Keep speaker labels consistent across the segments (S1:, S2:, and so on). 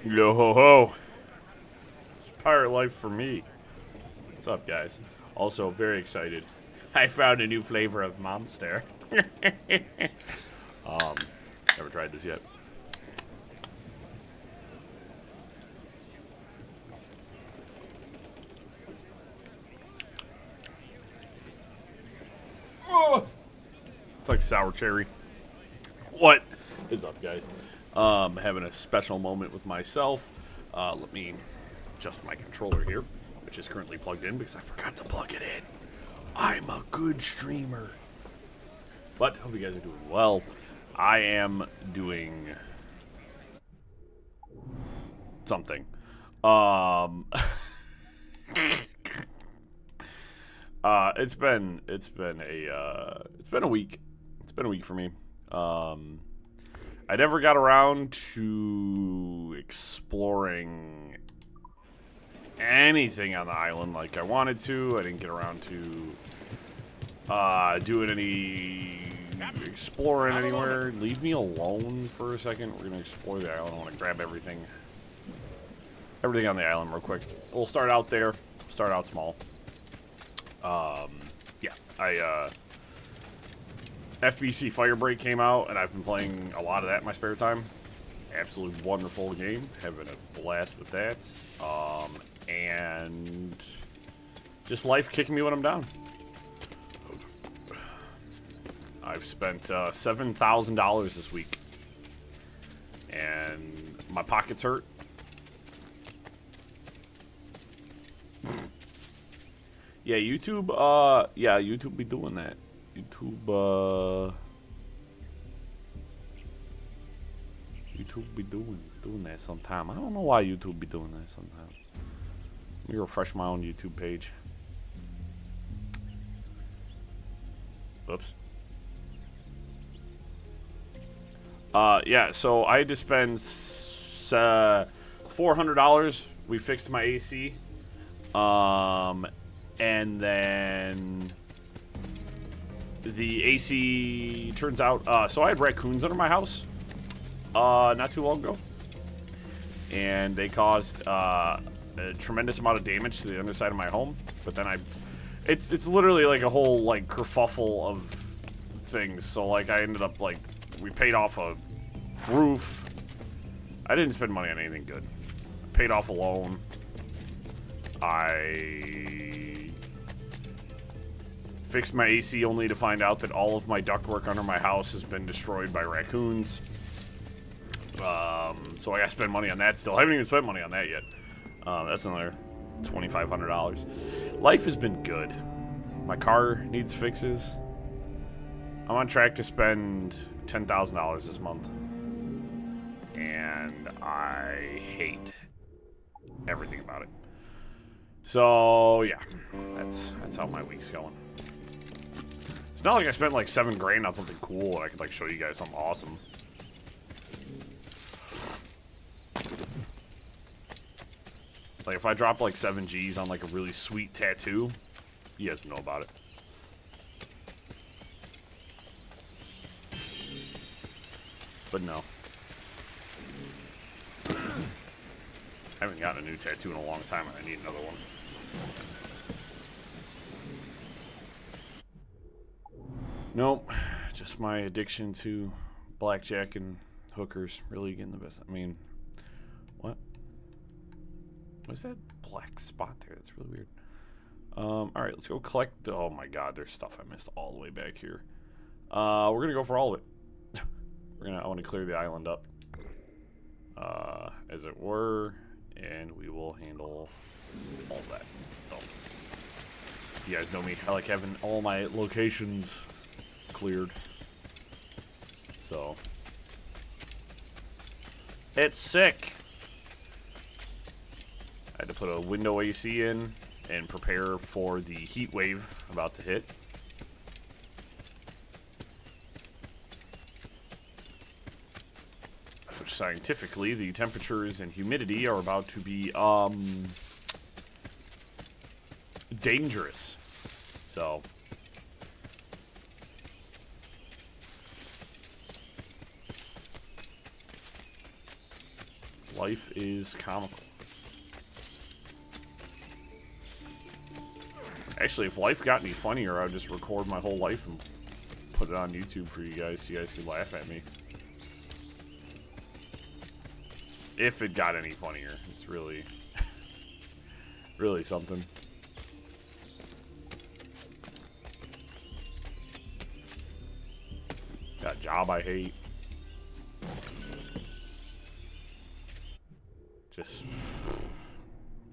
S1: Yo ho ho. It's pirate life for me. What's up, guys? Also, very excited. I found a new flavor of Monster. Never tried this yet. Oh, it's like sour cherry. What is up, guys? Having a special moment with myself. Let me adjust my controller here, which is currently plugged in because I forgot to plug it in. I'm a good streamer. But hope you guys are doing well. I am doing something. It's been a week. It's been a week for me. I never got around to exploring anything on the island like I wanted to. I didn't get around to doing any exploring anywhere. Leave me alone for a second. We're gonna explore the island. I want to grab everything on the island real quick. We'll start out there. Start out small. Yeah, FBC Firebreak came out, and I've been playing a lot of that in my spare time. Absolutely wonderful game. Having a blast with that. And just life kicking me when I'm down. I've spent $7,000 this week, and my pockets hurt. Yeah, YouTube. YouTube be doing that. YouTube be doing that sometime. I don't know why YouTube be doing that sometimes. Let me refresh my own YouTube page. Oops. Yeah, so I had to spend $400. We fixed my AC. And then the AC turns out, so I had raccoons under my house not too long ago, and they caused a tremendous amount of damage to the underside of my home. But then it's literally like a whole like kerfuffle of things. So like I ended up like we paid off a roof. I didn't spend money on anything good. I paid off a loan. I fixed my AC only to find out that all of my ductwork under my house has been destroyed by raccoons. So I gotta spend money on that still. I haven't even spent money on that yet. That's another $2,500. Life has been good. My car needs fixes. I'm on track to spend $10,000 this month. And I hate everything about it. So yeah, that's how my week's going. It's not like I spent like $7 grand on something cool and I could like show you guys something awesome. Like if I drop like 7 G's on like a really sweet tattoo, you guys know about it. But no. I haven't gotten a new tattoo in a long time and I need another one. Nope. Just my addiction to blackjack and hookers really getting the best. I mean, what? What's that black spot there? That's really weird. Alright, let's go collect. Oh my god, there's stuff I missed all the way back here. We're gonna go for all of it. I want to clear the island up. As it were. And we will handle all that. So, you guys know me. I like having all my locations cleared. So, it's sick. I had to put a window AC in and prepare for the heat wave about to hit. Which scientifically, the temperatures and humidity are about to be dangerous. So Life is comical. Actually, if life got any funnier, I would just record my whole life and put it on YouTube for you guys. So you guys could laugh at me. If it got any funnier. It's really, really something. Got a job I hate. Just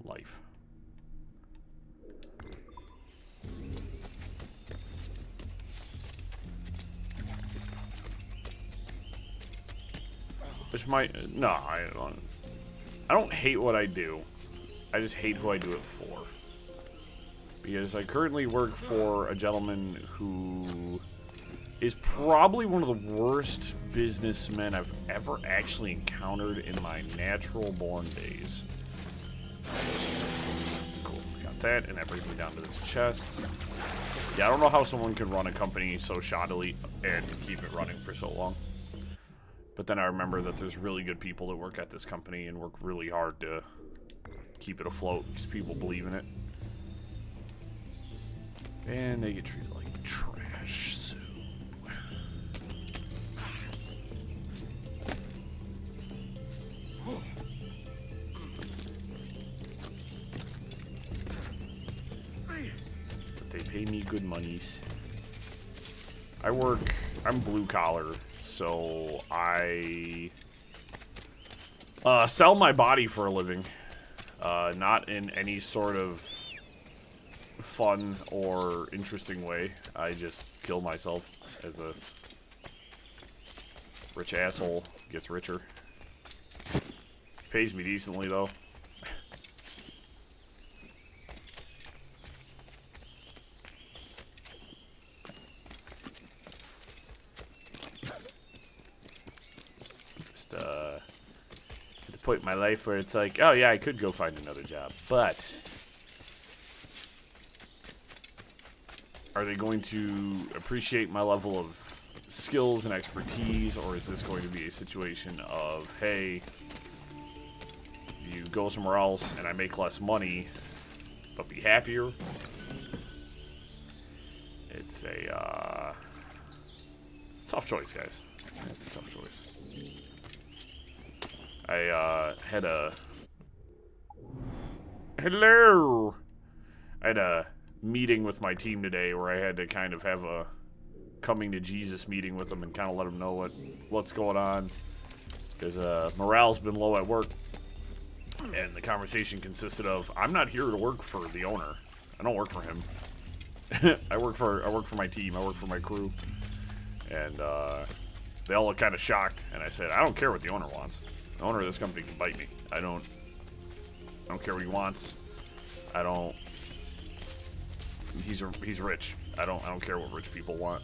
S1: life. Which might no, I don't hate what I do. I just hate who I do it for. Because I currently work for a gentleman who is probably one of the worst businessmen I've ever actually encountered in my natural-born days. Cool, got that, and that brings me down to this chest. Yeah, I don't know how someone can run a company so shoddily and keep it running for so long. But then I remember that there's really good people that work at this company and work really hard to keep it afloat because people believe in it. And they get treated like trash, so... But they pay me good monies. I'm blue collar, so I sell my body for a living. Not in any sort of fun or interesting way. I just kill myself as a rich asshole gets richer. Pays me decently though. Just at the point in my life where it's like, oh yeah, I could go find another job, but are they going to appreciate my level of skills and expertise, or is this going to be a situation of, hey, you go somewhere else and I make less money, but be happier? It's a tough choice, guys. It's a tough choice. I had a... Hello! I had a meeting with my team today where I had to kind of have a coming to Jesus meeting with them and kind of let them know what's going on, because morale's been low at work, and the conversation consisted of, I'm not here to work for the owner. I don't work for him. I work for my team. I work for my crew, and they all look kind of shocked. And I said, I don't care what the owner wants. The owner of this company can bite me. I don't care what he wants. He's rich. I don't care what rich people want.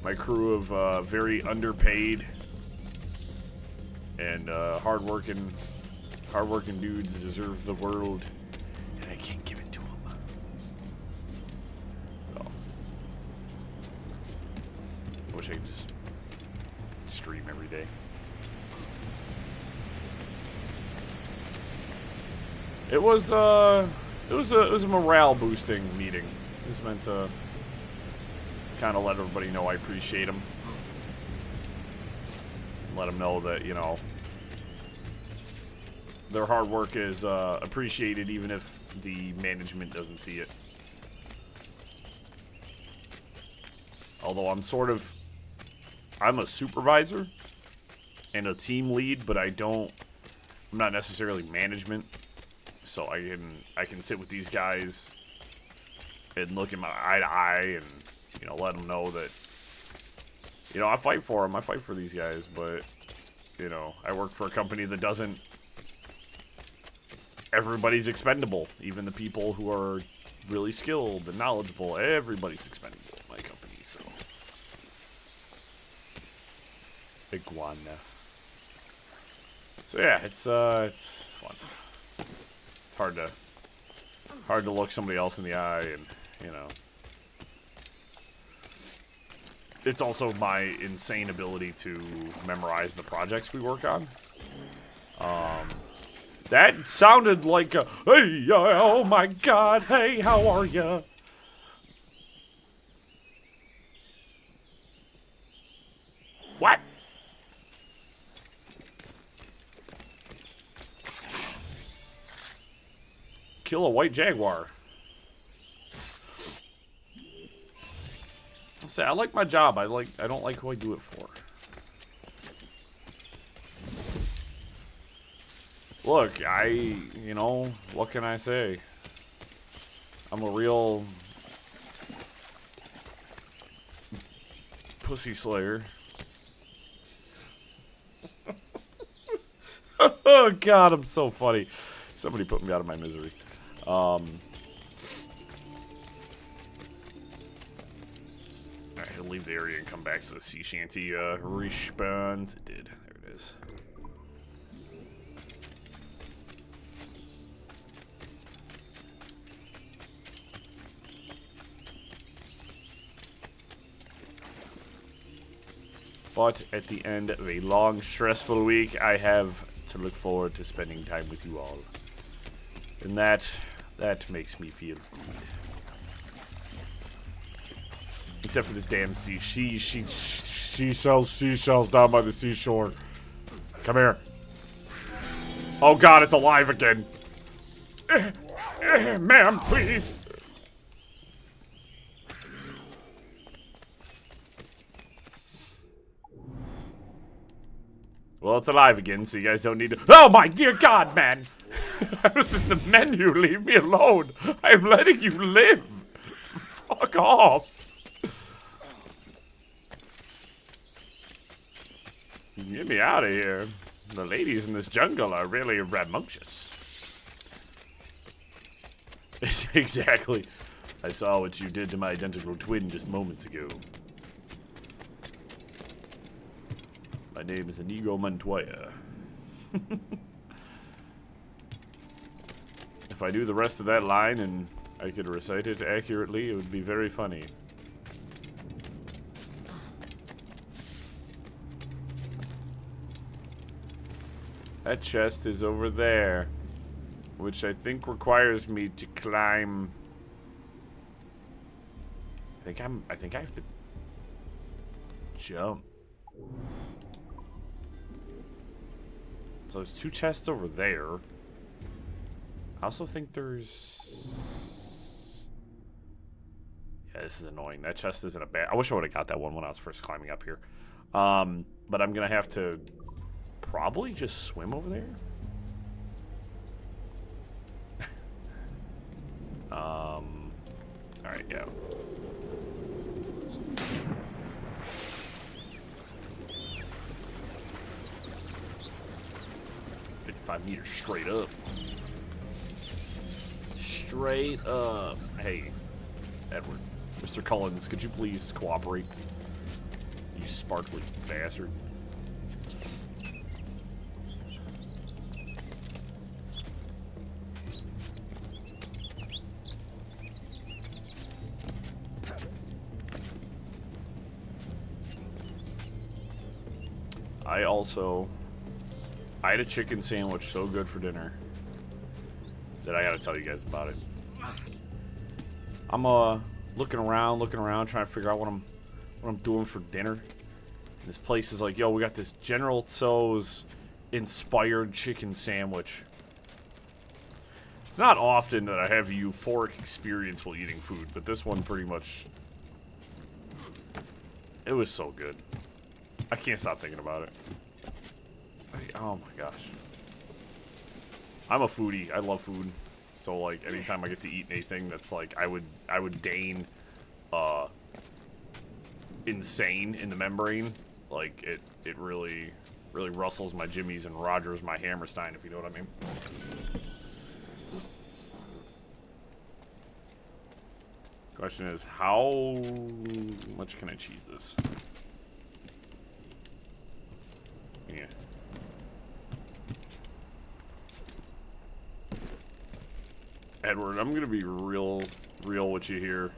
S1: My crew of very underpaid and hardworking dudes deserve the world, and I can't give it to them. So I wish I could just stream every day. It was a morale boosting meeting. It was meant to kind of let everybody know I appreciate them. Let them know that, you know, their hard work is appreciated even if the management doesn't see it. Although I'm a supervisor and a team lead, but I'm not necessarily management. So I can sit with these guys and look in my eye to eye and, you know, let them know that, you know, I fight for them. I fight for these guys, but, you know, I work for a company that doesn't... Everybody's expendable. Even the people who are really skilled and knowledgeable, everybody's expendable in my company, so... Iguana. So yeah, it's fun. It's hard to look somebody else in the eye and, you know... it's also my insane ability to memorize the projects we work on. That sounded like a, hey, oh my god, hey, how are ya? What? Kill a white jaguar. Say, I like my job. I don't like who I do it for. Look, you know, what can I say? I'm a real pussy slayer. Oh god, I'm so funny. Somebody put me out of my misery. I had to leave the area and come back so the sea shanty respawns. It did. There it is. But at the end of a long, stressful week, I have to look forward to spending time with you all. And that makes me feel good. Except for this damn sea. She sells seashells down by the seashore. Come here. Oh god, it's alive again. Ma'am, please. Well, it's alive again, so you guys don't need to. Oh my dear god, man! I was in the menu, leave me alone. I'm letting you live. Fuck off. Get me out of here. The ladies in this jungle are really rambunctious. Exactly. I saw what you did to my identical twin just moments ago. My name is Inigo Montoya. If I knew the rest of that line and I could recite it accurately, it would be very funny. That chest is over there, which I think requires me to climb. I think I have to jump. So there's two chests over there. I also think there's... Yeah, this is annoying. That chest isn't a bad... I wish I would have got that one when I was first climbing up here. But I'm going to have to probably just swim over there. Alright, yeah. $55 straight up. Straight up. Hey, Edward. Mr. Collins, could you please cooperate? You sparkly bastard. I had a chicken sandwich so good for dinner that I gotta tell you guys about it. I'm looking around, trying to figure out what I'm doing for dinner. And this place is like, yo, we got this General Tso's inspired chicken sandwich. It's not often that I have a euphoric experience while eating food, but this one pretty much, it was so good. I can't stop thinking about it. Oh my gosh. I'm a foodie. I love food. So like anytime I get to eat anything that's like I would deign insane in the membrane, like it really rustles my jimmies and Rogers my Hammerstein, if you know what I mean. Question is, how much can I cheese this? Yeah. Edward, I'm gonna be real with you here.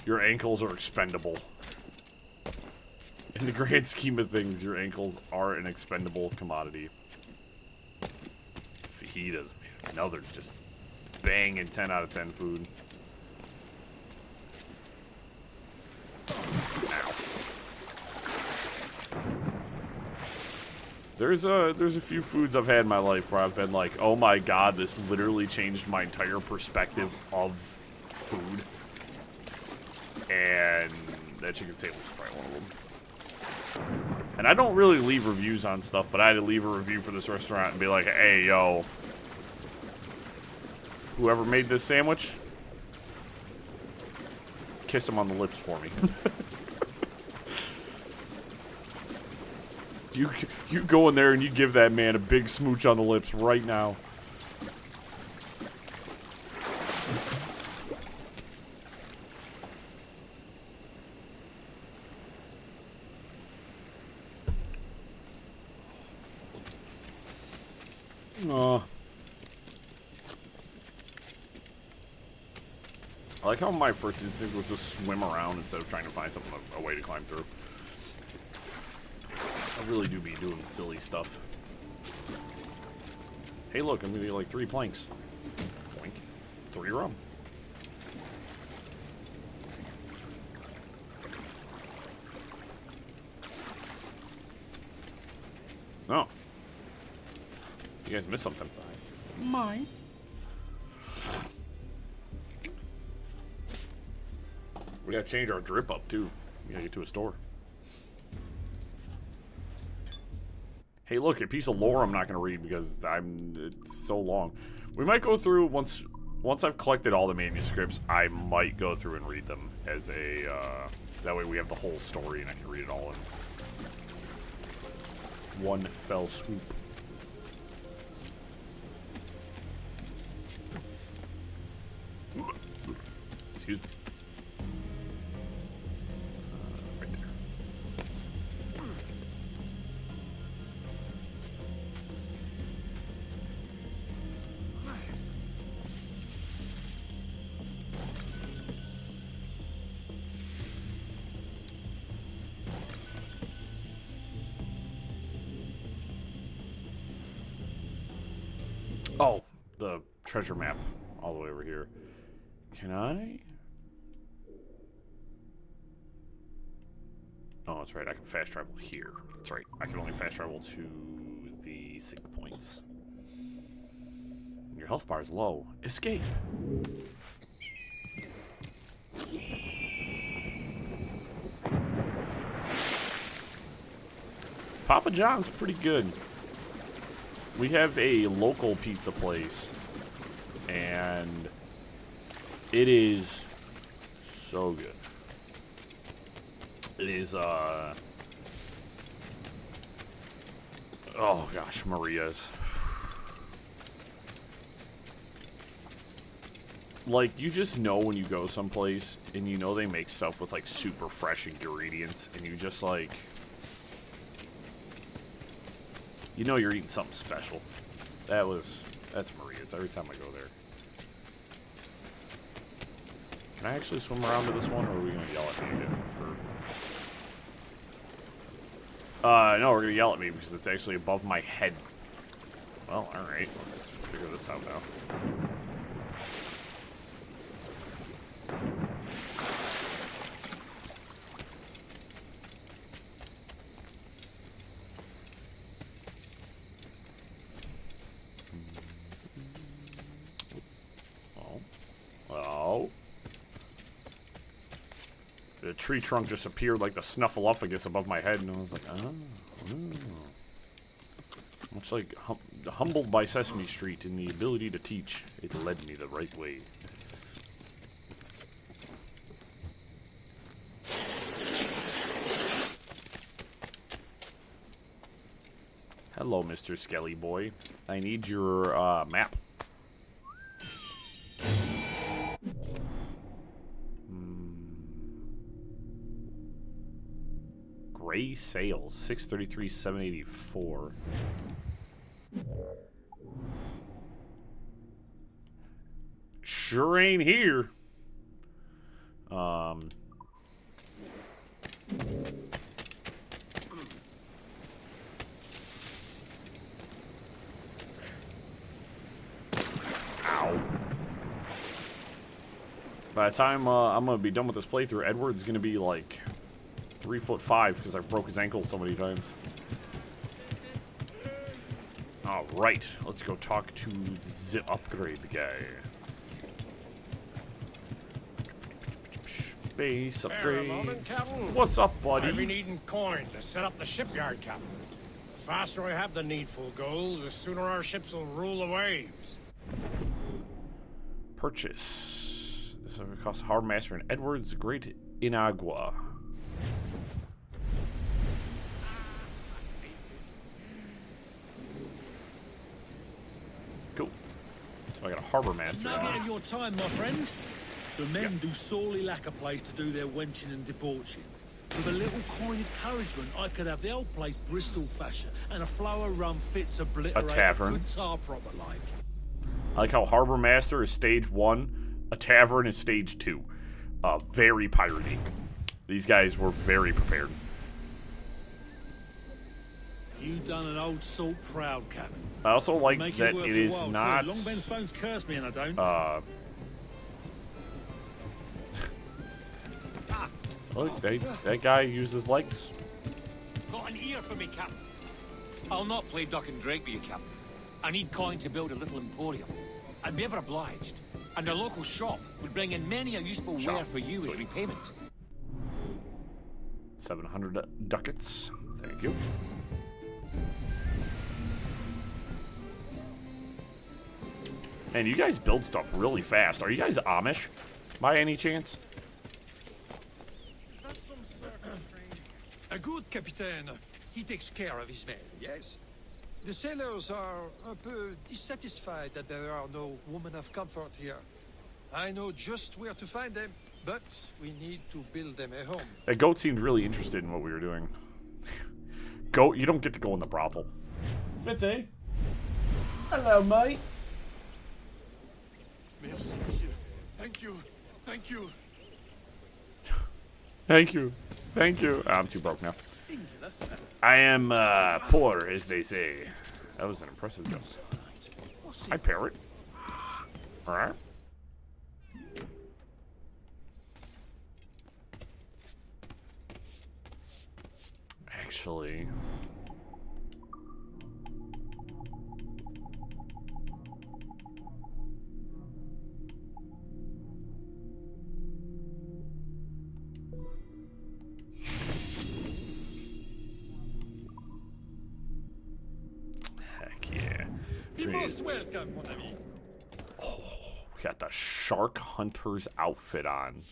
S1: Your ankles are expendable. In the grand scheme of things, your ankles are an expendable commodity. Fajitas, man. Another just banging 10 out of 10 food. Ow. There's a few foods I've had in my life where I've been like, oh my god, this literally changed my entire perspective of food. And that chicken sandwich was probably one of them. And I don't really leave reviews on stuff, but I had to leave a review for this restaurant and be like, hey, yo, whoever made this sandwich, kiss him on the lips for me. You go in there and you give that man a big smooch on the lips right now. I like how my first instinct was to swim around instead of trying to find something, a way to climb through. I really do be doing silly stuff. Hey, look, I'm gonna get like 3 planks. Boink. 3 rum. Oh. You guys missed something. Mine. We gotta change our drip up, too. We gotta get to a store. Hey, look, a piece of lore I'm not gonna read because it's so long. We might go through, once I've collected all the manuscripts, I might go through and read them as a, that way we have the whole story and I can read it all in one fell swoop. Excuse me. Right there. Oh, the treasure map all the way over here. Can I? Oh, that's right. I can fast travel here. That's right. I can only fast travel to the sync points. Your health bar is low. Escape. Papa John's pretty good. We have a local pizza place, and it is so good. It is, oh gosh, Maria's. Like, you just know when you go someplace, and you know they make stuff with, like, super fresh ingredients, and you just, like, you know you're eating something special. That's Maria's every time I go there. Can I actually swim around to this one, or are we going to yell at me again for... no, we're going to yell at me because it's actually above my head. Well, alright, let's figure this out now. The tree trunk just appeared like the snuffleupagus above my head, and I was like, oh. Much like humbled by Sesame Street in the ability to teach, it led me the right way. Hello, Mr. Skelly Boy. I need your map. Gray Sails, 633, 784. Sure ain't here. By the time I'm gonna be done with this playthrough, Edward's gonna be like 3'5" because I've broke his ankle so many times. All right, let's go talk to the upgrade guy. Base upgrade. What's up, buddy?
S2: I've been needing coin to set up the shipyard, Captain. The faster I have the needful gold, the sooner our ships will rule the waves.
S1: Purchase. This will cost Harbor Master and Edward's Great Inagua. Cool. So I got a Harbor Master.
S3: Nugget of your time, my friend. The men do sorely lack a place to do their wenching and debauching. With a little coin encouragement, I could have the old place Bristol fashion and a flow of rum fit to obliterate
S1: A tavern.
S3: good tar proper like.
S1: I like how Harbor Master is stage 1, a tavern is stage 2. Very piratey. These guys were very prepared.
S3: You done an old salt proud, Captain.
S1: I also like
S3: Make
S1: that
S3: worth
S1: it
S3: your
S1: is
S3: while,
S1: not.
S3: too. Long Ben's phones curse me and I don't.
S1: Look, that guy uses legs.
S4: Got an ear for me, Captain. I'll not play duck and drake with you, Captain. I need coin to build a little emporium. I'd be ever obliged. And a local shop would bring in many a useful ware for you as repayment.
S1: 700 ducats. Thank you. And you guys build stuff really fast. Are you guys Amish by any chance?
S5: A good captain, he takes care of his men, yes? The sailors are un peu dissatisfied that there are no women of comfort here. I know just where to find them, but we need to build them a home.
S1: That goat seemed really interested in what we were doing. Goat, you don't get to go in the brothel. Fitzy. Hello, mate.
S5: Merci, monsieur. Thank you. Thank you.
S1: Thank you. Thank you. I'm too broke now. I am poor, as they say. That was an impressive joke. Hi, parrot. Alright. Actually...
S5: Be most welcome, mon ami.
S1: Oh, we got the Shark Hunter's outfit on.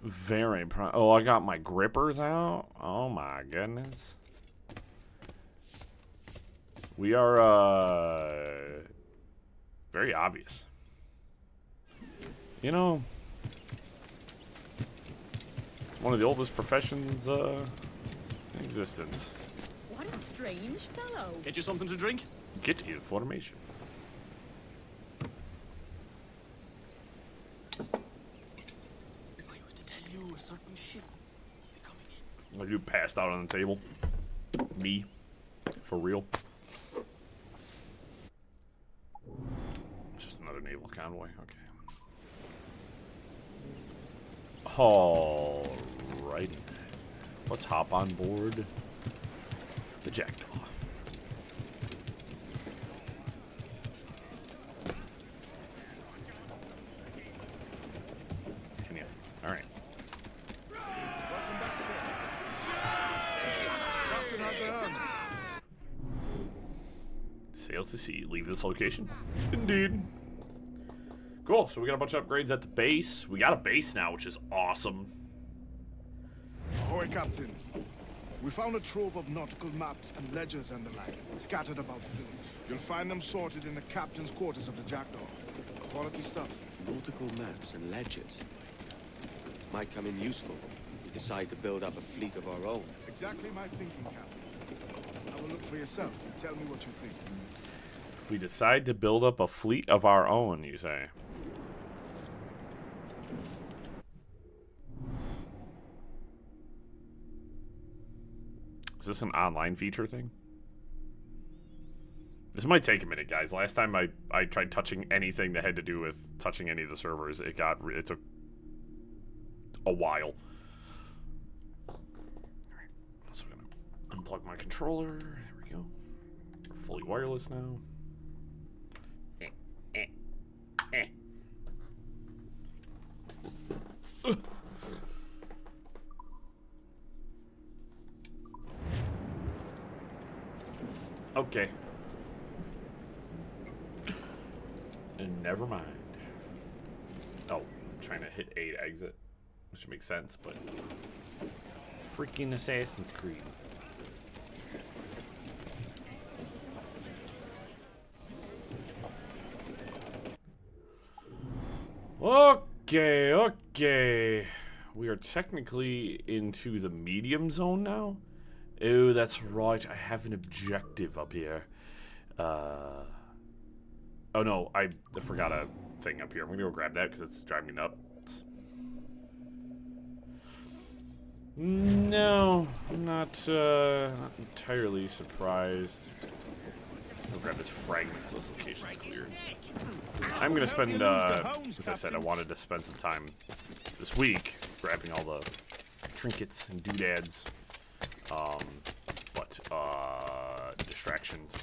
S1: Very proud. Oh, I got my grippers out. Oh my goodness. We are very obvious. You know, it's one of the oldest professions in existence.
S6: What a strange fellow.
S4: Get you something to drink?
S1: Get information.
S4: If I was to tell you a certain ship be coming in.
S1: Like you passed out on the table. Me. For real. It's just another naval convoy. Okay. Alrighty. Let's hop on board the Jackdaw. Continue. Alright. Sail to sea. Leave this location. Indeed. Cool. So we got a bunch of upgrades at the base. We got a base now, which is awesome.
S7: Ahoy, Captain. We found a trove of nautical maps and ledgers and the like, scattered about the village. You'll find them sorted in the captain's quarters of the Jackdaw. Quality stuff.
S8: Nautical maps and ledgers. Might come in useful if we decide to build up a fleet of our own.
S7: Exactly my thinking, Captain. Have a look for yourself and tell me what you think.
S1: If we decide to build up a fleet of our own, you say? Is this an online feature thing? This might take a minute, guys. Last time I tried touching anything that had to do with touching any of the servers, it took a while. Alright, so I'm gonna unplug my controller. There we go. We're fully wireless now. Okay. Never mind. Oh, I'm trying to hit A to exit, which makes sense, but freaking Assassin's Creed. Okay. We are technically into the medium zone now. Oh, that's right. I have an objective up here. Oh no, I forgot a thing up here. I'm gonna go grab that because it's driving me nuts. No, I'm not entirely surprised. I'll grab this fragment so this location's cleared. I'm gonna spend, as I said, I wanted to spend some time this week grabbing all the trinkets and doodads. But distractions.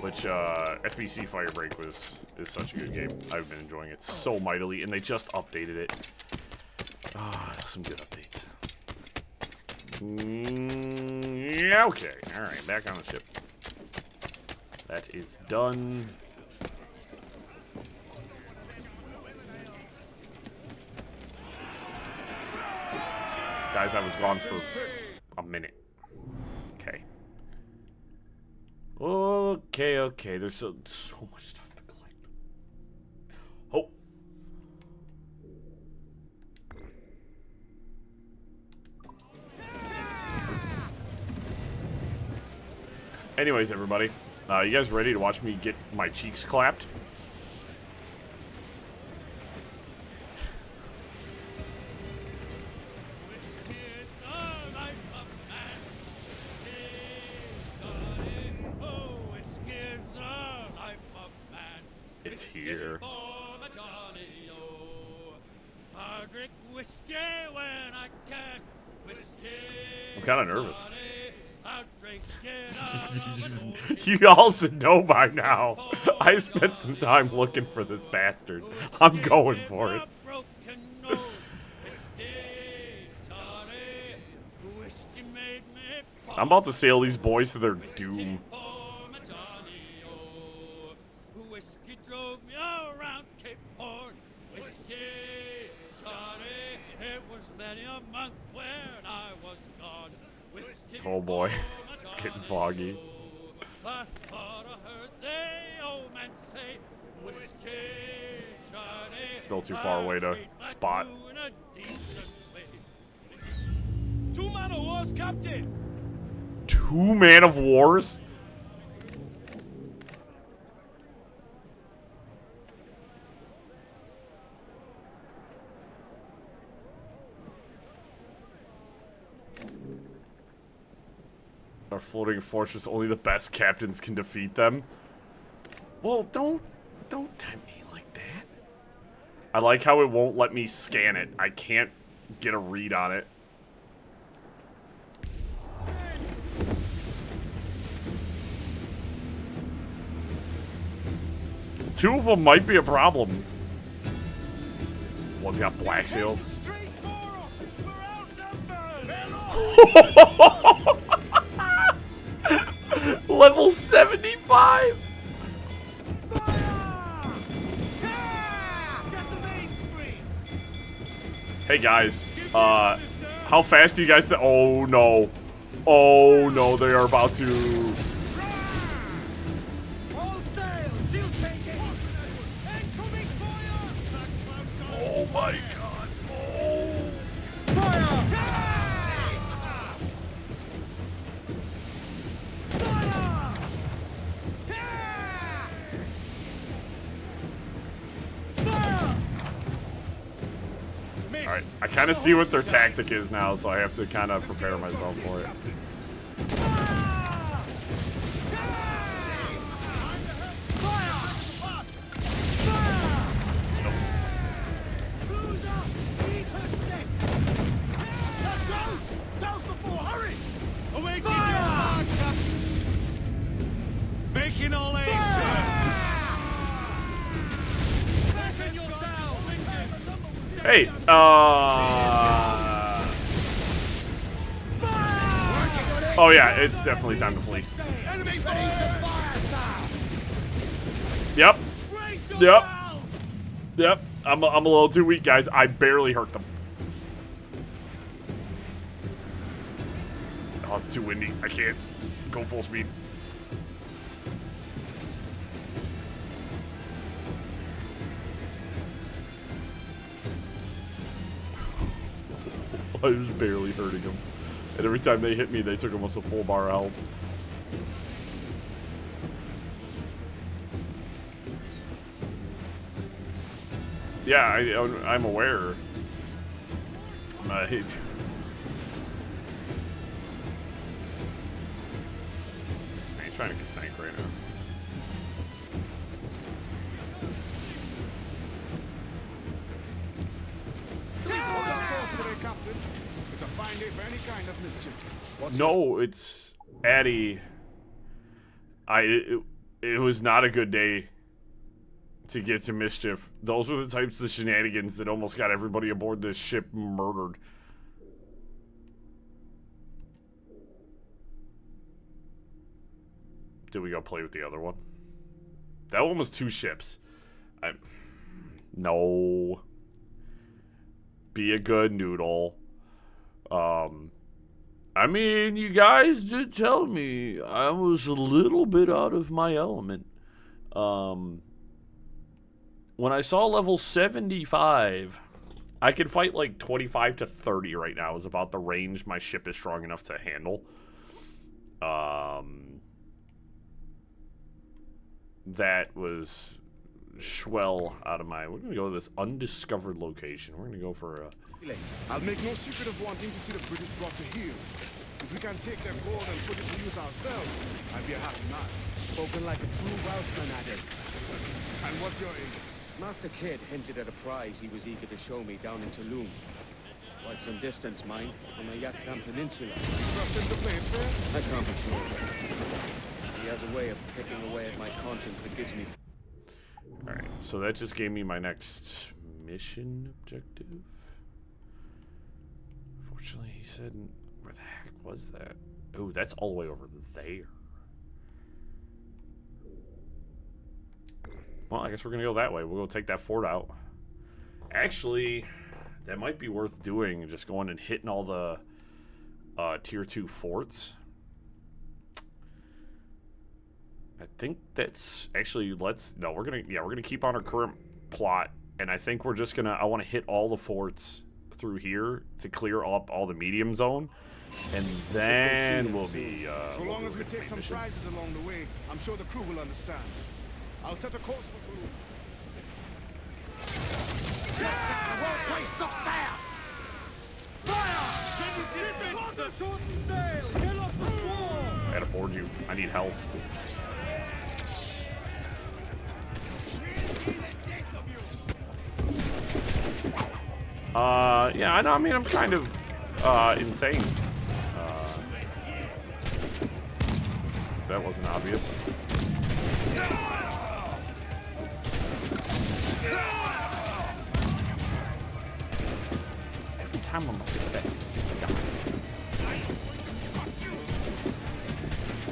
S1: Which, FBC Firebreak is such a good game. I've been enjoying it so mightily, and they just updated it. Some good updates. Yeah, okay. Alright, back on the ship. That is done. Guys, I was gone for a minute. Okay. Okay. There's so much stuff to collect. Oh. Anyways, everybody. You guys ready to watch me get my cheeks clapped? It's here. I'm kind of nervous. You all should know by now. I spent some time looking for this bastard. I'm going for it. I'm about to sail these boys to their doom. Oh boy, it's getting foggy. Still too far away to spot.
S3: 2 man of wars, Captain.
S1: 2 man of wars? Our floating fortress, only the best captains can defeat them. Well, don't tempt me like that. I like how it won't let me scan it. I can't get a read on it. Two of them might be a problem. One's got black sails. Level 75. Hey guys, how fast do you guys? Oh no, they are about to. Oh my god! Oh. Alright, I kind of see what their tactic is now, so I have to kind of prepare myself for it.
S2: Making all aim!
S1: Hey, oh yeah, it's definitely time to flee. Yep. Yep. Yep. I'm a little too weak, guys. I barely hurt them. Oh, it's too windy. I can't go full speed. I was barely hurting them. And every time they hit me, they took almost a full bar health. Yeah, I'm aware. I ain't trying to get sank right now.
S7: It's a fine day for any kind of mischief.
S1: No, it's Addy. It was not a good day to get to mischief. Those were the types of shenanigans that almost got everybody aboard this ship murdered. Did we go play with the other one? That one was 2 ships. No. Be a good noodle. I mean, you guys did tell me I was a little bit out of my element. When I saw level 75, I could fight like 25 to 30 right now is about the range my ship is strong enough to handle. That was swell out of my... We're going to go to this undiscovered location. We're going to go for a...
S7: I'll make no secret of wanting to see the British brought to heel. If we can take their gold and put it to use ourselves, I'd be a happy man.
S8: Spoken like a true Welshman, Addy.
S7: And what's your aim?
S8: Master Kidd hinted at a prize he was eager to show me down in Tulum. Quite some distance, mind, on the Yucatan Peninsula.
S7: Trust him to play it fair?
S8: I can't be sure. He has a way of picking away at my conscience that gives me...
S1: Alright, so that just gave me my next mission objective. Fortunately, he said... Where the heck was that? Oh, that's all the way over there. Well, I guess we're going to go that way. We'll go take that fort out. Actually, that might be worth doing. Just going and hitting all the tier 2 forts. I think that's actually no, we're gonna keep on our current plot, and I think we're just gonna I want to hit all the forts through here to clear up all the medium zone, and then we'll be
S7: so long as we take some prizes along the way, I'm sure the crew will understand. I'll set a course for Tulum.
S1: I gotta board you. I need health. Yeah, I know. I mean, I'm kind of insane. If that wasn't obvious. Every time I'm up at that guy.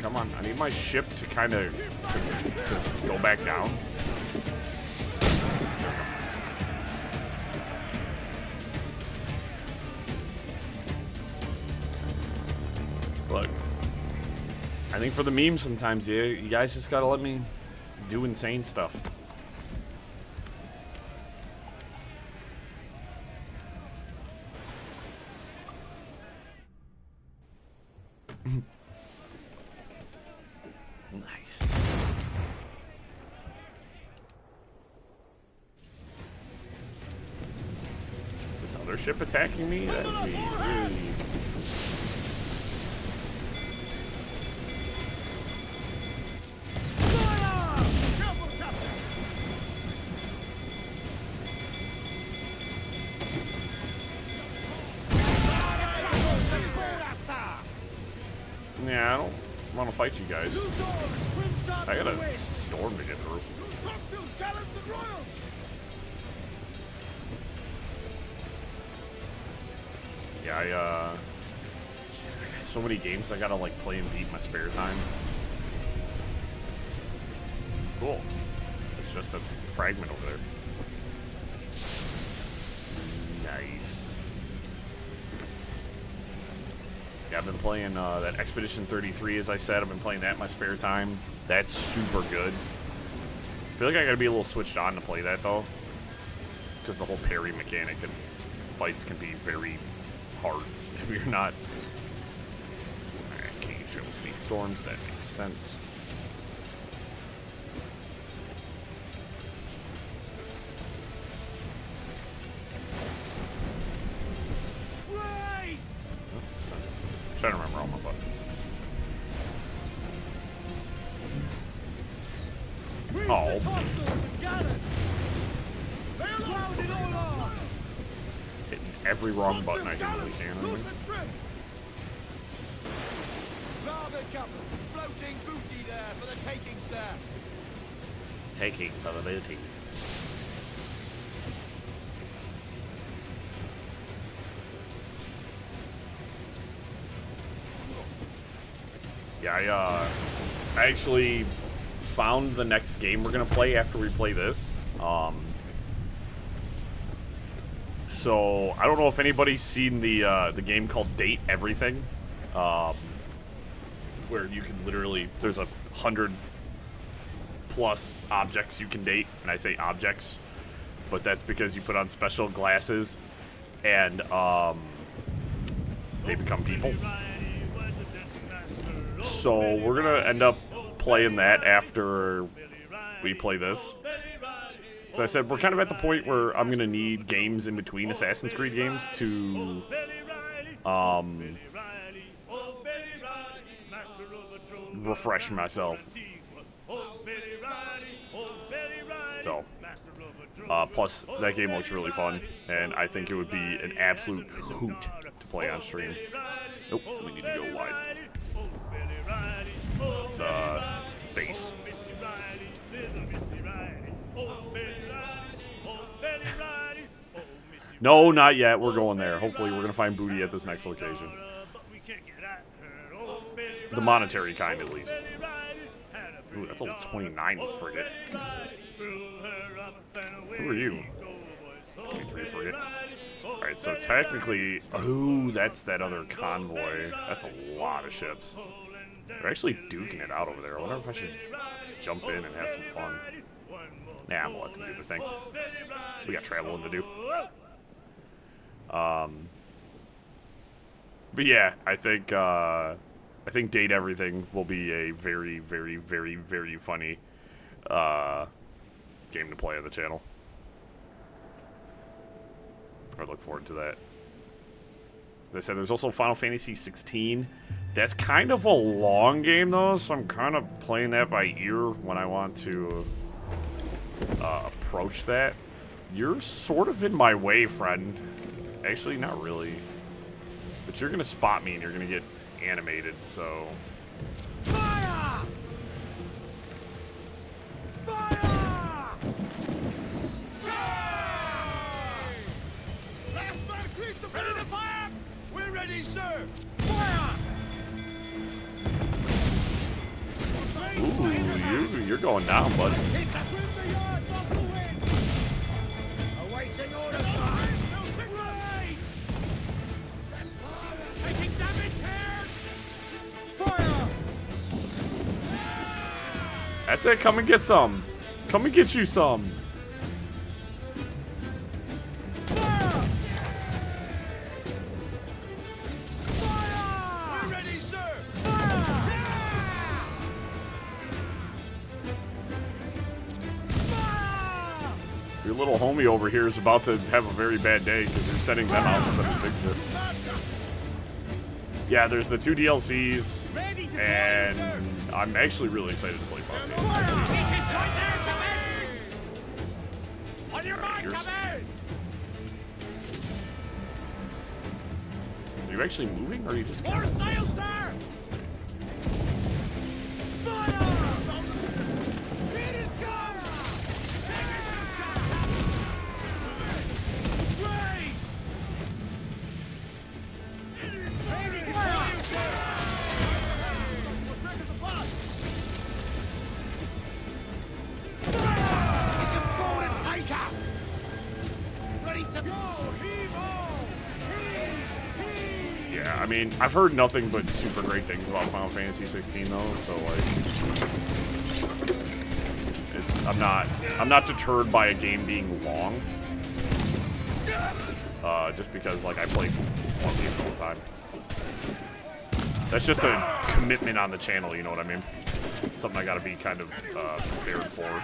S1: Come on, I need my ship to kind of to go back down. Look, I think for the memes sometimes, yeah, you guys just gotta let me do insane stuff. Nice. Is this other another ship attacking me? That would be really... Yeah, I don't want to fight you guys. I got a storm to get through. Yeah, I got so many games I gotta like play and beat in my spare time. Cool. It's just a fragment over there. Nice. Yeah, I've been playing that Expedition 33, as I said. I've been playing that in my spare time. That's super good. I feel like I gotta be a little switched on to play that, though. Because the whole parry mechanic and fights can be very hard if you're not... Alright, cage show speed storms, that makes sense. I'm trying to remember all my buttons. Oh. Hitting every wrong button I can really can.
S9: Floating booty there for the taking, sir.
S1: Taking for the booty. Yeah, I actually found the next game we're gonna play after we play this. So I don't know if anybody's seen the game called Date Everything, where you can literally, there's 100+ objects you can date, and I say objects, but that's because you put on special glasses and they become people. So we're gonna end up playing that after we play this. As I said, we're kind of at the point where I'm gonna need games in between Assassin's Creed games to refresh myself. So plus that game looks really fun, and I think it would be an absolute hoot to play on stream. Nope, we need to go wide. It's base. No, not yet. We're going there. Hopefully we're gonna find booty at this next location. The monetary kind, at least. Ooh, that's a level 29 frigate. Who are you? 23 frigate. Alright, so technically... Ooh, that's that other convoy. That's a lot of ships. They're actually duking it out over there. I wonder if I should jump in and have some fun. Nah, I'm gonna let them do their thing. We got traveling to do. But yeah, I think Date Everything will be a very, very, very, very funny game to play on the channel. I look forward to that. As I said, there's also Final Fantasy 16. That's kind of a long game, though, so I'm kind of playing that by ear when I want to approach that. You're sort of in my way, friend. Actually, not really. But you're going to spot me and you're going to get animated, so...
S9: Fire! Fire! Last man clears the ready to fire! We're ready, sir! Fire!
S1: Ooh, you're going down, bud.
S9: It's a swim the yards off the wind! Awaiting orders, sir! Taking damage here! Fire!
S1: That's it, come and get some. Come and get you some.
S9: Fire! Fire! We're ready, sir! Fire! Fire!
S1: Your little homie over here is about to have a very bad day because you're sending them out instead of Victor. Yeah, there's the 2 DLCs, and I'm actually really excited to play Final Fantasy 16.
S2: On your mark, come in!
S1: Are you actually moving, or are you just kind
S2: More
S1: of...
S2: sails, sir! Fire! It is gone! Great! Ready to fire, sir! Ready to go!
S1: Yeah, I mean, I've heard nothing but super great things about Final Fantasy 16 though, so like, I'm not deterred by a game being long. Just because like I play one game all the time. That's just a commitment on the channel, you know what I mean? Something I gotta be kind of prepared for.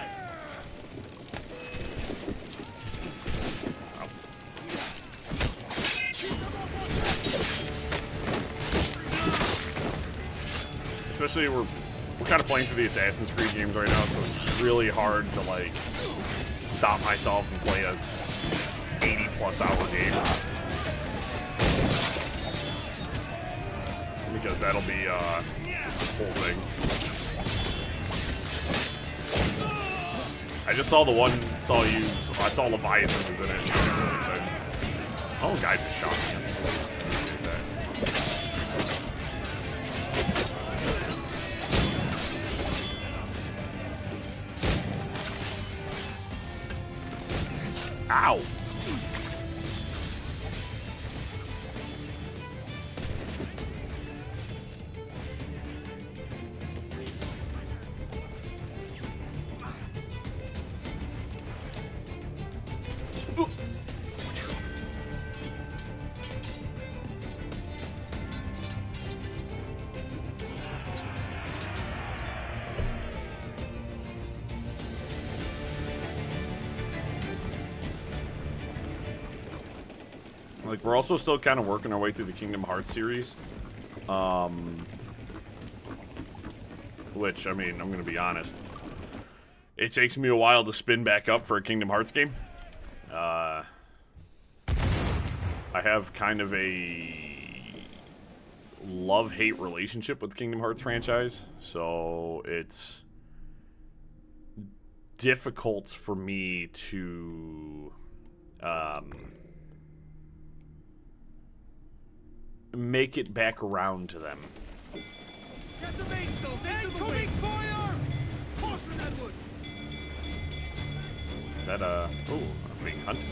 S1: Especially we're kind of playing through the Assassin's Creed games right now, so it's really hard to like stop myself and play a 80+ hour game. Because that'll be the whole thing. I just saw I saw Leviathan was in it. I'm really excited. Oh, guy just shot me. Appreciate that. Ow! Like, we're also still kind of working our way through the Kingdom Hearts series. Which, I mean, I'm going to be honest. It takes me a while to spin back up for a Kingdom Hearts game. I have kind of a love-hate relationship with the Kingdom Hearts franchise. So, it's difficult for me to... make it back around to them.
S9: Get the main souls into the wind! Fire! Caution, Edward!
S1: Is that oh, I'm being hunted.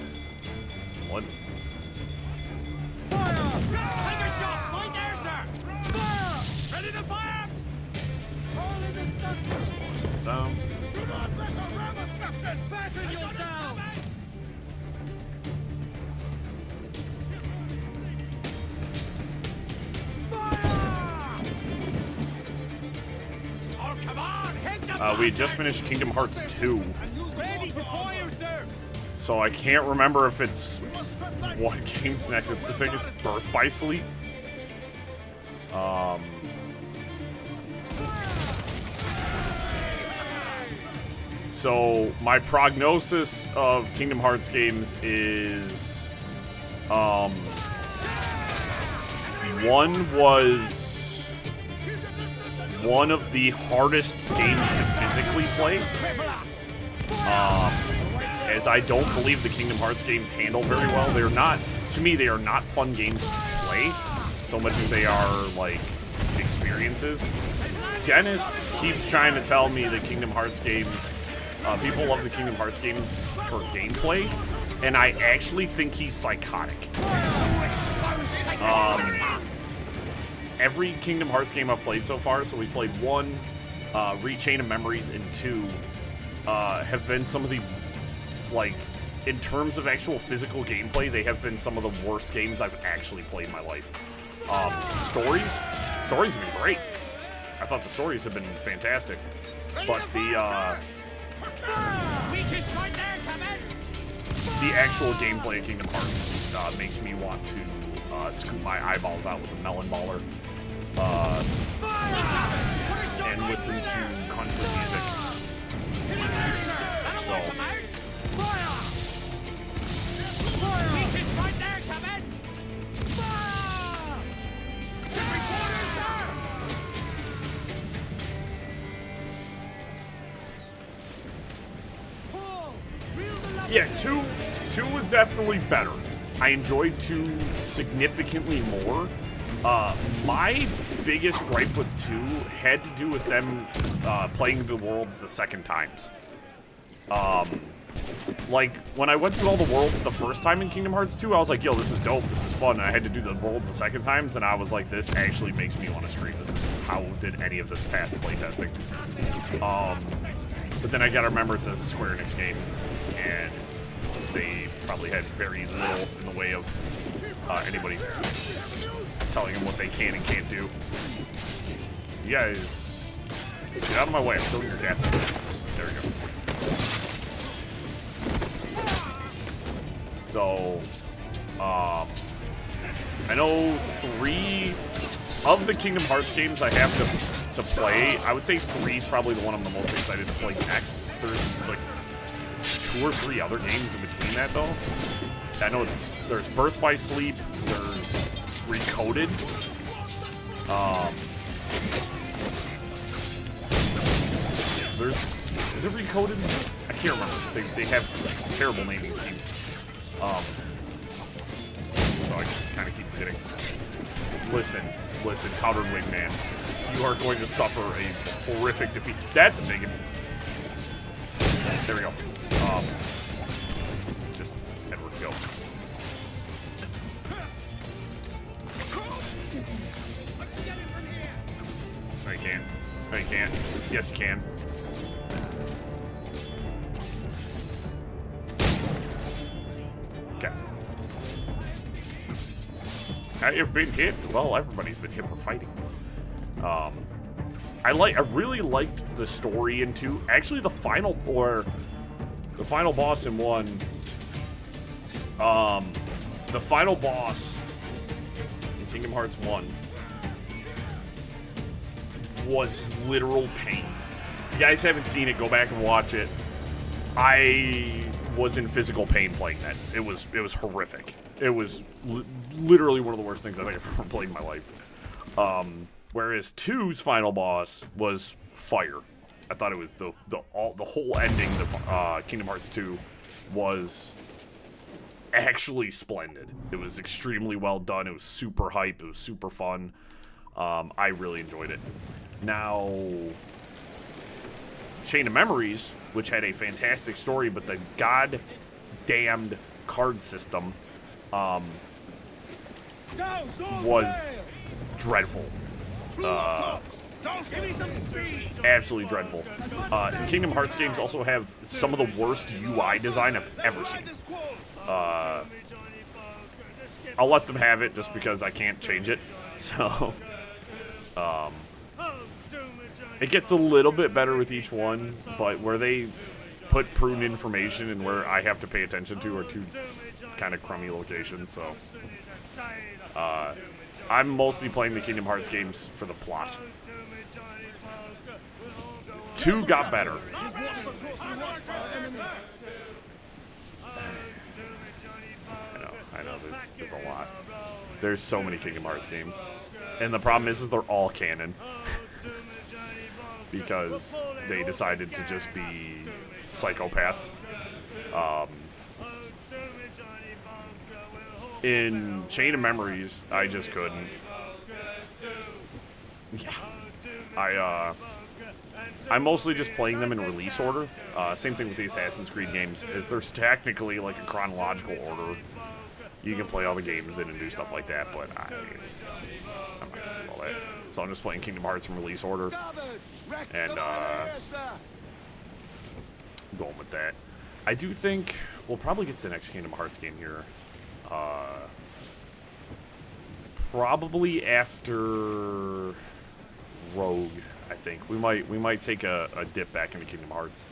S1: Splendid.
S2: Fire! Take a shot! Point there, sir! Fire! Ready to fire!
S9: All in the surface!
S1: Slow ourselves down.
S9: Do not let them ram us, Captain! Batten yourselves!
S1: We just finished Kingdom Hearts 2. So I can't remember if it's what game's next. I think it's Birth by Sleep. So my prognosis of Kingdom Hearts games is one was one of the hardest games to physically play, as I don't believe the Kingdom Hearts games handle very well. They're not, to me, they are not fun games to play so much as they are like experiences. Dennis keeps trying to tell me that Kingdom Hearts games, people love the Kingdom Hearts games for gameplay, and I actually think he's psychotic. Every Kingdom Hearts game I've played so far, so we played 1, Rechain of Memories, and 2, have been some of the, like, in terms of actual physical gameplay, they have been some of the worst games I've actually played in my life. Stories have been great. I thought the stories have been fantastic. But the,
S2: Weakest right there, come in!
S1: the actual gameplay of Kingdom Hearts makes me want to scoop my eyeballs out with a melon baller and listen to country music. So. Yeah, two was definitely better. I enjoyed 2 significantly more. My biggest gripe with 2 had to do with them playing the worlds the second times. Like, when I went through all the worlds the first time in Kingdom Hearts 2, I was like, yo, this is dope, this is fun. And I had to do the worlds the second times, and I was like, this actually makes me want to scream. This is how did any of this pass playtesting. But then I gotta remember it's a Square Enix game, and they probably had very little in the way of anybody telling them what they can and can't do. You guys, get out of my way, I'm killing your cat. There we go. So, I know 3 of the Kingdom Hearts games I have to play. I would say 3 is probably the one I'm the most excited to play next. There's like 2 or 3 other games in between that though. I know there's Birth by Sleep, there's Recoded. Is it Recoded? I can't remember. They have terrible naming schemes. So I kind of keep forgetting. Listen, Powdered Wing Man. You are going to suffer a horrific defeat. That's a big one. There we go. Just Edward, go. No, you can't. No, you can't. Yes, you can. Okay. You've been hit. Well, everybody's been hit for fighting. I really liked the story in 2. Actually, the final boss in 1. The final boss in Kingdom Hearts 1 was literal pain. If you guys haven't seen it, go back and watch it. I was in physical pain playing that. It was horrific. It was literally one of the worst things I think I've ever played in my life. Whereas 2's final boss was fire. I thought it was the whole ending of Kingdom Hearts 2 was actually splendid. It was extremely well done. It was super hype. It was super fun. I really enjoyed it. Now, Chain of Memories, which had a fantastic story, but the goddamned card system was dreadful. Absolutely dreadful. And Kingdom Hearts games also have some of the worst UI design I've ever seen. I'll let them have it just because I can't change it. So, it gets a little bit better with each one, but where they put prudent information and where I have to pay attention to are 2 kind of crummy locations. So, I'm mostly playing the Kingdom Hearts games for the plot. 2 got better. I know, there's a lot. There's so many Kingdom Hearts games. And the problem is they're all canon. Because they decided to just be psychopaths. In Chain of Memories, I just couldn't. Yeah. I'm mostly just playing them in release order. Same thing with the Assassin's Creed games, is there's technically like a chronological order. You can play all the games in and do stuff like that, but I'm not gonna do all that. So I'm just playing Kingdom Hearts in release order. And going with that. I do think we'll probably get to the next Kingdom Hearts game here. Probably after Rogue, I think. We might take a dip back into Kingdom Hearts.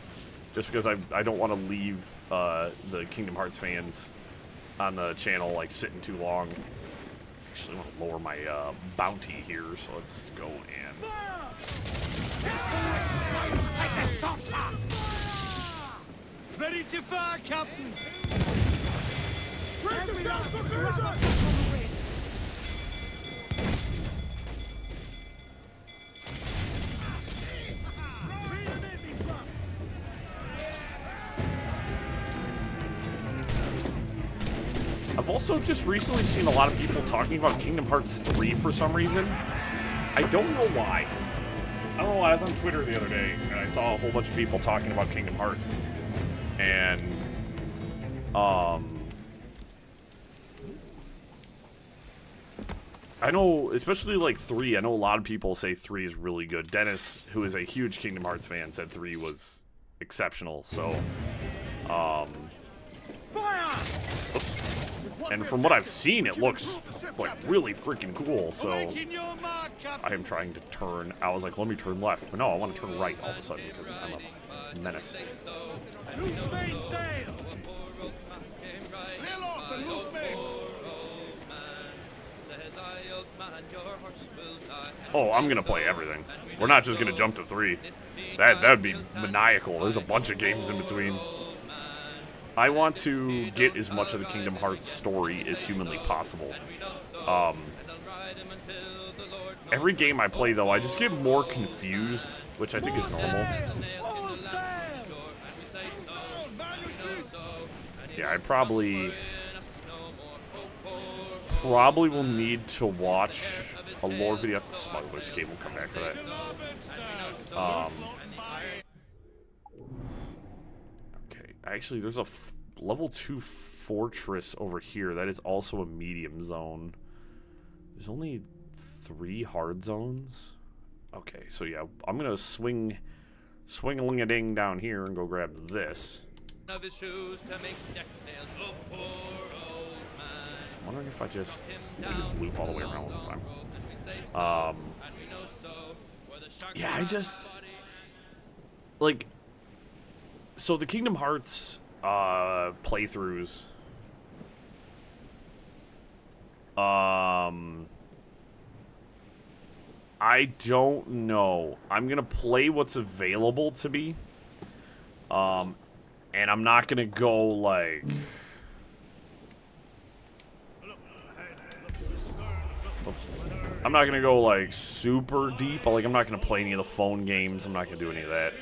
S1: just because I don't want to leave the Kingdom Hearts fans on the channel like sitting too long. Actually, I want to lower my bounty here, so let's go and.
S3: Ready to fire, Captain!
S1: I've also just recently seen a lot of people talking about Kingdom Hearts 3 for some reason. I don't know why. I don't know why. I was on Twitter the other day, and I saw a whole bunch of people talking about Kingdom Hearts. And, I know, especially like 3, I know a lot of people say 3 is really good. Dennis, who is a huge Kingdom Hearts fan, said 3 was exceptional, so, oops. And from what I've seen, it looks like really freaking cool, so I am trying to turn. I was like, let me turn left, but no, I want to turn right all of a sudden because I'm a menace. Oh, I'm gonna play everything. We're not just gonna jump to 3. That would be maniacal. There's a bunch of games in between. I want to get as much of the Kingdom Hearts story as humanly possible. Every game I play, though, I just get more confused, which I think is normal. Yeah, I probably will need to watch a lore video. That's a smuggler's cave. We'll come back for that. Okay, actually, there's a level 2 fortress over here. That is also a medium zone. There's only 3 hard zones. Okay, so yeah, I'm gonna swing-a-ling-a-ding down here and go grab this. I'm wondering if I just loop all the way around one time. Yeah, I just like, so the Kingdom Hearts playthroughs, I don't know. I'm gonna play what's available to me, and I'm not gonna go like, oops. I'm not gonna go like super deep. Like, I'm not gonna play any of the phone games. I'm not gonna do any of that.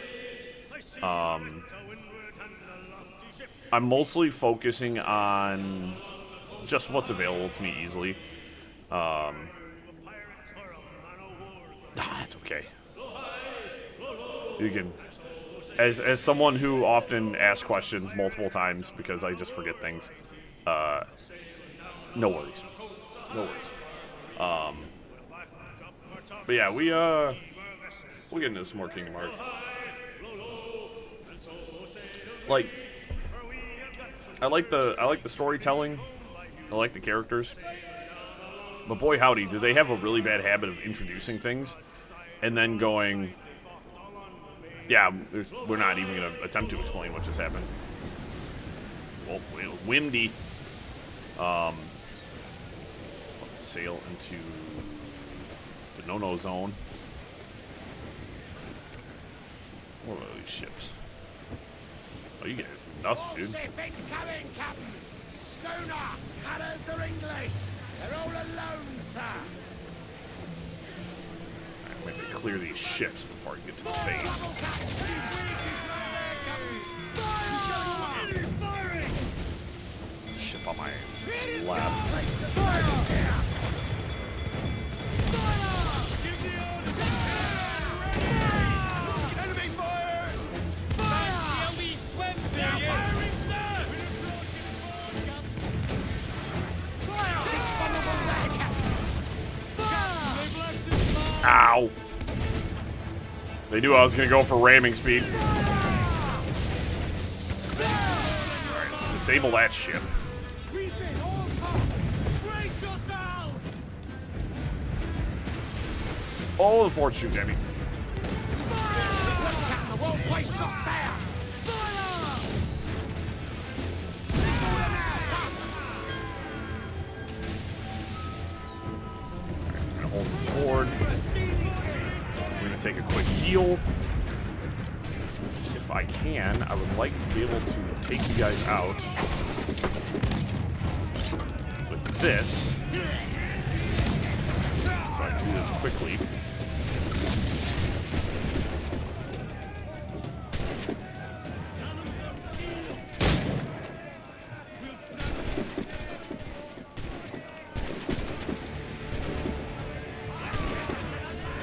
S1: I'm mostly focusing on just what's available to me easily. That's okay. You can, as someone who often asks questions multiple times because I just forget things. No worries. No worries. But yeah, we'll get into some more Kingdom Hearts. Like, I like the storytelling. I like the characters. But boy howdy, do they have a really bad habit of introducing things and then going, yeah, we're not even going to attempt to explain what just happened. Well, windy. Let's sail into the no-no zone. What are these ships? Oh, you guys are nuts, dude.
S9: Schooner, colours are English. They're all alone, sir.
S1: I have to clear these ships before I get to the base. Ship on my left.
S9: Enemy fire!
S1: Ow! They knew I was gonna go for ramming speed. Alright, let's disable that ship. Oh, the fort's shooting at me. heal. If I can, I would like to be able to take you guys out with this. So I can do this quickly.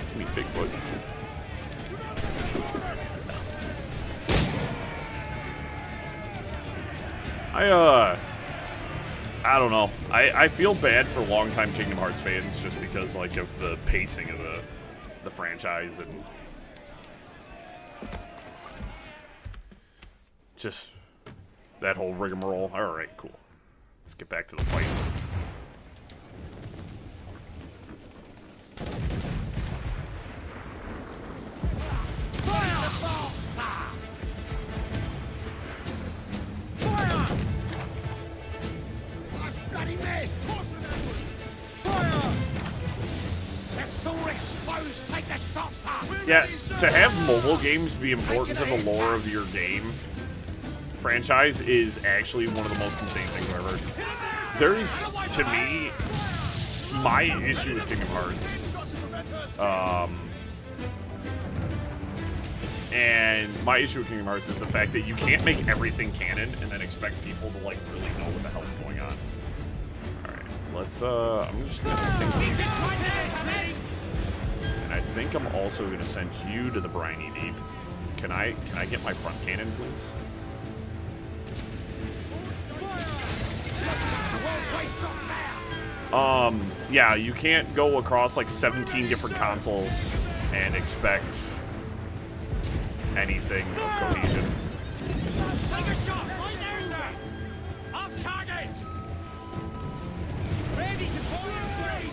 S1: Give me Bigfoot. I don't know. I feel bad for longtime Kingdom Hearts fans just because, like, of the pacing of the franchise and just that whole rigmarole. All right, cool. Let's get back to the fight. Yeah, to have mobile games be important to the lore of your game franchise is actually one of the most insane things I've ever heard. There's, to me, my issue with Kingdom Hearts, and my issue with Kingdom Hearts is the fact that you can't make everything canon and then expect people to, like, really know what the hell's going on. Alright, let's, I'm just gonna sink you. I think I'm also going to send you to the Briny Deep. Can I get my front cannon, please? Yeah, you can't go across like 17 different consoles and expect anything of cohesion.
S9: Take a shot! Right there, sir! Off target! Ready to pull your blade!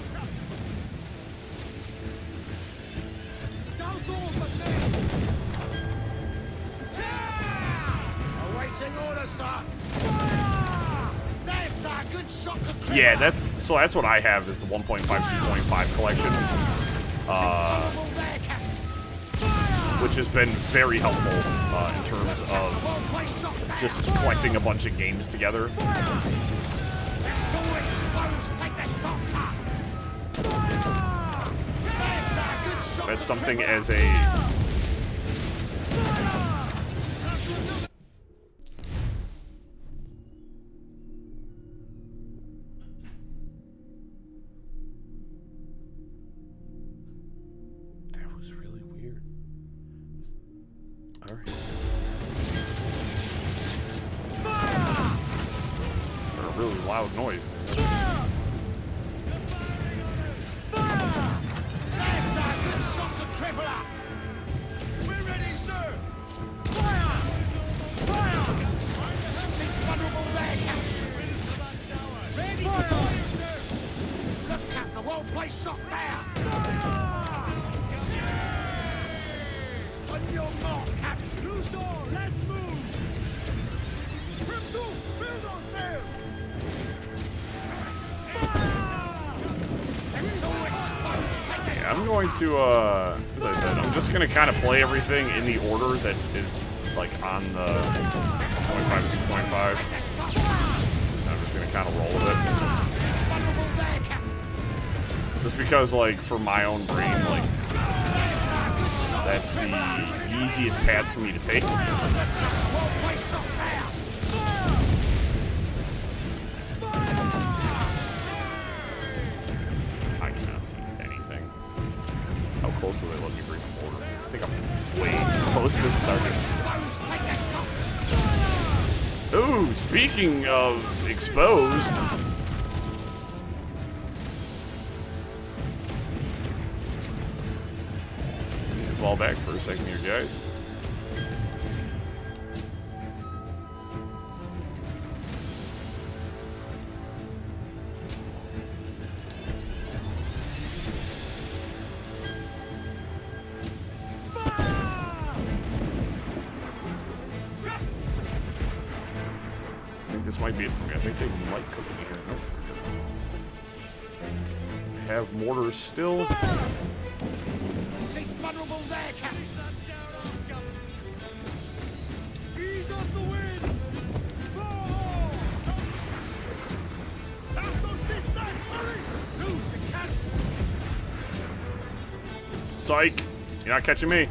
S9: Awaiting orders, sir. There's a good shot to clear.
S1: Yeah, that's what I have is the 1.5 2.5 collection, which has been very helpful in terms of just collecting a bunch of games together. That's something as a... That was really weird. Alright. A really loud noise.
S9: We're ready, sir! Fire! Fire! It's vulnerable there, Captain! Ready, fire! Look, Captain, the whole place shot there! On your mark, Captain! Luso, let's move! Crypto, build on sails!
S1: I'm going to, as I said, I'm just going to kind of play everything in the order that is, like, on the 1.5 2.5. I'm just going to kind of roll with it. Just because, like, for my own brain, like, that's the easiest path for me to take. How close will they let me bring the border? I think I'm way too close to starting. Ooh, speaking of exposed. Fall back for a second here, guys. This might be it for me. I think they might cook me here. Nope. Have mortars still.
S9: Vulnerable there, Captain!
S1: Psych. You're not catching me.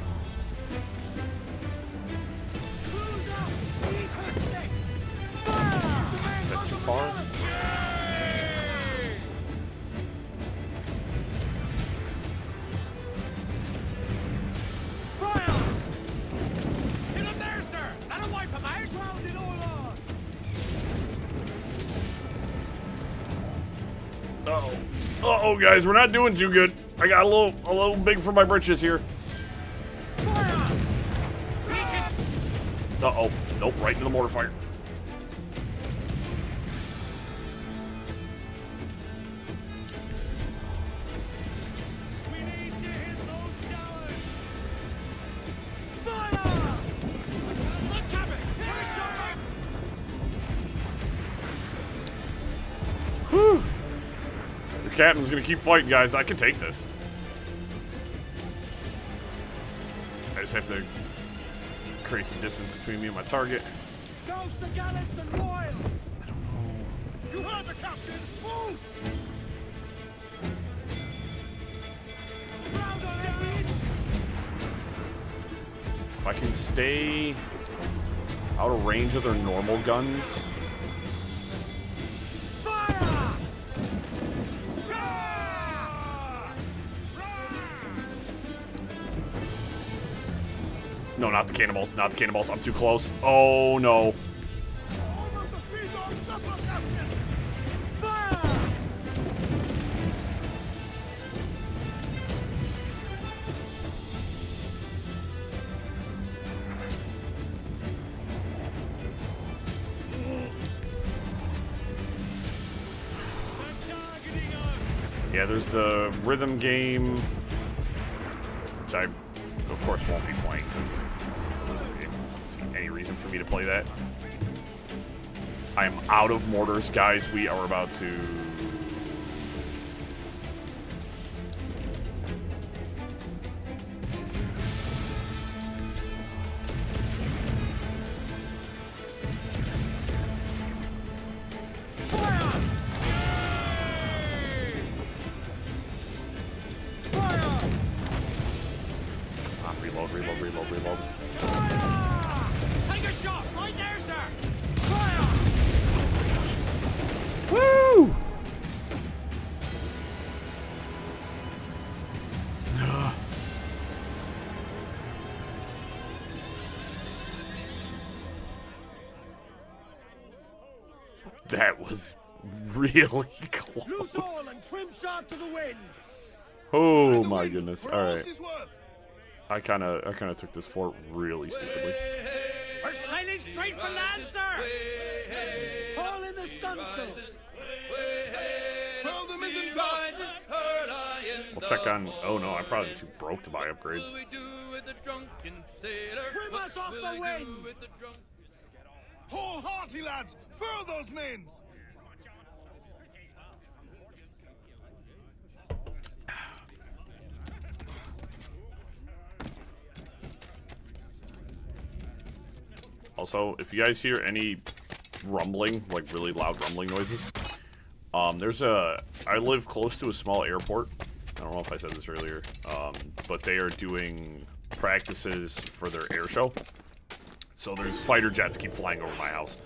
S1: Is that too far? Uh-oh. Uh-oh, guys, we're not doing too good. I got a little big for my britches here. Uh-oh. Nope, right into the mortar fire. Whew. The captain's gonna keep fighting, guys. I can take this. I just have to create some distance between me and my target.
S9: Ghost the gallants and royals!
S1: I don't know.
S9: You heard the captain! Move! Round on every inch!
S1: If I can stay out of range of their normal guns. No, not the cannonballs. Not the cannonballs. I'm too close. Oh, no.
S9: Almost a seagull supper, captain! Fire!
S1: Yeah, there's the rhythm game, which I, of course, won't be playing because I don't see any reason for me to play that. I am out of mortars, guys. We are about to... Reload.
S9: Take a shot! Right there, sir!
S1: Woo! That was really close.
S9: Loose all and trim sharp to the wind!
S1: Oh my goodness. Alright. I kinda took this fort really stupidly.
S9: We're sailing straight for land, sir! Haul in the stunsails!
S7: Well, the mizzen top!
S1: We'll check on... Oh no, I'm probably too broke to buy upgrades.
S9: Trim us off the wind!
S7: Haul hearty, lads! Furl those men!
S1: Also, if you guys hear any rumbling, like really loud rumbling noises, I live close to a small airport. I don't know if I said this earlier, but they are doing practices for their air show. So there's fighter jets keep flying over my house.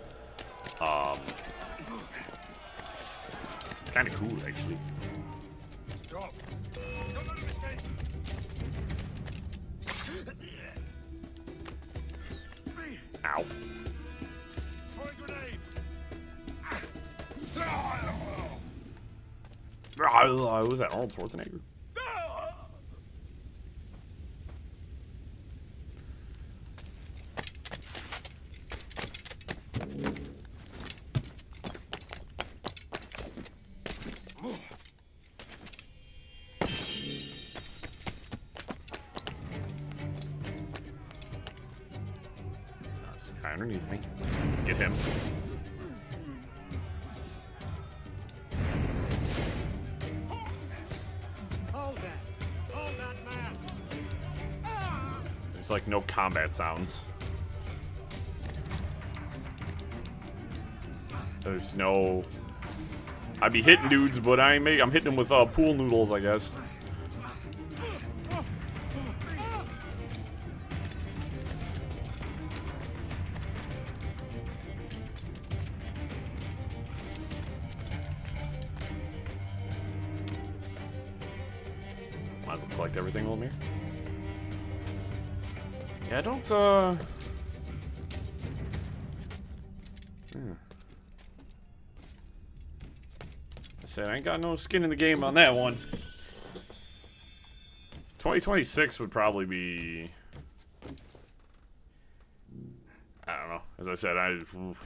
S1: It's kind of cool, actually.
S9: Stop! Don't let him escape!
S1: Ow.
S9: Throwing grenade!
S1: What was that, Arnold Schwarzenegger? That's the guy underneath me. Let's get him.
S9: Hold that man!
S1: There's like no combat sounds. There's no... I'd be hitting dudes, but I'm hitting them with pool noodles, I guess. collect everything, Wilmir. Yeah, don't, yeah. I said I ain't got no skin in the game on that one. 2026 would probably be... I don't know. As I said, oof.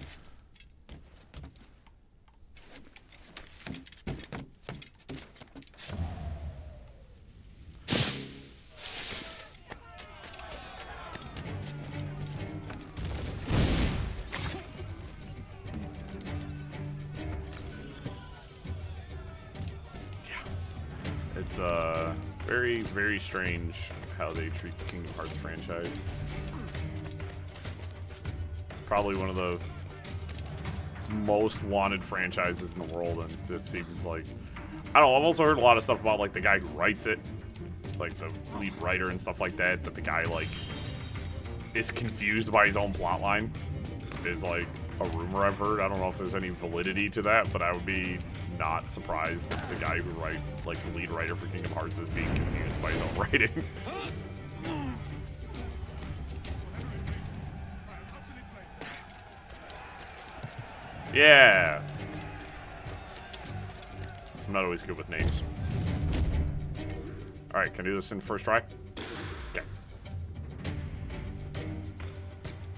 S1: It's very, very strange how they treat the Kingdom Hearts franchise. Probably one of the most wanted franchises in the world, and it just seems like, I don't know, I've also heard a lot of stuff about like the guy who writes it, like the lead writer and stuff like that, that the guy like is confused by his own plotline, is like a rumor I've heard. I don't know if there's any validity to that, but I would be not surprised if the guy who like the lead writer for Kingdom Hearts is being confused by his own writing. Yeah. I'm not always good with names. Alright, can I do this in first try? Okay.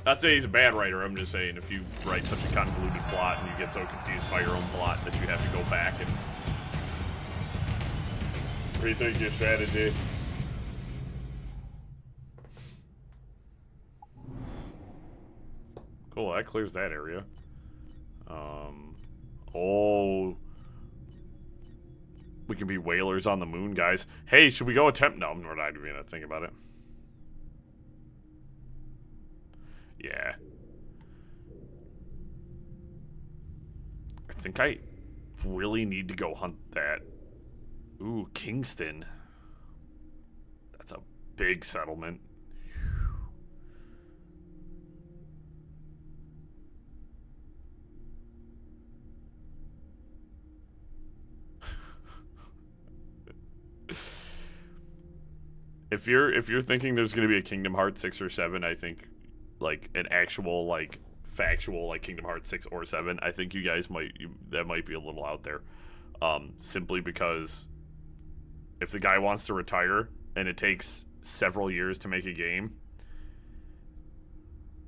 S1: Not saying he's a bad writer, I'm just saying if you write such a convoluted plot and you get so confused by your own plot that you have to go back and rethink your strategy. Cool, that clears that area. Oh. We can be whalers on the moon, guys. Hey, should we go attempt? No, we're not even gonna think about it. Yeah. I think I really need to go hunt that. Ooh, Kingston. That's a big settlement. If you're thinking there's gonna be a Kingdom Hearts 6 or 7, I think like an actual like factual like Kingdom Hearts 6 or 7, I think you guys that might be a little out there. Simply because if the guy wants to retire and it takes several years to make a game,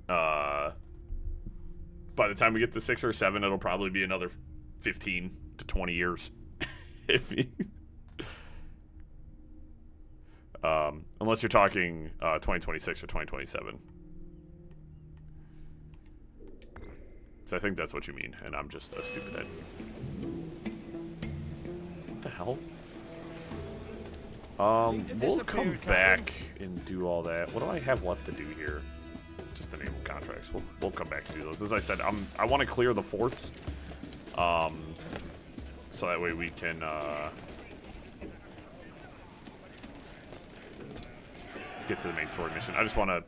S1: by the time we get to 6 or 7, it'll probably be another 15 to 20 years. If you unless you're talking 2026 or 2027. So I think that's what you mean, and I'm just a stupid head. What the hell? We'll come back and do all that. What do I have left to do here? Just enable contracts. We'll come back and do those. As I said, I want to clear the forts, so that way we can get to the main story mission. I just want to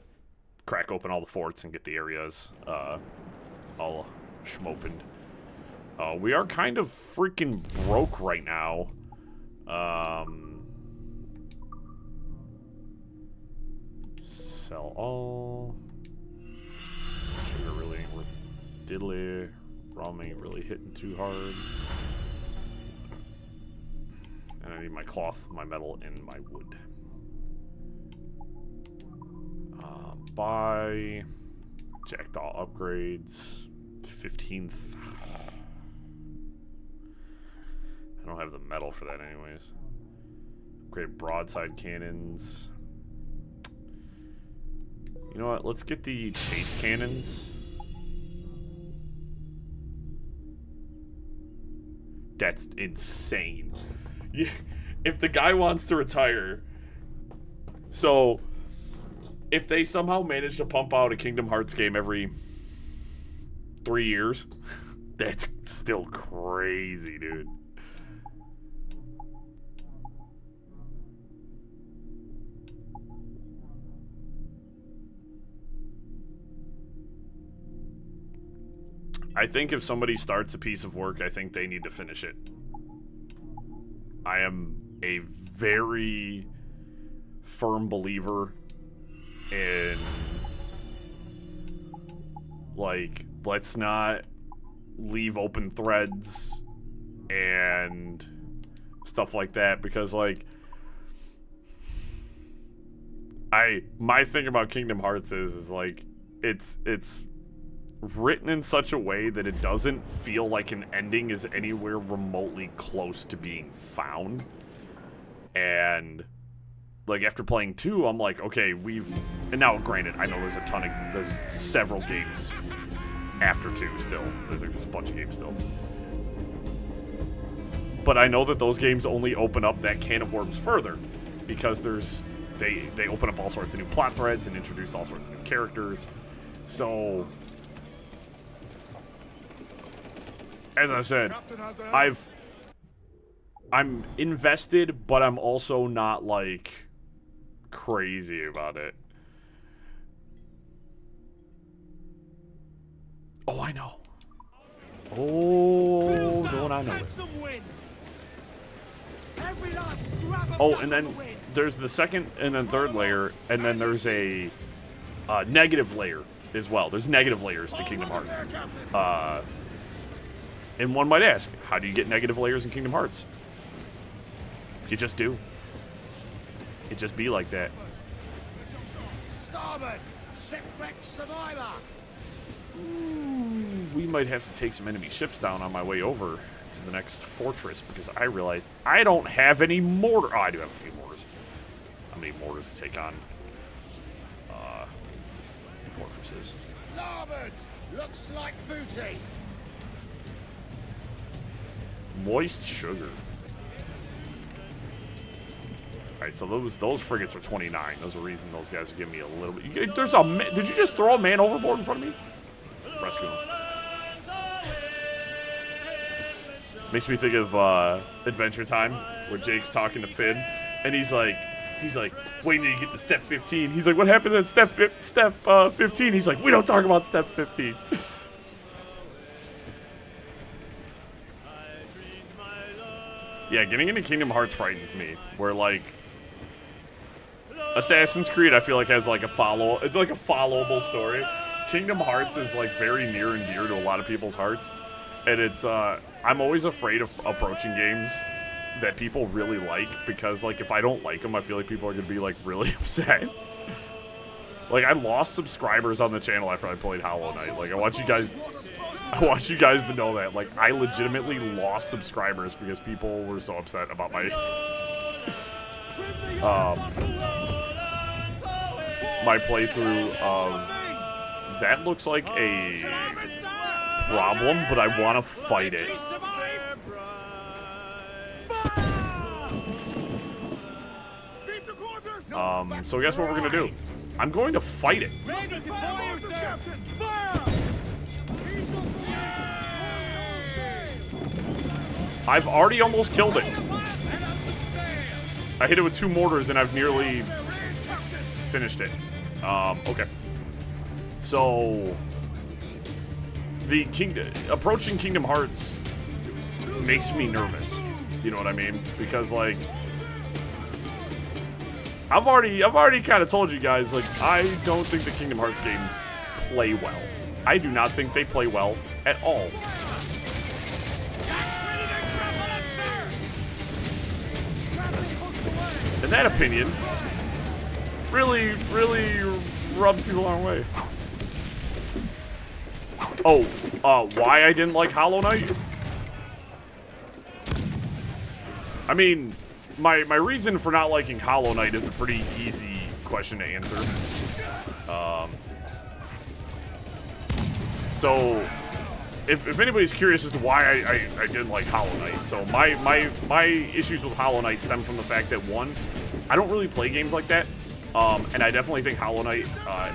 S1: crack open all the forts and get the areas all schmopened. We are kind of freaking broke right now. Sell all. Sugar really ain't worth diddly. Rum ain't really hitting too hard. And I need my cloth, my metal, and my wood. Buy Jackdaw upgrades. 15th. I don't have the metal for that anyways. Upgrade broadside cannons. You know what? Let's get the chase cannons. That's insane. Yeah, if the guy wants to retire, so if they somehow manage to pump out a Kingdom Hearts game every 3 years, that's still crazy, dude. I think if somebody starts a piece of work, I think they need to finish it. I am a very firm believer in, like, let's not leave open threads and stuff like that, because, like, my thing about Kingdom Hearts is like, it's written in such a way that it doesn't feel like an ending is anywhere remotely close to being found. And like, after playing 2, I'm like, okay, and now granted, I know there's several games after 2 still. There's a bunch of games still. But I know that those games only open up that can of worms further, because they open up all sorts of new plot threads and introduce all sorts of new characters. So, as I said, I'm invested, but I'm also not, like, crazy about it. Oh, I know. Oh, don't I know it. Oh, and then there's the second and then third layer, and then there's a negative layer as well. There's negative layers to Kingdom Hearts. And one might ask, how do you get negative layers in Kingdom Hearts? You just do. It just be like that.
S2: Starboard! Shipwreck survivor!
S1: We might have to take some enemy ships down on my way over to the next fortress, because I realized I don't have any mortar. Oh, I do have a few mortars. How many mortars to take on fortresses?
S2: Larboard! Looks like booty!
S1: Moist sugar. Alright, so those frigates are 29. There's a reason those guys are giving me a little bit. Did you just throw a man overboard in front of me? Rescue him. Makes me think of Adventure Time, where Jake's talking to Finn, and he's like, wait till you get to step 15. He's like, what happened at step 15? He's like, we don't talk about step 15. Yeah, getting into Kingdom Hearts frightens me. Where, like, Assassin's Creed, I feel like, has, like, it's like a followable story. Kingdom Hearts is, like, very near and dear to a lot of people's hearts. And it's, I'm always afraid of approaching games that people really like, because, like, if I don't like them, I feel like people are gonna be, like, really upset. Like, I lost subscribers on the channel after I played Hollow Knight. Like, I want you guys to know that. Like, I legitimately lost subscribers because people were so upset about my my playthrough of that. Looks like a problem, but I want to fight it. So guess what we're gonna do? I'm going to fight it. I've already almost killed it. I hit it with 2 mortars and I've nearly finished it. Okay. So approaching Kingdom Hearts makes me nervous. You know what I mean? Because, like, I've already kind of told you guys, like, I don't think the Kingdom Hearts games play well. I do not think they play well at all. And that opinion really rubs people the wrong way. Oh, why I didn't like Hollow Knight? I mean, my reason for not liking Hollow Knight is a pretty easy question to answer. So, if anybody's curious as to why I didn't like Hollow Knight, so my issues with Hollow Knight stem from the fact that, one, I don't really play games like that, and I definitely think Hollow Knight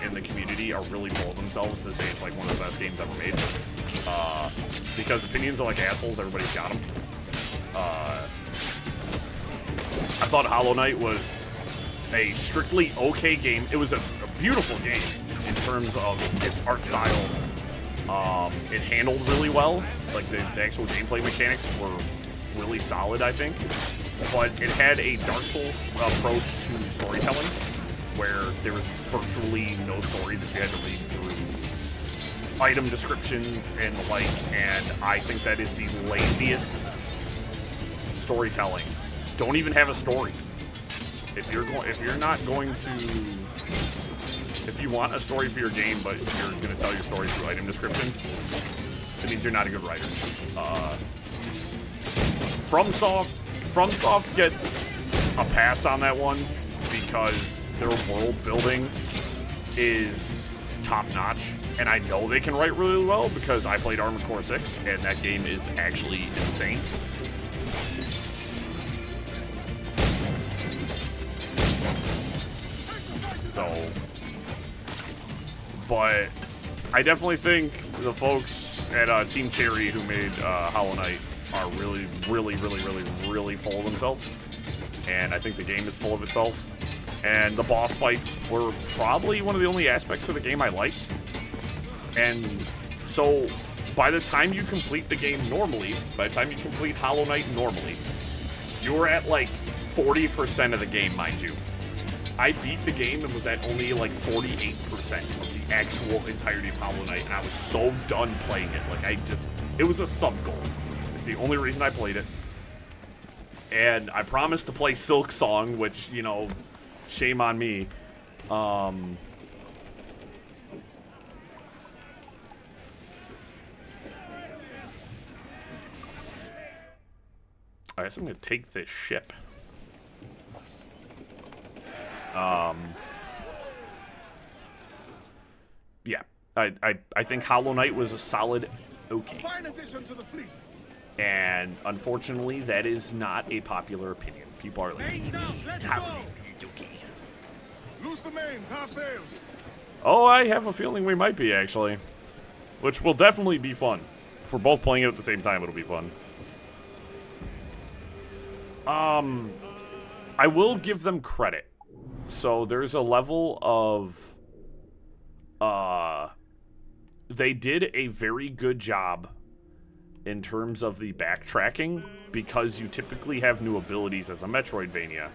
S1: and the community are really full of themselves to say it's like one of the best games ever made. Because opinions are like assholes, everybody's got them. I thought Hollow Knight was a strictly okay game. It was a beautiful game in terms of its art style. It handled really well. Like, the actual gameplay mechanics were really solid, I think. But it had a Dark Souls approach to storytelling, where there was virtually no story that you had to read through item descriptions and the like, and I think that is the laziest storytelling. Don't even have a story. If you want a story for your game, but you're going to tell your story through item descriptions, it means you're not a good writer. FromSoft gets a pass on that one because their world building is top-notch, and I know they can write really well because I played Armored Core 6, and that game is actually insane. So, but I definitely think the folks at Team Cherry who made Hollow Knight are really, really, really, really, really full of themselves. And I think the game is full of itself. And the boss fights were probably one of the only aspects of the game I liked. And so, by the time you complete the game normally, by the time you complete Hollow Knight normally, you're at like 40% of the game, mind you. I beat the game and was at only like 48% of the actual entirety of Hollow Knight, and I was so done playing it. Like, it was a sub-goal. It's the only reason I played it. And I promised to play Silk Song, which, you know, shame on me. I guess I'm gonna take this ship. Yeah, I think Hollow Knight was a solid okay.
S7: Fine addition to the fleet.
S1: And unfortunately, that is not a popular opinion. People are like, Hollow Knight is okay.
S7: Loose the mains, half sails.
S1: Oh, I have a feeling we might be, actually. Which will definitely be fun. If we're both playing it at the same time, it'll be fun. I will give them credit. So there's a level of, they did a very good job in terms of the backtracking, because you typically have new abilities as a Metroidvania.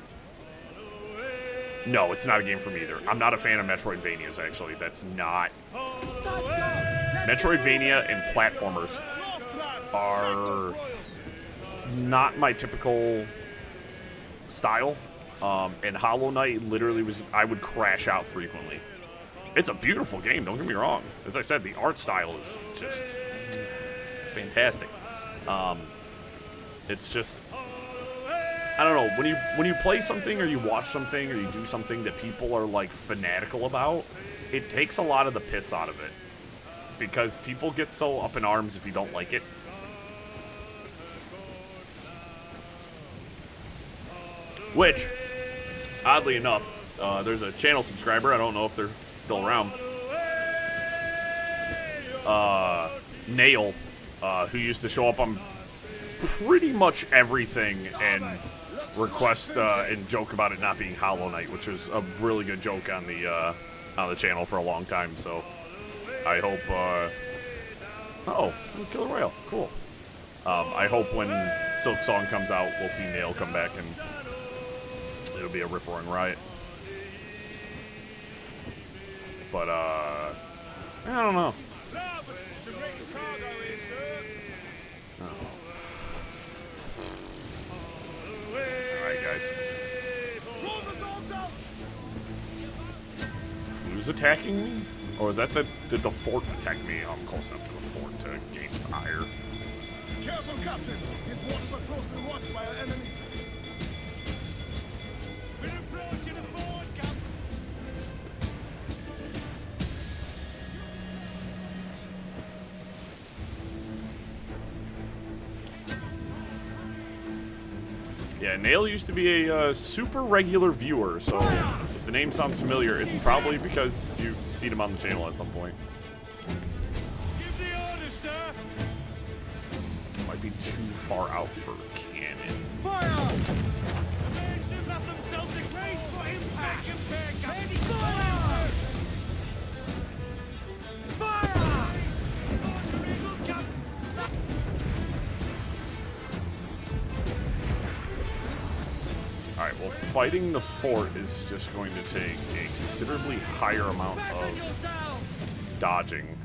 S1: No, it's not a game for me either. I'm not a fan of Metroidvanias, actually. That's not... Metroidvania and platformers are not my typical style. And Hollow Knight literally was... I would crash out frequently. It's a beautiful game, don't get me wrong. As I said, the art style is just fantastic. It's just... I don't know, when you play something or you watch something or you do something that people are like fanatical about, it takes a lot of the piss out of it. Because people get so up in arms if you don't like it. Which, oddly enough, there's a channel subscriber, I don't know if they're still around, Nail, who used to show up on pretty much everything and request and joke about it not being Hollow Knight, which was a really good joke on the channel for a long time. So I hope Killer Royale, cool. I hope when Silk Song comes out, we'll see Nail come back and it'll be a rip-roaring riot. But I don't know. Who's attacking me? Or is that did the fort attack me? I'm close enough to the fort to gain its ire.
S7: Careful, Captain. His waters are closely watched by our enemies. We're approaching the fort, Captain.
S1: Yeah, Nail used to be a super regular viewer, so if the name sounds familiar, it's probably because you've seen him on the channel at some point.
S2: Give the order, sir.
S1: Might be too far out for cannon.
S2: Fire! The men should let themselves a grace for impact. Ready, fire! Fire!
S1: Well, fighting the fort is just going to take a considerably higher amount of dodging.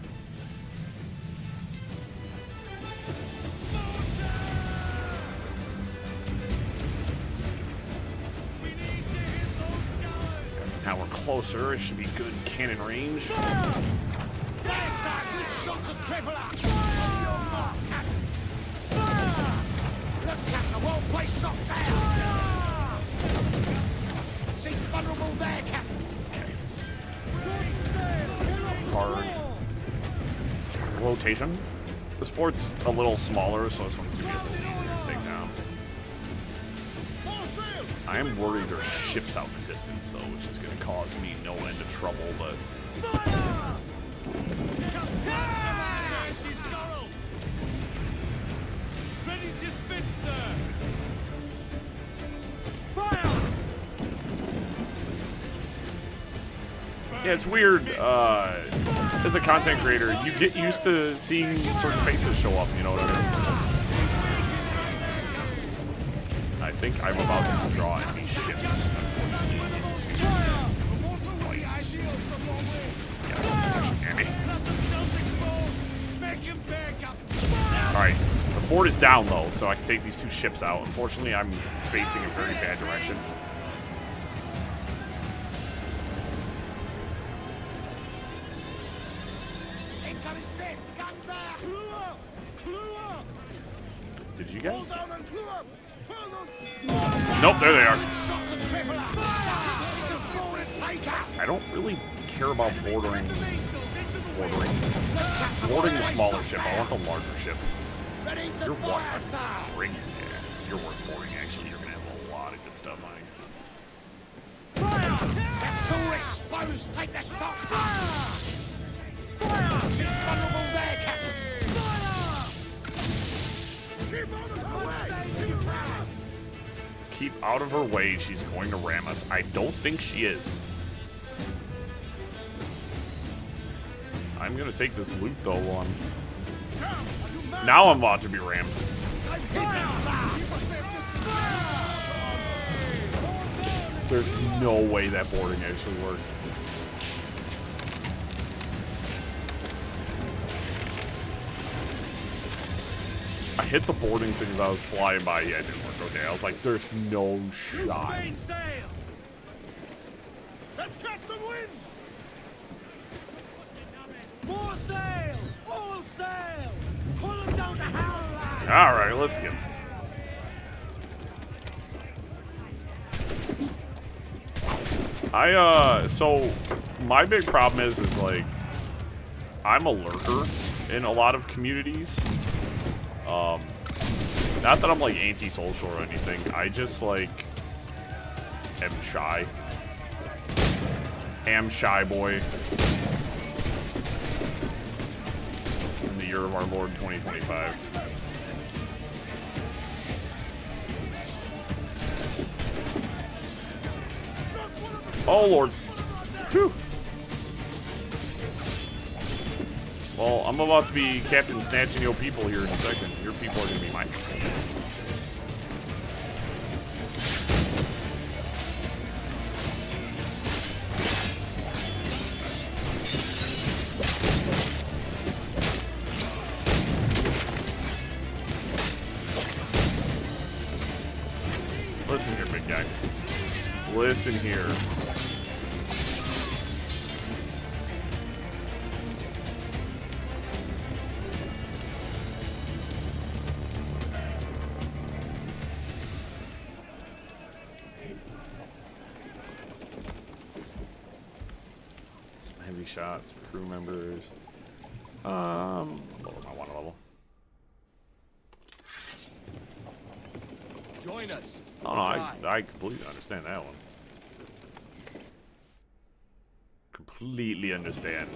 S1: Now we're closer. It should be good cannon range. Okay. Hard rotation. This fort's a little smaller, so this one's gonna be a little easier to take down. I am worried there's ships out in the distance, though, which is going to cause me no end of trouble, but... Yeah, it's weird. As a content creator, you get used to seeing certain faces show up, you know what I mean? I think I'm about to draw enemy ships, unfortunately, into fights. Yeah, enemy. Alright, the fort is down, though, so I can take these two ships out. Unfortunately, I'm facing a very bad direction. Did you guys? Nope, there they are. I don't really care about boarding the smaller ship. I want the larger ship. You're what? Brig? Yeah, you're worth boarding, actually. You're going to have a lot of good stuff on you. Take the shots. She's vulnerable there, Captain. Keep out of her way. She's going to ram us. I don't think she is. I'm going to take this loot, though, on. Now I'm about to be rammed. There's no way that boarding actually worked. I hit the boarding thing as I was flying by. Yeah, it didn't work. Okay, I was like, there's no shot.
S9: Let's catch some wind! More sail! All sail! Pull them down the howl line!
S1: Alright, let's get them. So my big problem is like, I'm a lurker in a lot of communities. Not that I'm like anti-social or anything. I just like am shy. Am shy boy. In the year of our Lord 2025. Oh Lord. Whew. Well, I'm about to be Captain Snatching your people here in a second. Your people are going to be mine. Listen here, big guy. Listen here. Heavy shots, crew members. I want a level.
S8: Join us.
S1: Oh no, I completely understand that one. Completely understand.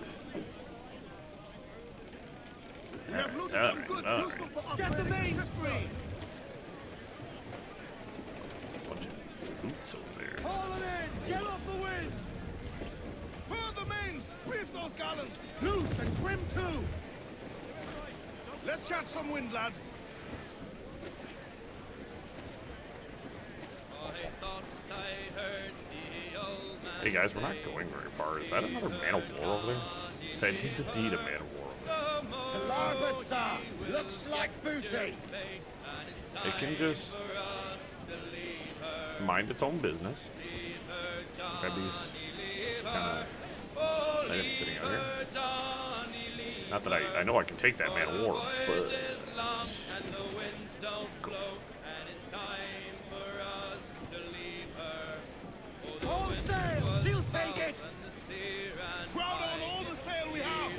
S1: Alright.
S9: Get the main free!
S1: There's a bunch of boots over there.
S9: Haul them in! Get off the wind!
S7: Furl the mains! Reef those gallants!
S9: Loose and trim too!
S7: Let's catch some wind, lads!
S1: Hey guys, we're not going very far. Is that another man of war over there? That is indeed a man of war.
S9: To larboard, sir. Looks like booty.
S1: It can just mind its own business. Grab these kind of items sitting out here. Not that I know I can take that man of war, but cool.
S9: All sail. She'll take it.
S7: Crowd on all the sail we have.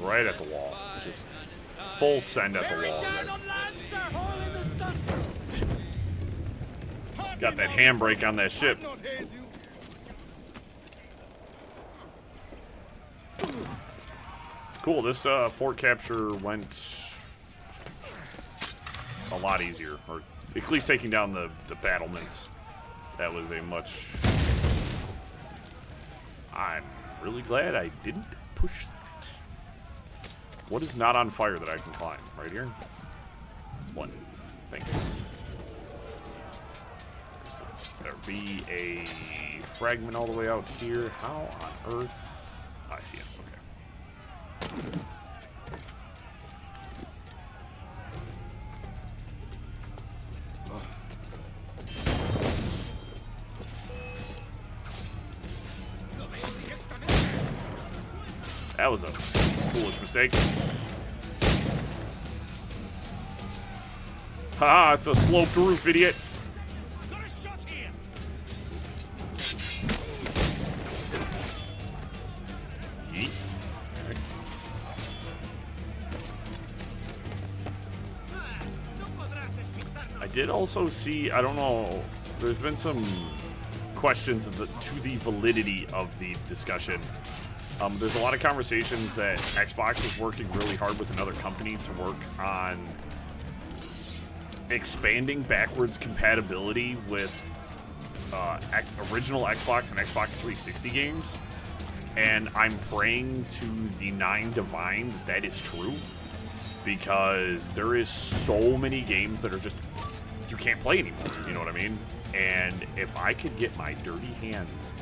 S1: Right at the wall. It's just full send at the wall, guys.
S9: All in the stunts.
S1: Got that handbrake on that ship.
S7: Not haze you.
S1: Cool, this fort capture went a lot easier, or at least taking down the battlements. That was a much... I'm really glad I didn't push that. What is not on fire that I can climb? Right here? Splendid. Thank you. So there'll be a fragment all the way out here. How on earth? I see it. Okay. That was a foolish mistake. Haha, it's a sloped roof, idiot.
S2: Got a shot here.
S1: Yeet. I did also see, I don't know, there's been some questions to the validity of the discussion. There's a lot of conversations that Xbox is working really hard with another company to work on expanding backwards compatibility with original Xbox and Xbox 360 games. And I'm praying to the nine divine that is true, because there is so many games that are just, you can't play anymore, you know what I mean? And if I could get my dirty hands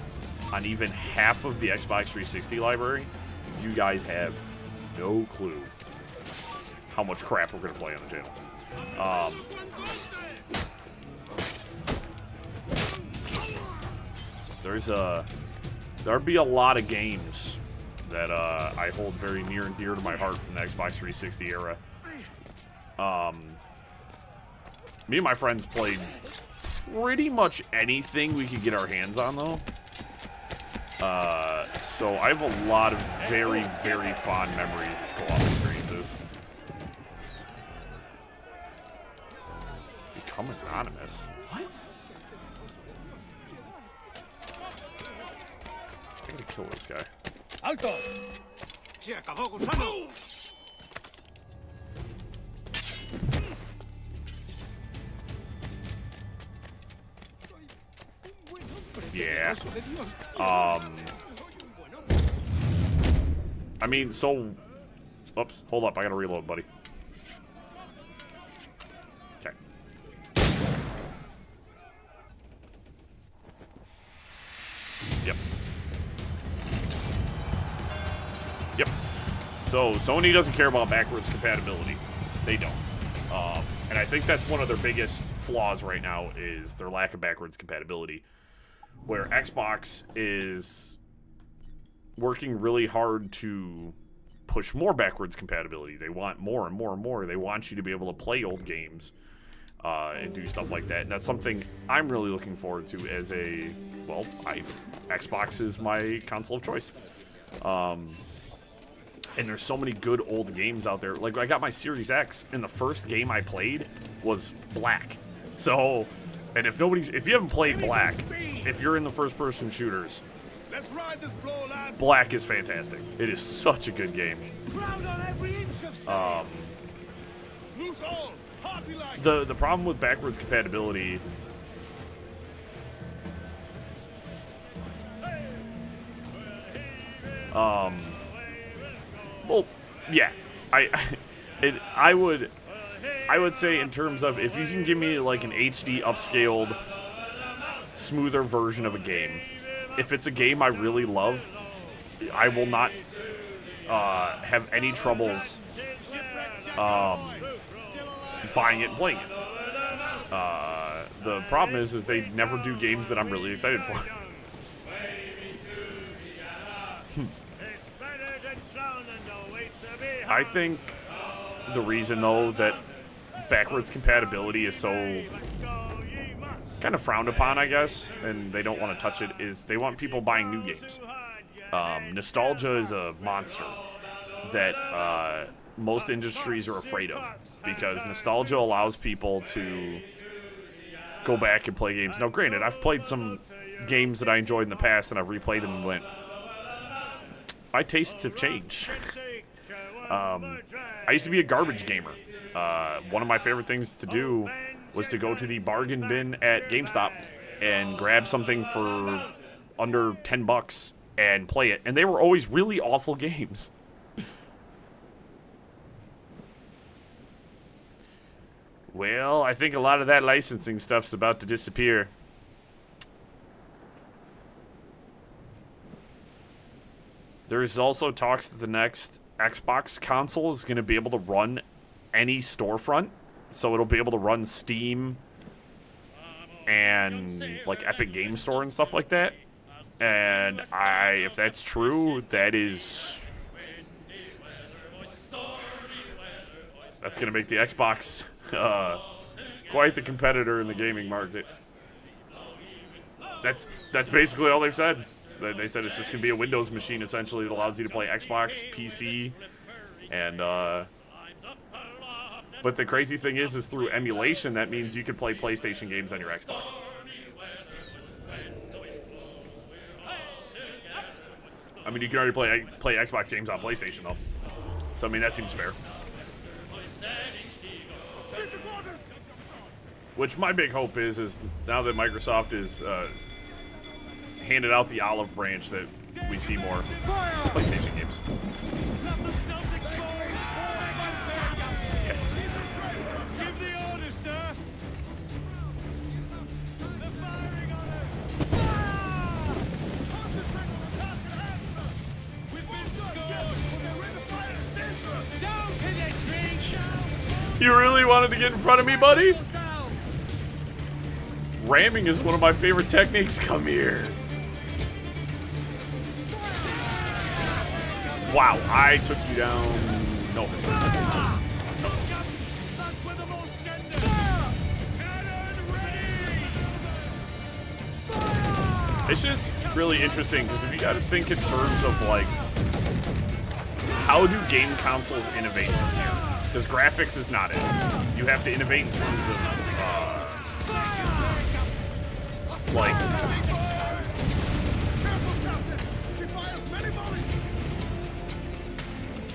S1: on even half of the Xbox 360 library, you guys have no clue how much crap we're going to play on the channel. There'd be a lot of games that I hold very near and dear to my heart from the Xbox 360 era. Me and my friends played pretty much anything we could get our hands on, though. So I have a lot of very, very fond memories of co-op experiences. Become anonymous? What? I gotta kill this guy.
S9: Alto.
S2: Se acabó, gusano.
S1: Yeah. I mean, so... Oops, hold up, I gotta reload, buddy. Okay. Yep. Yep. So, Sony doesn't care about backwards compatibility. They don't. And I think that's one of their biggest flaws right now, is their lack of backwards compatibility. Where Xbox is working really hard to push more backwards compatibility. They want more and more and more. They want you to be able to play old games and do stuff like that. And that's something I'm really looking forward to as a, well, Xbox is my console of choice. And there's so many good old games out there. Like, I got my Series X, and the first game I played was Black. So, and if you haven't played Black, if you're in the first-person shooters,
S7: Let's ride this blow, lads.
S1: Black is fantastic. It is such a good game.
S9: Crowd on every inch of sail.
S7: Loose all. Hearty like.
S1: The problem with backwards compatibility, well, yeah, I would say in terms of if you can give me like an HD upscaled, smoother version of a game. If it's a game I really love, I will not have any troubles buying it and playing it. The problem is they never do games that I'm really excited for. I think the reason, though, that backwards compatibility is so kind of frowned upon, I guess, and they don't want to touch it, is they want people buying new games. Nostalgia is a monster that most industries are afraid of, because nostalgia allows people to go back and play games. Now, granted, I've played some games that I enjoyed in the past, and I've replayed them and went, my tastes have changed. I used to be a garbage gamer. One of my favorite things to do was to go to the bargain bin at GameStop and grab something for under $10 and play it. And they were always really awful games. Well, I think a lot of that licensing stuff's about to disappear. There's also talks that the next Xbox console is going to be able to run any storefront. So it'll be able to run Steam and like Epic Game Store and stuff like that. And if that's true, that's going to make the Xbox quite the competitor in the gaming market. That's basically all they've said. They said it's just going to be a Windows machine, essentially, that allows you to play Xbox, PC, and, but the crazy thing is through emulation, that means you can play PlayStation games on your Xbox. I mean, you can already play Xbox games on PlayStation, though. So, I mean, that seems fair. Which my big hope is now that Microsoft is handed out the olive branch, that we see more PlayStation games.
S9: Give the orders, sir. They're firing on us. We've been scorched. Down to the trees.
S1: You really wanted to get in front of me, buddy? Ramming is one of my favorite techniques. Come here. Wow, I took you down. No. It's just really interesting, because if you gotta think in terms of, like, how do game consoles innovate from here? Because graphics is not it. You have to innovate in terms of, like,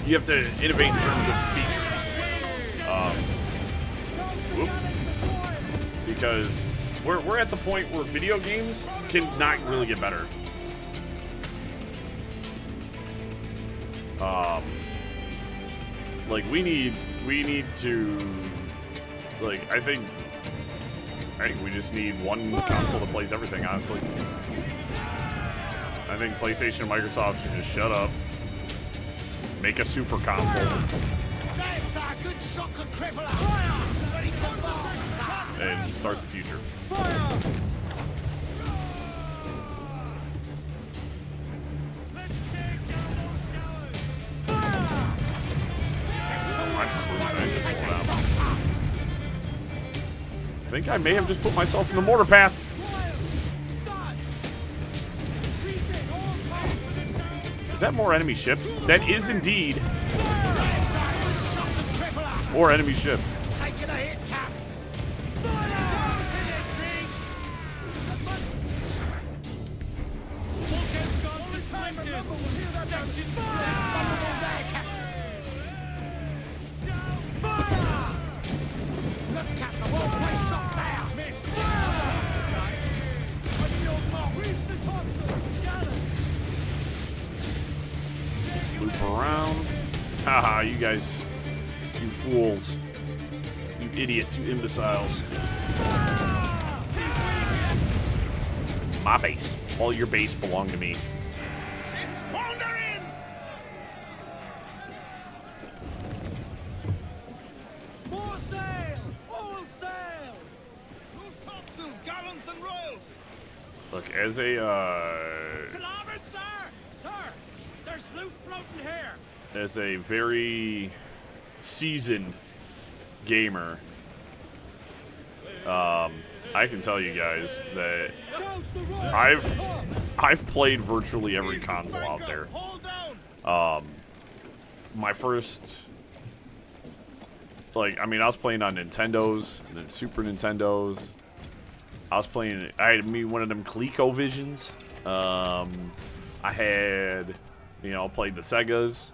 S1: you have to innovate in terms of features. Because we're at the point where video games can not really get better. Like we need to, like, I think we just need one console that plays everything, honestly. I think PlayStation and Microsoft should just shut up, make a super console, and start the future. I think I may have just put myself in the mortar path. Is that more enemy ships? That is indeed more enemy ships. Loop around. Haha, you guys You fools. You idiots, you imbeciles. My base. All your base belong to me.
S9: More sail! All sail!
S7: Loose topsails, gallants and royals!
S1: Look, as a,
S9: To larboard, sir! Sir! There's loot floating here!
S1: as a very seasoned gamer, I can tell you guys that I've played virtually every console out there. My first, like, I mean, I was playing on Nintendos and then Super Nintendos. I had me one of them ColecoVisions. I had, you know, played the Segas.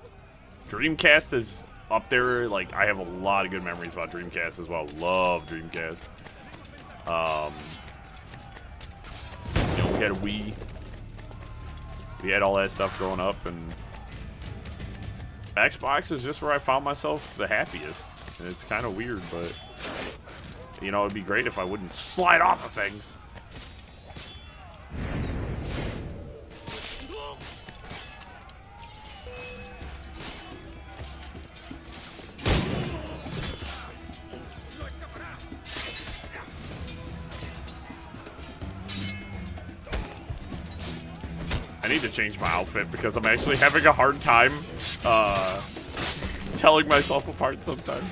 S1: Dreamcast is up there. Like, I have a lot of good memories about Dreamcast as well. Love Dreamcast. You know, we had a Wii. We had all that stuff growing up, and Xbox is just where I found myself the happiest. And it's kind of weird, but you know, it'd be great if I wouldn't slide off of things. I need to change my outfit because I'm actually having a hard time telling myself apart sometimes.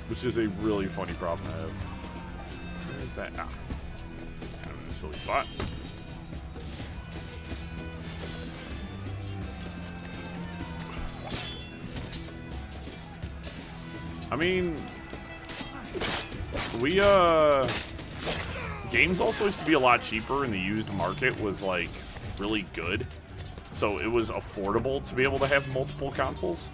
S1: Which is a really funny problem I have. Where is that? Ah. Kind of a silly spot. I mean, games also used to be a lot cheaper, and the used market was, like, really good. So it was affordable to be able to have multiple consoles.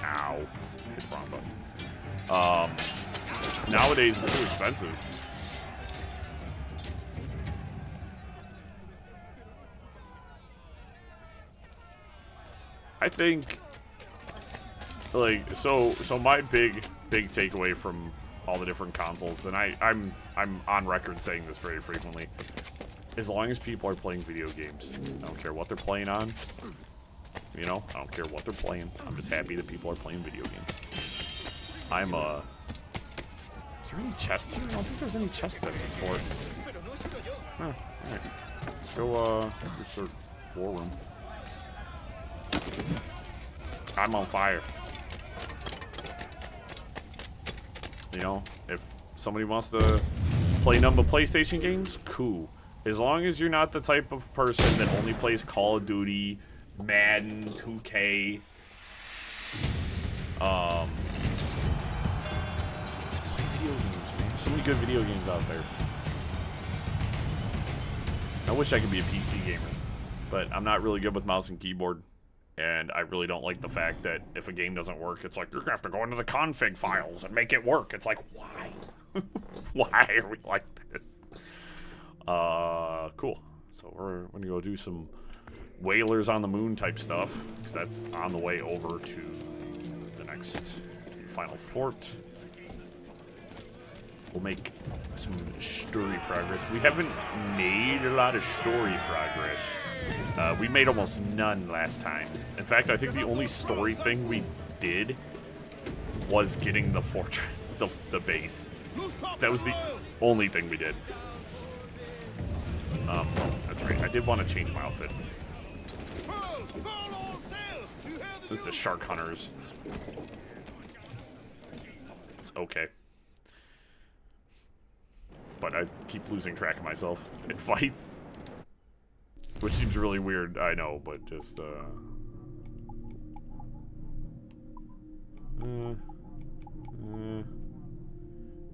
S1: Ow. Hit the wrong button. Nowadays it's too expensive. I think, like, so my big takeaway from all the different consoles, and I'm on record saying this very frequently, as long as people are playing video games, I don't care what they're playing on, you know, I don't care what they're playing, I'm just happy that people are playing video games. Is there any chests here? I don't think there's any chests in this fort. Huh, alright. Let's go, search war room. I'm on fire. You know, if somebody wants to play number PlayStation games, cool. As long as you're not the type of person that only plays Call of Duty, Madden, 2K. Just play video games, man. So many good video games out there. I wish I could be a PC gamer, but I'm not really good with mouse and keyboard. And I really don't like the fact that if a game doesn't work, it's like, you're gonna have to go into the config files and make it work. It's like, why? Why are we like this? Cool. So we're gonna go do some Whalers on the Moon type stuff, because that's on the way over to the next final fort. We'll make some story progress. We haven't made a lot of story progress. We made almost none last time. In fact, I think the only story thing we did was getting the fortress, the base. That was the only thing we did. That's right. I did want to change my outfit. This is the Shark Hunters. It's okay. But I keep losing track of myself in fights. Which seems really weird, I know, but just,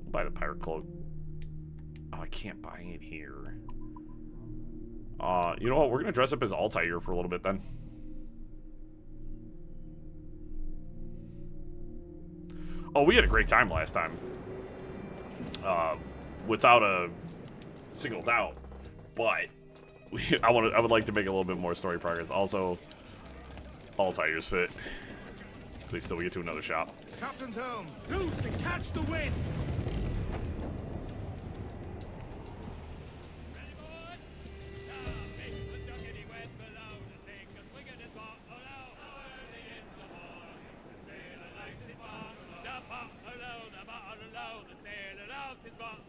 S1: buy the pirate cloak. Oh, I can't buy it here. You know what? We're gonna dress up as Altair for a little bit then. Oh, we had a great time last time. Without a single doubt. But I would like to make a little bit more story progress. Also, all tires fit. Please still we get to another shop.
S7: Captain's helm.
S9: Loose and catch the wind.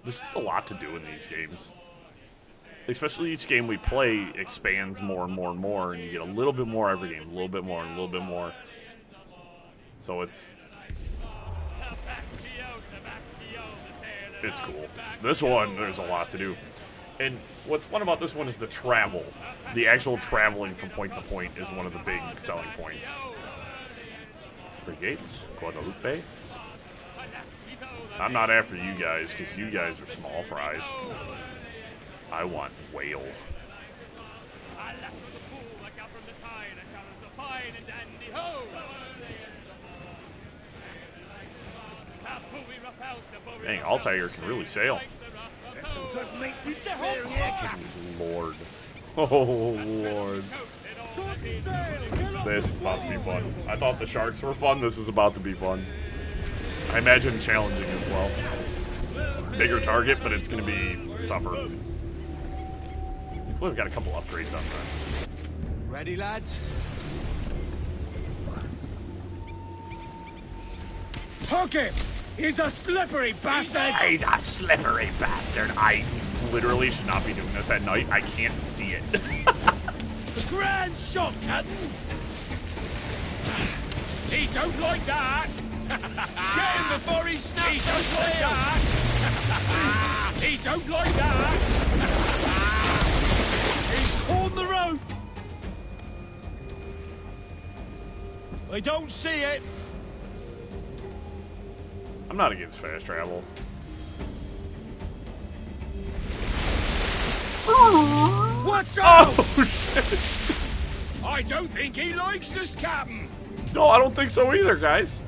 S1: There's just a lot to do in these games. Especially each game we play expands more and more and more, and you get a little bit more every game, a little bit more and a little bit more. So it's cool. This one, there's a lot to do. And what's fun about this one is the travel. The actual traveling from point to point is one of the big selling points. Frigates, Guadalupe. I'm not after you guys, because you guys are small fries. I want whale. Dang, Altair can really sail. Lord. Oh, Lord. This is about to be fun. I thought the sharks were fun. This is about to be fun. I imagine challenging as well. Bigger target, but it's going to be tougher. We've got a couple upgrades on that.
S8: Ready, lads?
S9: Hook him! He's a slippery bastard!
S1: He's a slippery bastard. I literally should not be doing this at night. I can't see it.
S9: The grand shot, Captain! He don't like that!
S5: Get him before he snaps!
S9: He don't like that! He don't like that! He's torn the rope!
S5: I don't see it!
S1: I'm not against fast travel.
S9: Watch out!
S1: Oh, shit!
S9: I don't think he likes us, Captain!
S1: No, I don't think so either, guys.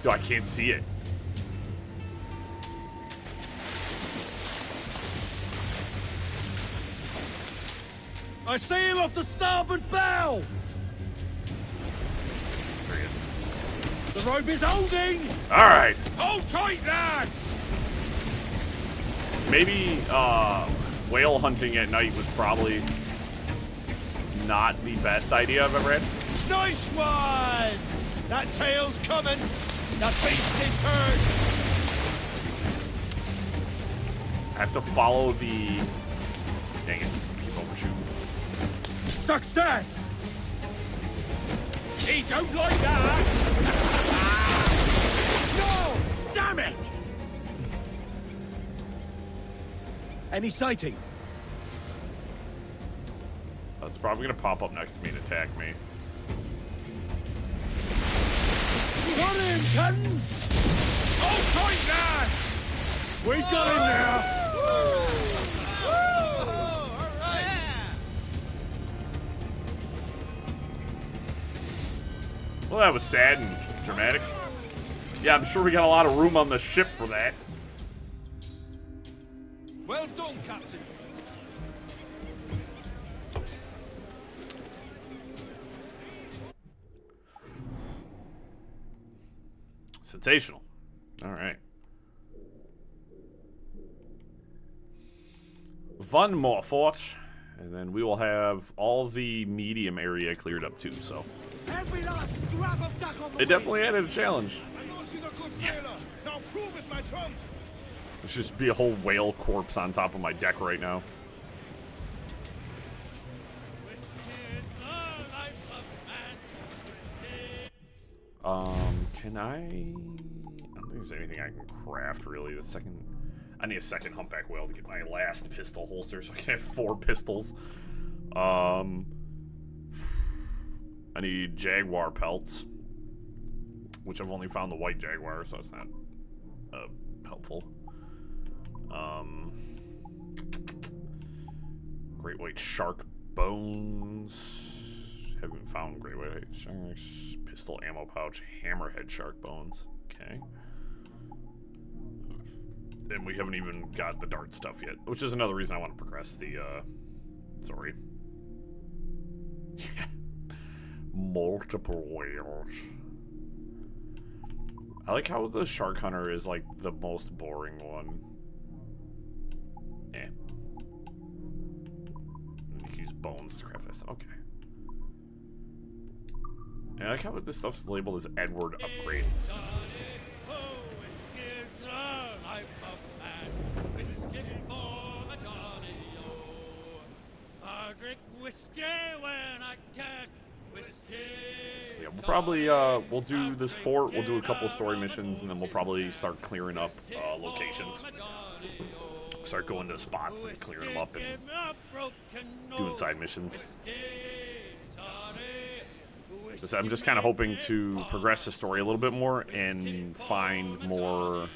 S1: Dude, I can't see it.
S9: I see him off the starboard bow!
S1: There he is.
S9: The rope is holding!
S1: Alright.
S9: Hold tight, lads!
S1: Maybe whale hunting at night was probably not the best idea I've ever had.
S5: Nice one! That tail's coming! The beast is hurt!
S1: I have to follow the... Dang it. Keep overshooting.
S9: Success! He don't like that! No! Damn it!
S8: Any sighting?
S1: That's probably going to pop up next to me and attack me.
S9: Got him, Captain! Hold tight, lad! We got him now!
S1: Well, that was sad and dramatic. Yeah, I'm sure we got a lot of room on the ship for that.
S5: Well done, Captain.
S1: Sensational. All right. One more fort, and then we will have all the medium area cleared up too, so.
S9: Every last scrap of duck on the
S1: It definitely added a challenge.
S7: I know she's a good sailor. Now prove it, my trumps.
S1: There should just be a whole whale corpse on top of my deck right now. Can I don't think there's anything I can craft really. I need a second humpback whale to get my last pistol holster so I can have 4 pistols. I need jaguar pelts, which I've only found the white jaguar, so that's not helpful. Great white shark bones. Haven't found great way. Sharks, pistol ammo pouch, hammerhead shark bones. Okay. And we haven't even got the dart stuff yet, which is another reason I want to progress the, sorry. Multiple whales. I like how the shark hunter is like the most boring one. Eh. You can use bones to craft that stuff. Okay. And I like how this stuff's labeled as Edward upgrades. Yeah, we'll probably, we'll do this fort, we'll do a couple of story missions, and then we'll probably start clearing up, locations. Start going to spots and clearing them up and doing side missions. I'm just kind of hoping to progress the story a little bit more and find more...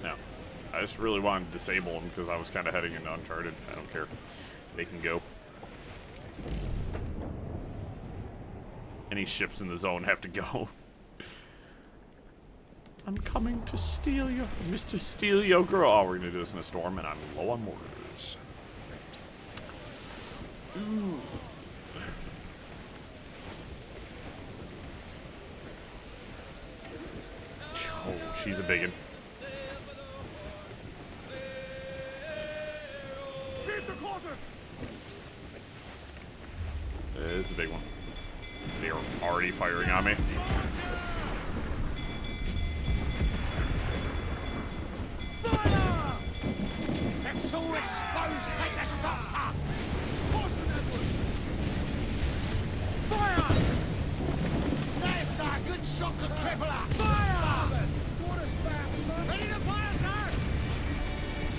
S1: No, I just really wanted to disable them because I was kind of heading into Uncharted. I don't care. They can go. Any ships in the zone have to go. I'm coming to steal you, Mr. Steal Yo Girl. Oh, we're gonna do this in a storm, and I'm low on mortars. Ooh. Oh, she's a biggin. It is a big one. They are already firing on me.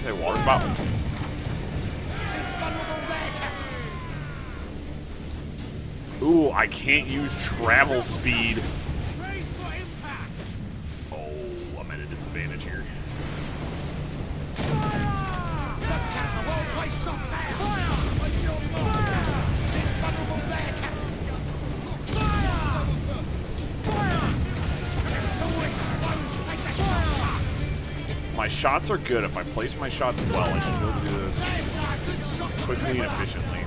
S1: Hey, water spout. Ooh, I can't use travel speed. Oh, I'm at a disadvantage here. My shots are good. If I place my shots well, I should be able to do this quickly and efficiently.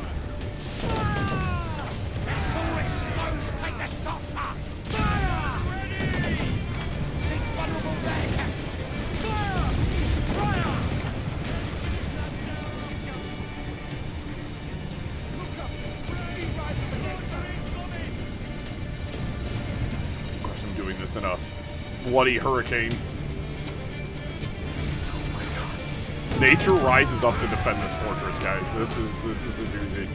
S1: Of course, I'm doing this in a bloody hurricane. Nature rises up to defend this fortress, guys. This is a doozy.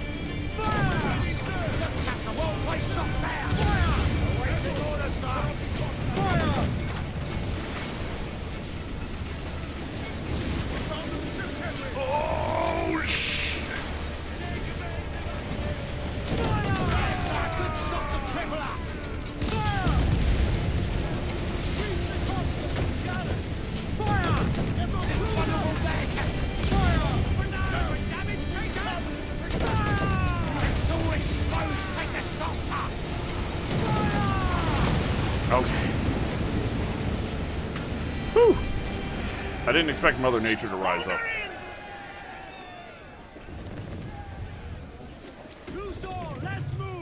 S1: Oh shit! Okay. Whew. I didn't expect Mother Nature to rise up.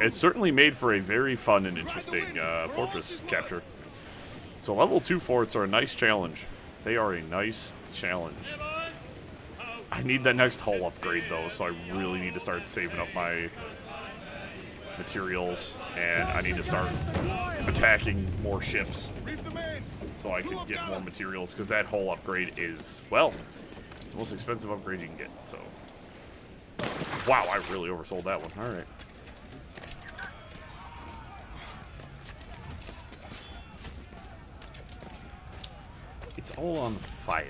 S1: It's certainly made for a very fun and interesting fortress capture. So level 2 forts are a nice challenge. They are a nice challenge. I need that next hull upgrade though, so I really need to start saving up my materials, and I need to start attacking more ships so I can get more materials, because that hull upgrade is, well, it's the most expensive upgrade you can get. So wow, I really oversold that one. All right. It's all on fire.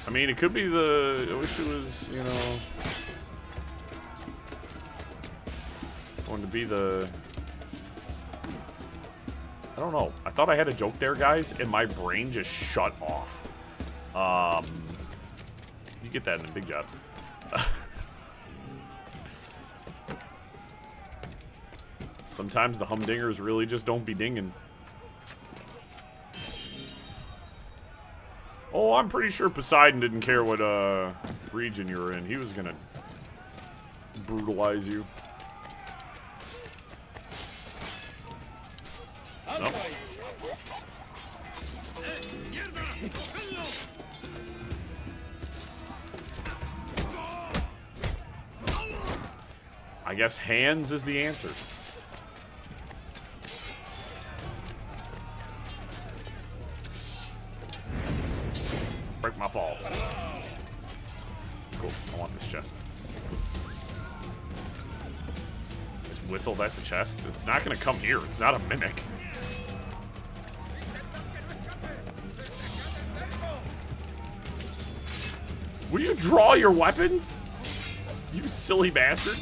S1: I mean, it could be the... I wish it was, you know... going to be the... I don't know. I thought I had a joke there, guys, and my brain just shut off. You get that in the big jobs. Sometimes the humdingers really just don't be dinging. Oh, I'm pretty sure Poseidon didn't care what region you were in. He was gonna brutalize you. Nope. I guess hands is the answer. Break my fall. Cool. I want this chest. Just whistled at the chest. It's not gonna come here. It's not a mimic. Will you draw your weapons? You silly bastard.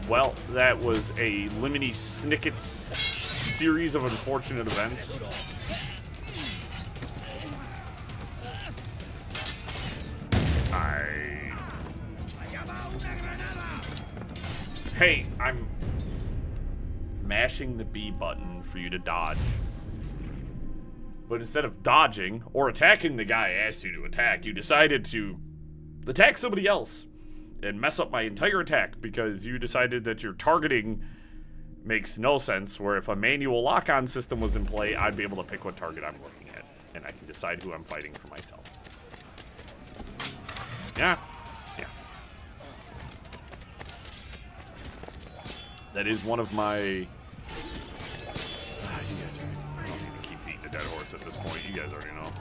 S1: Well, that was a Lemony Snicket's series of unfortunate events. Hey, I'm mashing the B button for you to dodge. But instead of dodging or attacking the guy I asked you to attack, you decided to attack somebody else and mess up my entire attack because you decided that your targeting makes no sense, where if a manual lock-on system was in play, I'd be able to pick what target I'm looking at, and I can decide who I'm fighting for myself. Yeah. Yeah. That is one of my... you guys already... I don't need to keep beating a dead horse at this point. You guys already know.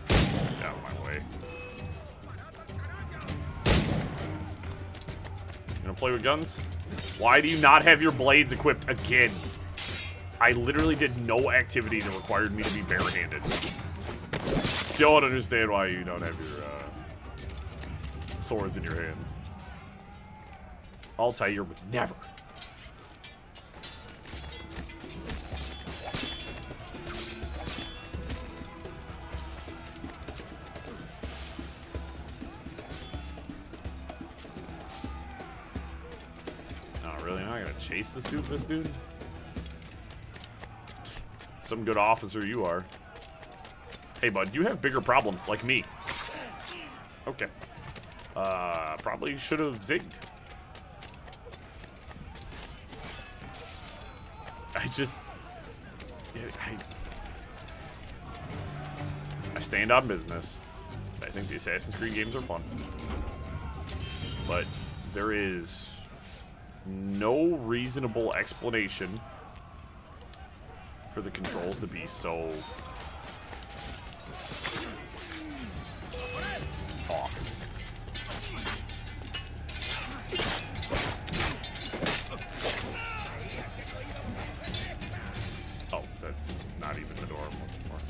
S1: Get out of my way. You gonna play with guns? Why do you not have your blades equipped again? I literally did no activity that required me to be barehanded. Don't understand why you don't have your swords in your hands. Altair would never. Oh, really? Am I gonna chase this doofus, dude? Some good officer you are. Hey, bud, you have bigger problems, like me. Okay. Probably should have zigged. I stand on business. I think the Assassin's Creed games are fun. But there is no reasonable explanation for the controls to be so off. Oh, that's not even the door I'm looking for.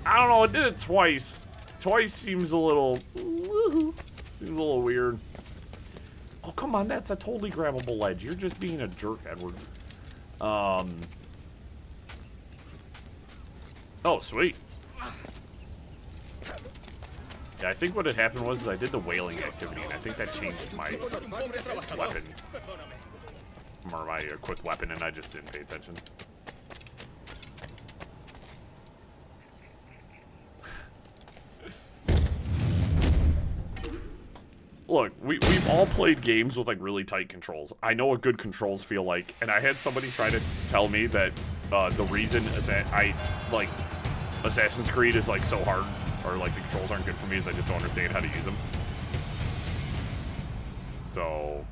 S1: I don't know, it did it twice. Twice seems a little weird. Oh, come on, that's a totally grabbable ledge. You're just being a jerk, Edward. Oh, sweet. Yeah, I think what had happened was I did the whaling activity, and I think that changed my weapon. Or my quick weapon, and I just didn't pay attention. Look, we've all played games with, like, really tight controls. I know what good controls feel like, and I had somebody try to tell me that the reason is that Assassin's Creed is, like, so hard, or, like, the controls aren't good for me is I just don't understand how to use them. So...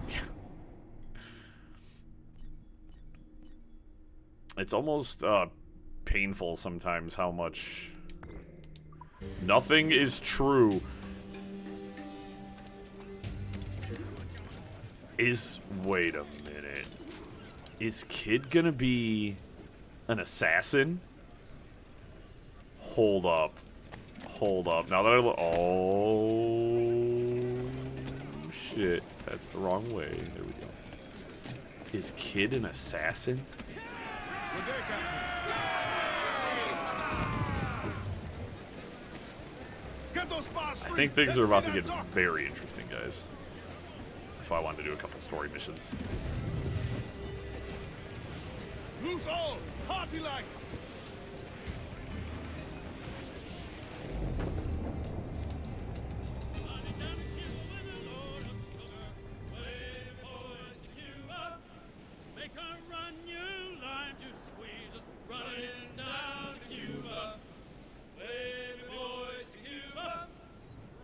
S1: yeah. It's almost, painful sometimes how much... Nothing is true. Wait a minute. Is Kid gonna be an assassin? Hold up. Hold up. Now that I look. Oh, shit. That's the wrong way. There we go. Is Kid an assassin?
S7: Good day, Captain. Get those spies
S1: I
S7: free.
S1: think things
S7: Let's
S1: are about to
S7: see
S1: get
S7: that dock.
S1: very interesting, guys. That's why I wanted to do a couple story missions.
S7: Loose all. Party like.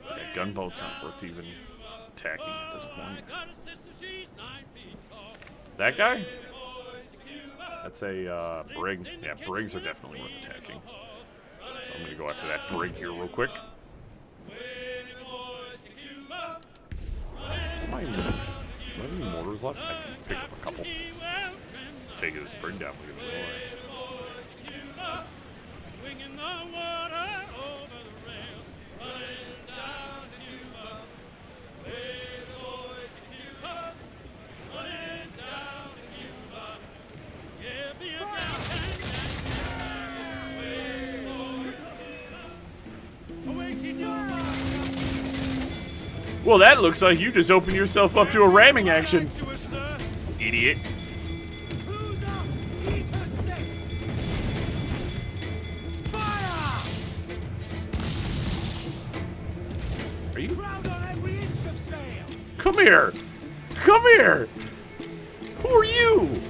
S1: Yeah, gunboats aren't worth even attacking at this point. That guy? That's a brig. Yeah, brigs are definitely worth attacking. So I'm gonna go after that brig here real quick. Is my... Do I have any mortars left? I can pick up a couple. Take this brig down. Look at the roar. Well, that looks like you just opened yourself up to a ramming action. Idiot. Are you? Come here. Come here. Who are you?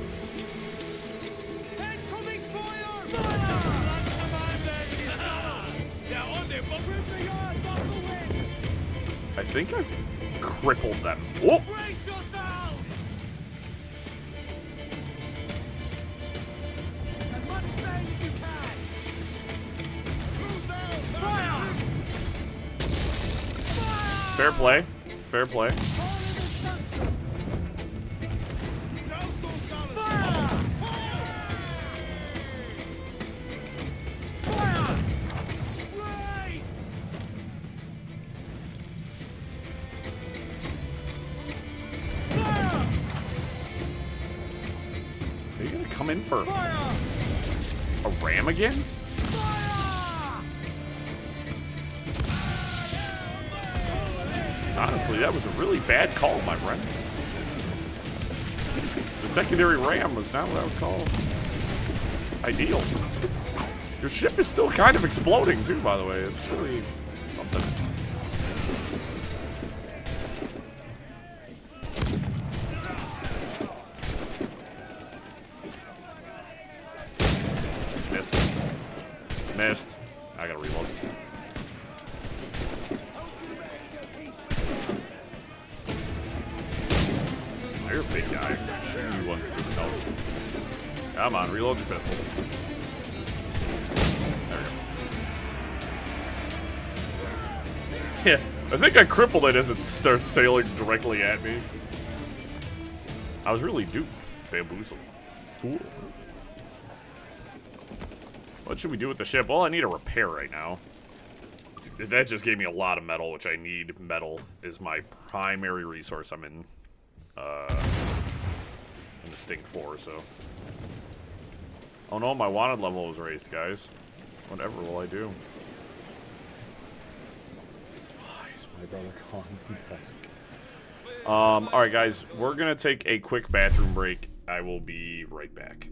S1: I think I've crippled them. Whoop! Fair play. Fair play. Are you gonna come in for a ram again? Honestly, that was a really bad call, my friend. The secondary ram was not what I would call ideal. Your ship is still kind of exploding, too, by the way. It's really something. Missed. Missed. I gotta reload. You're a big guy. Shooting you once through the nose. Come on, reload your pistols. There we go. Yeah, I think I crippled it as it starts sailing directly at me. I was really duped. Bamboozled. Fool. What should we do with the ship? Well, I need a repair right now. That just gave me a lot of metal, which I need. Metal is my primary resource. I'm in the Sting 4, so. Oh no, my wanted level was raised, guys. Whatever will I do? Why is my brother calling me back? Alright guys, we're gonna take a quick bathroom break. I will be right back.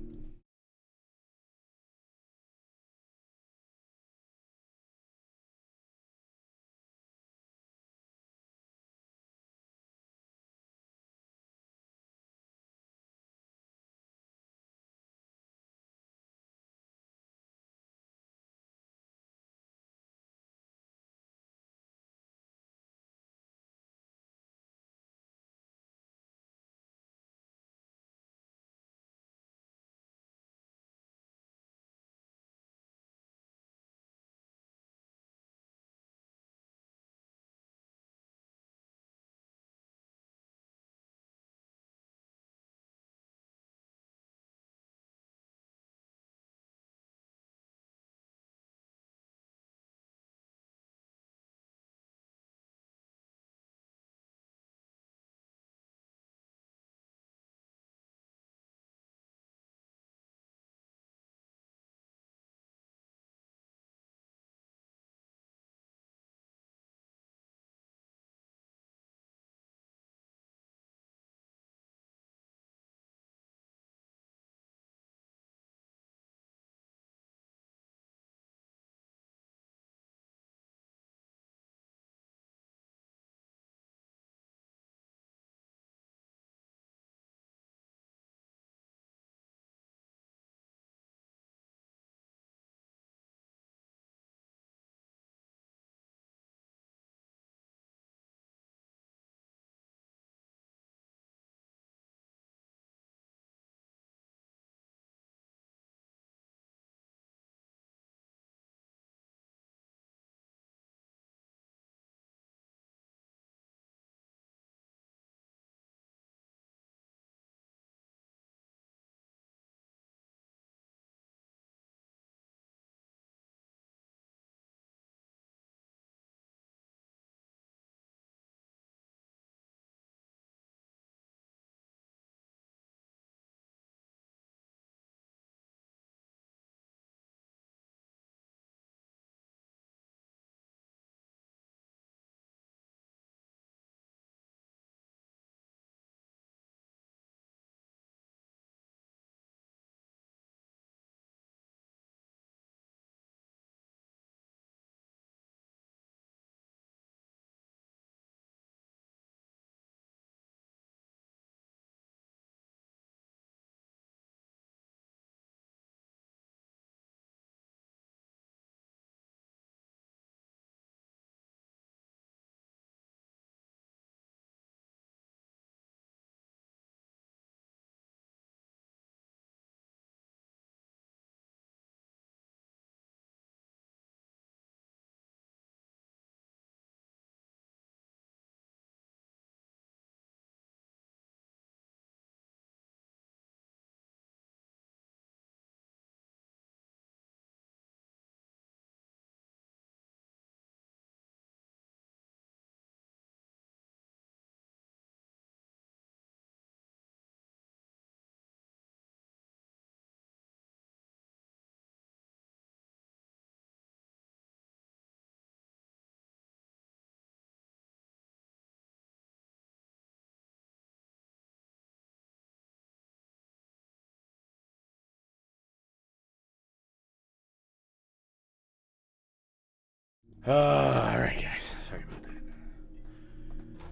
S1: Alright, guys. Sorry about that.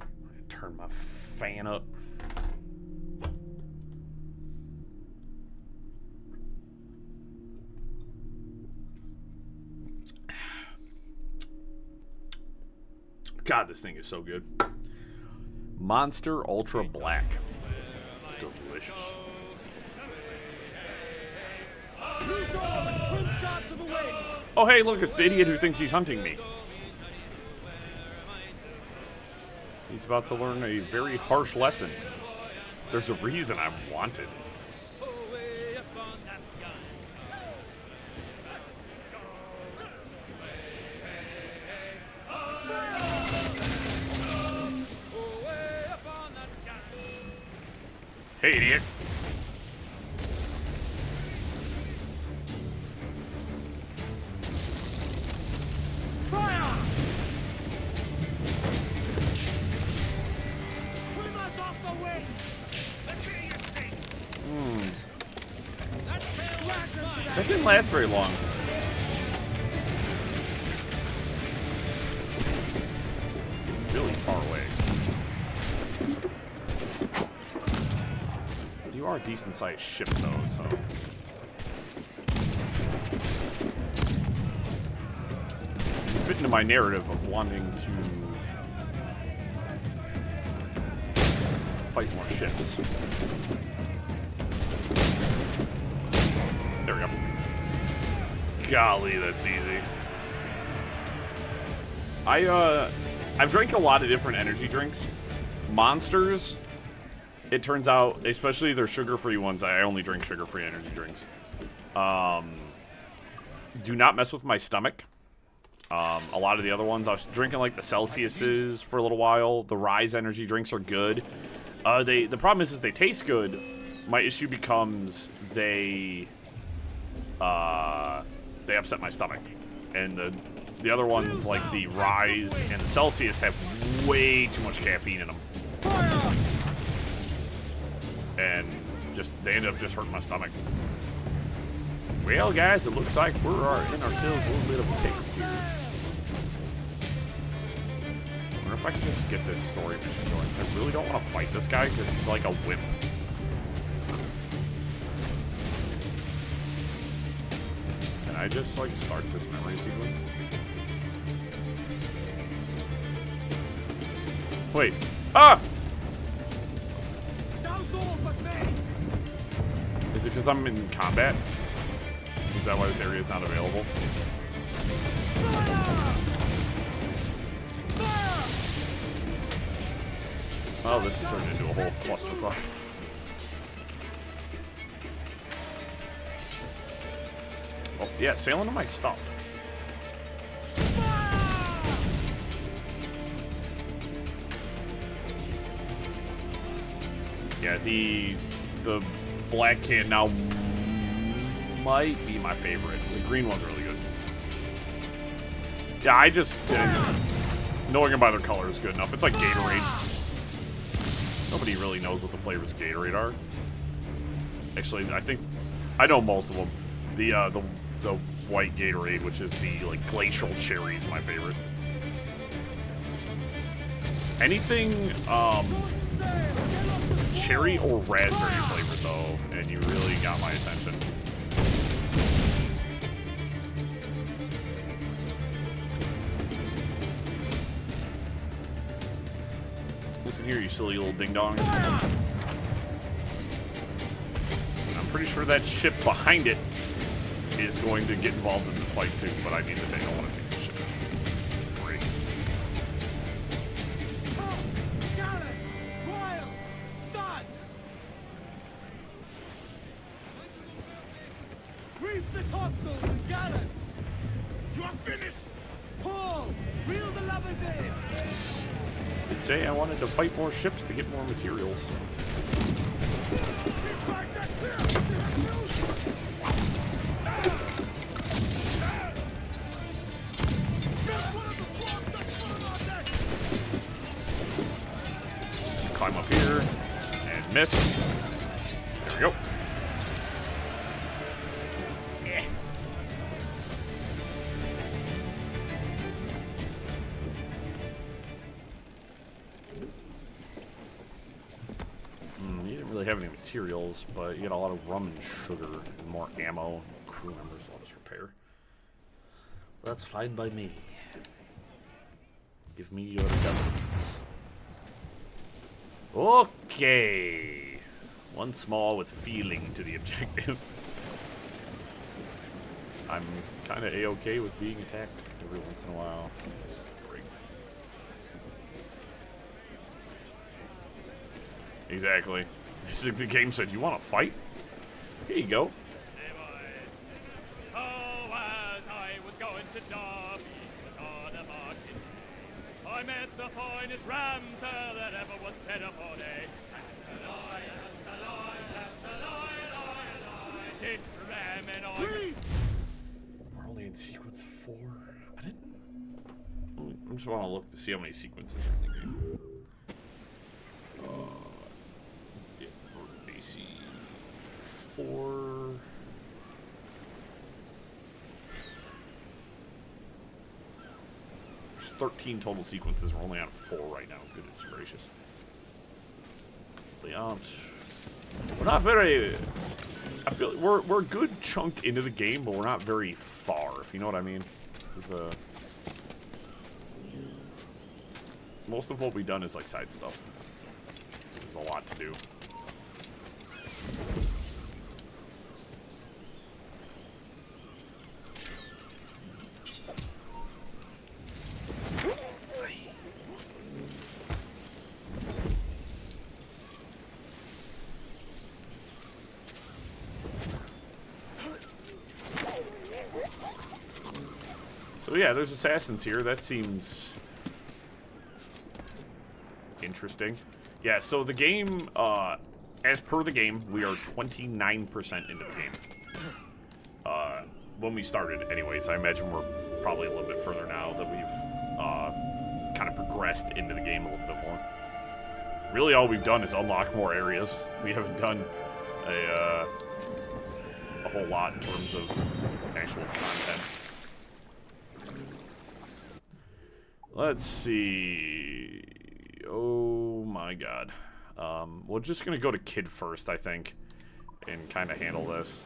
S1: I'm gonna turn my fan up. God, this thing is so good. Monster Ultra Black. Delicious. Oh, hey, look, it's the idiot who thinks he's hunting me. He's about to learn a very harsh lesson. There's a reason I'm wanted. Hey, idiot.
S3: Fire! Trim us off the wing! Let's hear you sing!
S1: That didn't last very long. Really far away. You are a decent sized ship though, so. You fit into my narrative of wanting to fight more ships. There we go. Golly, that's easy. I've drank a lot of different energy drinks. Monsters, it turns out, especially their sugar-free ones, I only drink sugar-free energy drinks. Do not mess with my stomach. A lot of the other ones, I was drinking like the Celsiuses for a little while. The Rise energy drinks are good. The problem is they taste good. My issue becomes they upset my stomach. And the other ones, like the Rise and the Celsius, have way too much caffeine in them. And they end up just hurting my stomach. Well, guys, it looks like we're in ourselves a little bit of a pickle here. I wonder if I can just get this story mission going, because I really don't want to fight this guy, because he's like a wimp. Can I just, like, start this memory sequence? Wait. Ah! Is it because I'm in combat? Is that why this area is not available? Oh, this is turning into a whole clusterfuck. Oh, yeah, sail into my stuff. Yeah, the black can now might be my favorite. The green one's really good. Yeah, I just knowing them by their color is good enough. It's like Gatorade. Nobody really knows what the flavors of Gatorade are. Actually, I think I know most of them. The white Gatorade, which is the like glacial cherry, is my favorite. Anything cherry or raspberry flavored though, and you really got my attention. Listen here, you silly little ding-dongs. I'm pretty sure that ship behind it is going to get involved in this fight too, but I need to take. I want to take this ship. It's a break.
S3: Grease the topsails and gallants!
S7: You're finished!
S3: Pull! Reel the levers in!
S1: Did say I wanted to fight more ships to get more materials. Climb up here and miss. There we go. really have any materials, but you get a lot of rum and sugar and more ammo and crew members. I'll just repair. That's fine by me. Give me your guns. Okay. Once more with feeling to the objective. I'm kind of A-okay with being attacked every once in a while. It's just a break. Exactly. The game said, you want to fight? Here you go.
S10: I met the finest ramsel that ever was fed upon a. This ram and I.
S1: We're only in sequence 4. I didn't. I just want to look to see how many sequences are in the game. Yeah, AC 4. There's 13 total sequences. We're only on 4 right now. Goodness gracious. They aren't. We're not very. I feel like we're a good chunk into the game, but we're not very far. If you know what I mean. There's most of what we've done is like side stuff. There's a lot to do. So yeah, there's assassins here. That seems interesting. Yeah, so the game, as per the game, we are 29% into the game. When we started, anyways. I imagine we're probably a little bit further now that we've kind of progressed into the game a little bit more. Really, all we've done is unlock more areas. We haven't done a whole lot in terms of actual content. Let's see. Oh my god. We're just gonna go to Kid first, I think, and kind of handle this.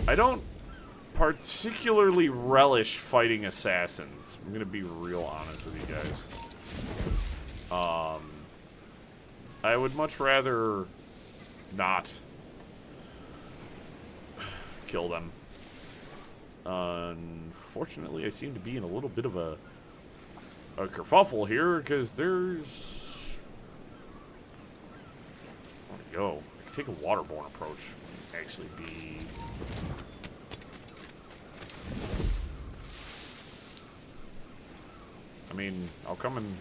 S1: I don't particularly relish fighting assassins. I'm gonna be real honest with you guys. I would much rather not kill them. Unfortunately, I seem to be in a little bit of a kerfuffle here, because there's... I want to go. I can take a waterborne approach. Actually be... I mean, I'll come and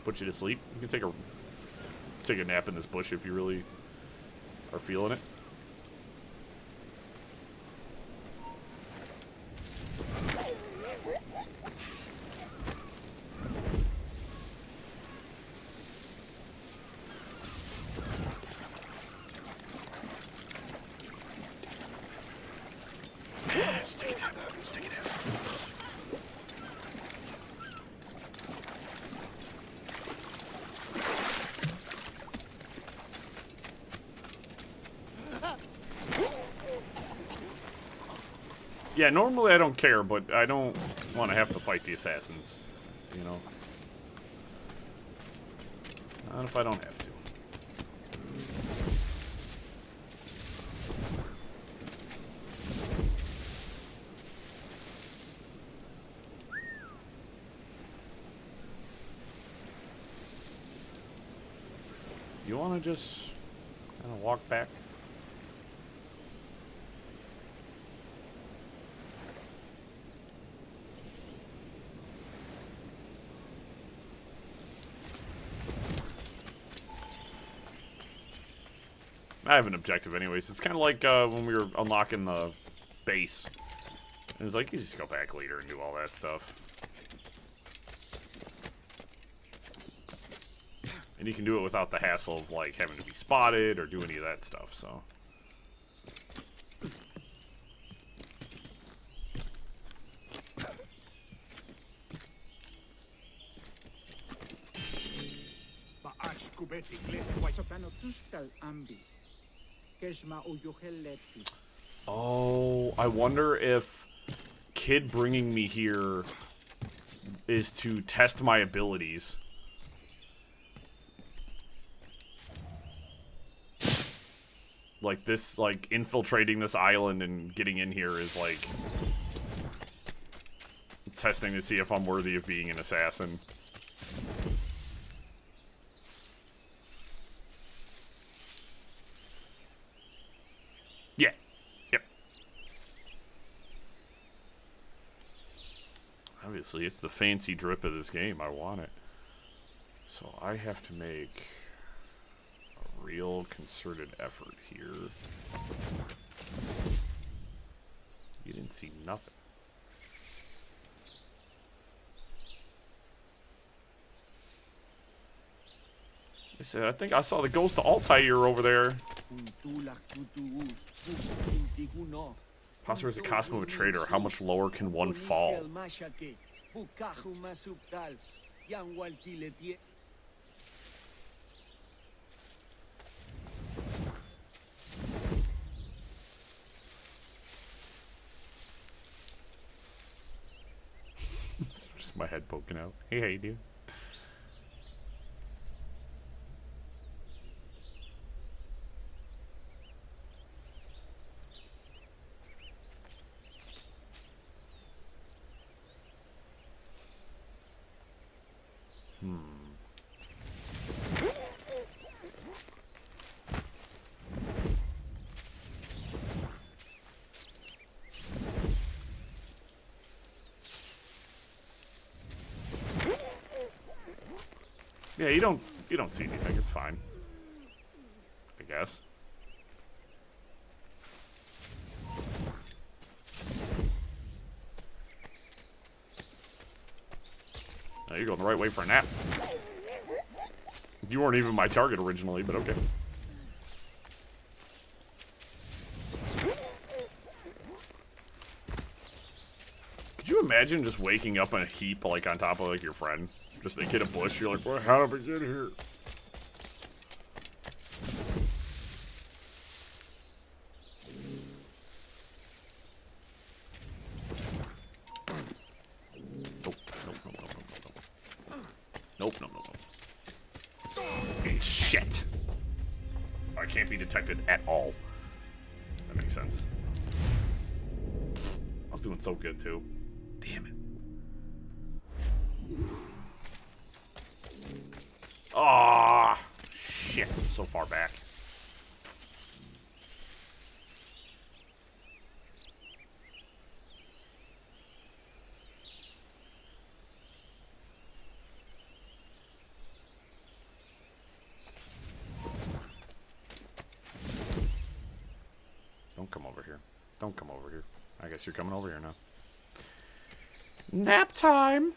S1: put you to sleep. You can take a nap in this bush if you really are feeling it. Yeah, normally I don't care, but I don't want to have to fight the assassins, you know? Not if I don't have to. You want to just kind of walk back? I have an objective anyways. It's kind of like when we were unlocking the base. It was like, you just go back later and do all that stuff. And you can do it without the hassle of, like, having to be spotted or do any of that stuff, so...
S3: But
S1: Oh, I wonder if Kid bringing me here is to test my abilities. Like this, like infiltrating this island and getting in here is like testing to see if I'm worthy of being an assassin. Yeah. Yep. Obviously, it's the fancy drip of this game. I want it. So I have to make a real concerted effort here. You didn't see nothing. I said, I think I saw the ghost of Altair over there. Possibly as a costume of a trader, how much lower can one fall? Just my head poking out. Hey, how you doing? Yeah, you don't see anything. It's fine. I guess. Oh, you're going the right way for a nap. You weren't even my target originally, but okay. Could you imagine just waking up in a heap, like, on top of, like, your friend? Just they hit a bush, you're like, well, how did we get here? Nope. Shit. I can't be detected at all. That makes sense. I was doing so good, too. Damn it. Ah, shit. So far back. Don't come over here. Don't come over here. I guess you're coming over here now. Nap time.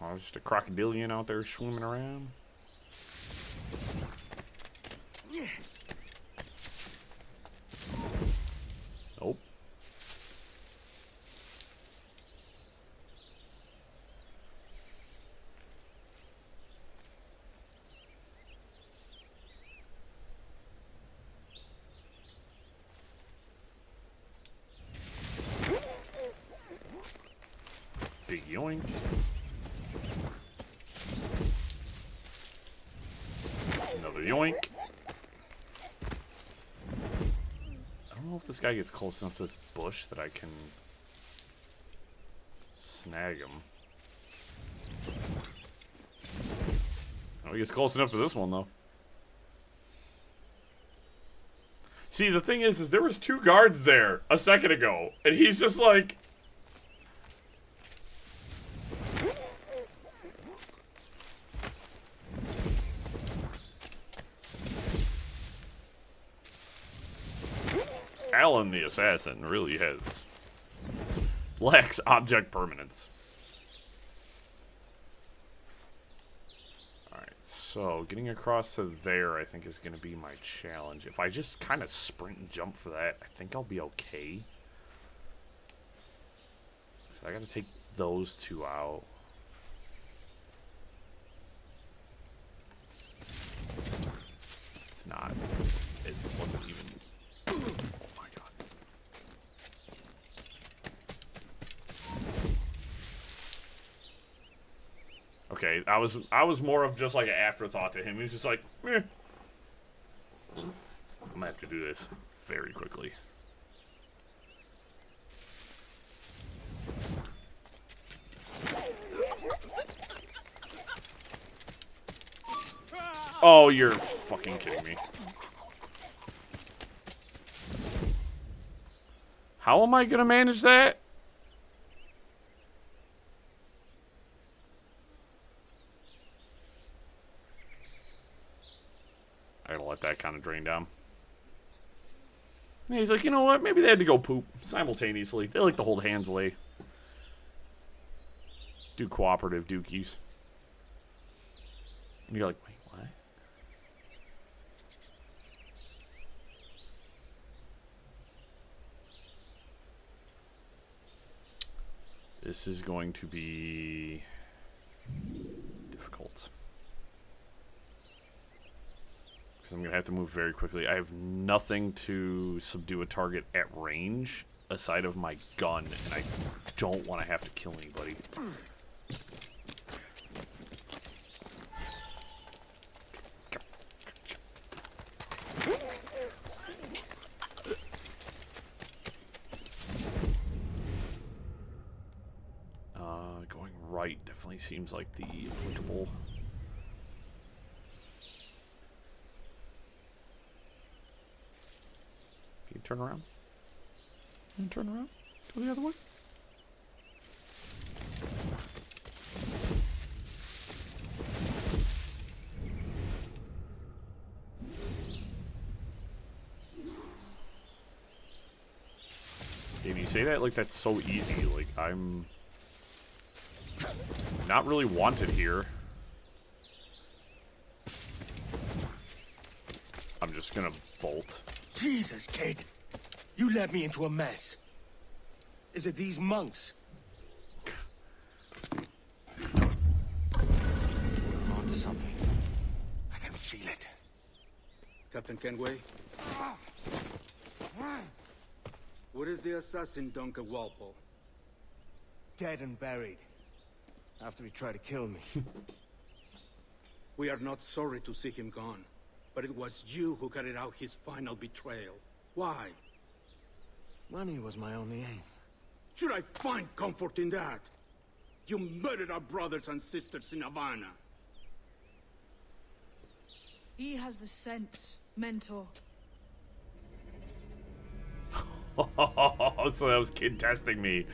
S1: Oh, just a crocodilian out there swimming around. Nope. Big yoink. Another yoink. I don't know if this guy gets close enough to this bush that I can snag him. Oh, he gets close enough to this one, though. See, the thing is there was 2 guards there a second ago, and he's just like... Alan the assassin really lacks object permanence. Alright, so getting across to there, I think, is going to be my challenge. If I just kind of sprint and jump for that, I think I'll be okay. So I got to take those two out. It's not. It wasn't even. Oh my god. Okay, I was more of just like an afterthought to him. He was just like, eh. I'm gonna have to do this very quickly. Oh, you're fucking kidding me. How am I gonna manage that? I gotta let that kind of drain down. And he's like, you know what? Maybe they had to go poop simultaneously. They like to hold hands away. Do cooperative dookies. And you're like, wait, what? This is going to be difficult. Because I'm going to have to move very quickly. I have nothing to subdue a target at range aside of my gun, and I don't want to have to kill anybody. Going right definitely seems like the applicable. Can you turn around? Can you turn around? Go the other way? If you say that like that's so easy, like I'm not really wanted here. I'm just gonna bolt.
S11: Jesus, kid. You led me into a mess. Is it these monks? I'm onto something. I can feel it.
S8: Captain Kenway? Where is the assassin, Duncan Walpole?
S11: Dead and buried. After he tried to kill me.
S8: We are not sorry to see him gone, but it was you who carried out his final betrayal. Why?
S11: Money was my only aim.
S8: Should I find comfort in that? You murdered our brothers and sisters in Havana.
S6: He has the sense, Mentor.
S1: So that was kid testing me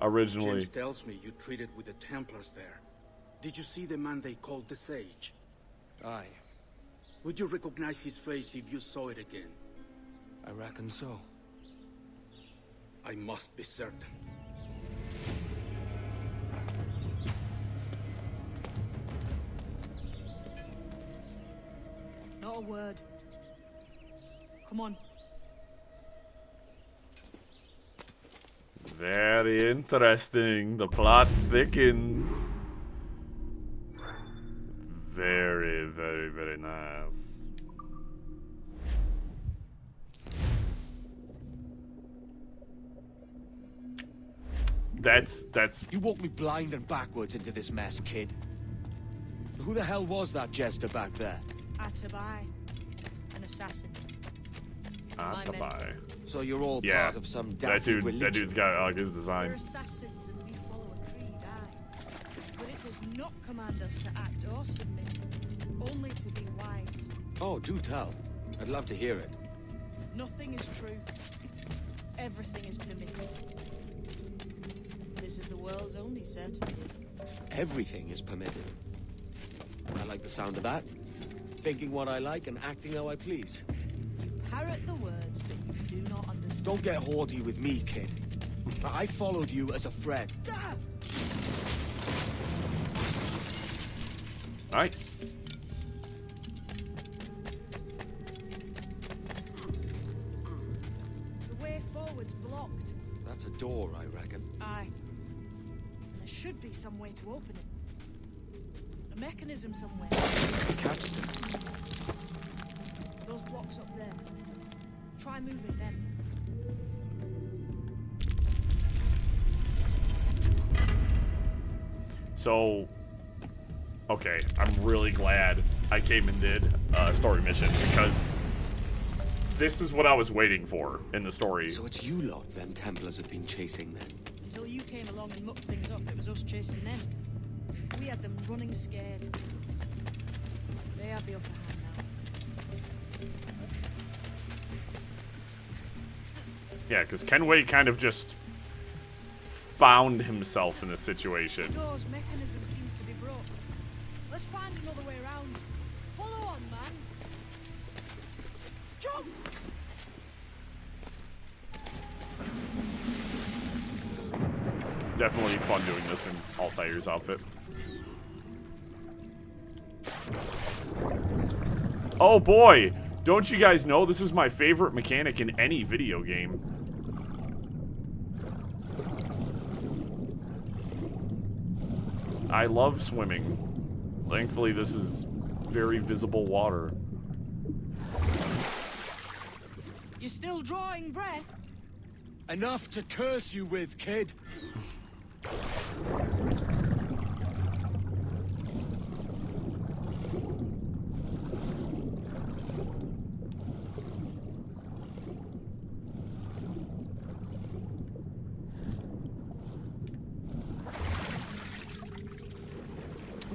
S1: originally.
S8: James tells me you treated with the Templars there. Did you see the man they called the Sage?
S11: Aye.
S8: Would you recognize his face if you saw it again?
S11: I reckon so.
S8: I must be certain.
S6: Not a word. Come on.
S1: Very interesting. The plot thickens. Very, very, very nice. That's...
S11: You walked me blind and backwards into this mess, kid. Who the hell was that jester back there?
S6: Atabai. An assassin. My mentor.
S1: Atabai.
S11: So you're all
S1: Yeah,
S11: part of some
S1: that
S11: religion.
S1: dude's got his
S6: We're
S1: design.
S6: assassins and we follow a creed, aye. But it does not command us to act or submit, only to be wise.
S11: Oh, do tell. I'd love to hear it.
S6: Nothing is true. Everything is permitted. This is the world's only certainty.
S11: Everything is permitted. I like the sound of that. Thinking what I like and acting how I please.
S6: You parrot the words, but you do not understand.
S11: Don't get haughty with me, kid. I followed you as a friend.
S1: Nice.
S6: The way forward's blocked.
S11: That's a door, I reckon.
S6: Aye. And there should be some way to open it. A mechanism somewhere.
S11: Capstan.
S6: Those blocks up there. Try moving them.
S1: So, okay, I'm really glad I came and did a story mission, because this is what I was waiting for in the story.
S11: So it's you lot them Templars have been chasing then?
S6: Until you came along and mucked things up, it was us chasing them. We had them running scared. They have the upper hand now.
S1: Yeah, because Kenway kind of just found himself in this situation.
S6: The door's mechanism seems to be broke. Let's find another way around. Follow on, man. Jump!
S1: Definitely fun doing this in Altair's outfit. Oh boy! Don't you guys know this is my favorite mechanic in any video game? I love swimming. Thankfully, this is very visible water.
S6: You're still drawing breath?
S11: Enough to curse you with, kid.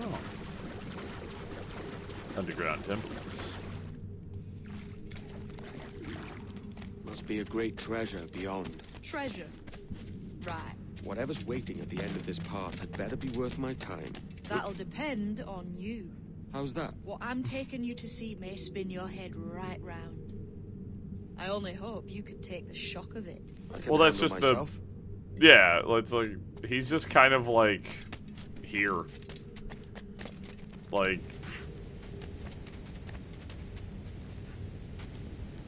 S1: Oh. Underground temples.
S11: Must be a great treasure beyond.
S6: Treasure. Right.
S11: Whatever's waiting at the end of this path had better be worth my time.
S6: That'll depend on you.
S11: How's that?
S6: What I'm taking you to see may spin your head right round. I only hope you could take the shock of it.
S1: Well, that's just
S11: myself.
S1: Yeah, it's like, he's just kind of like, here. Like,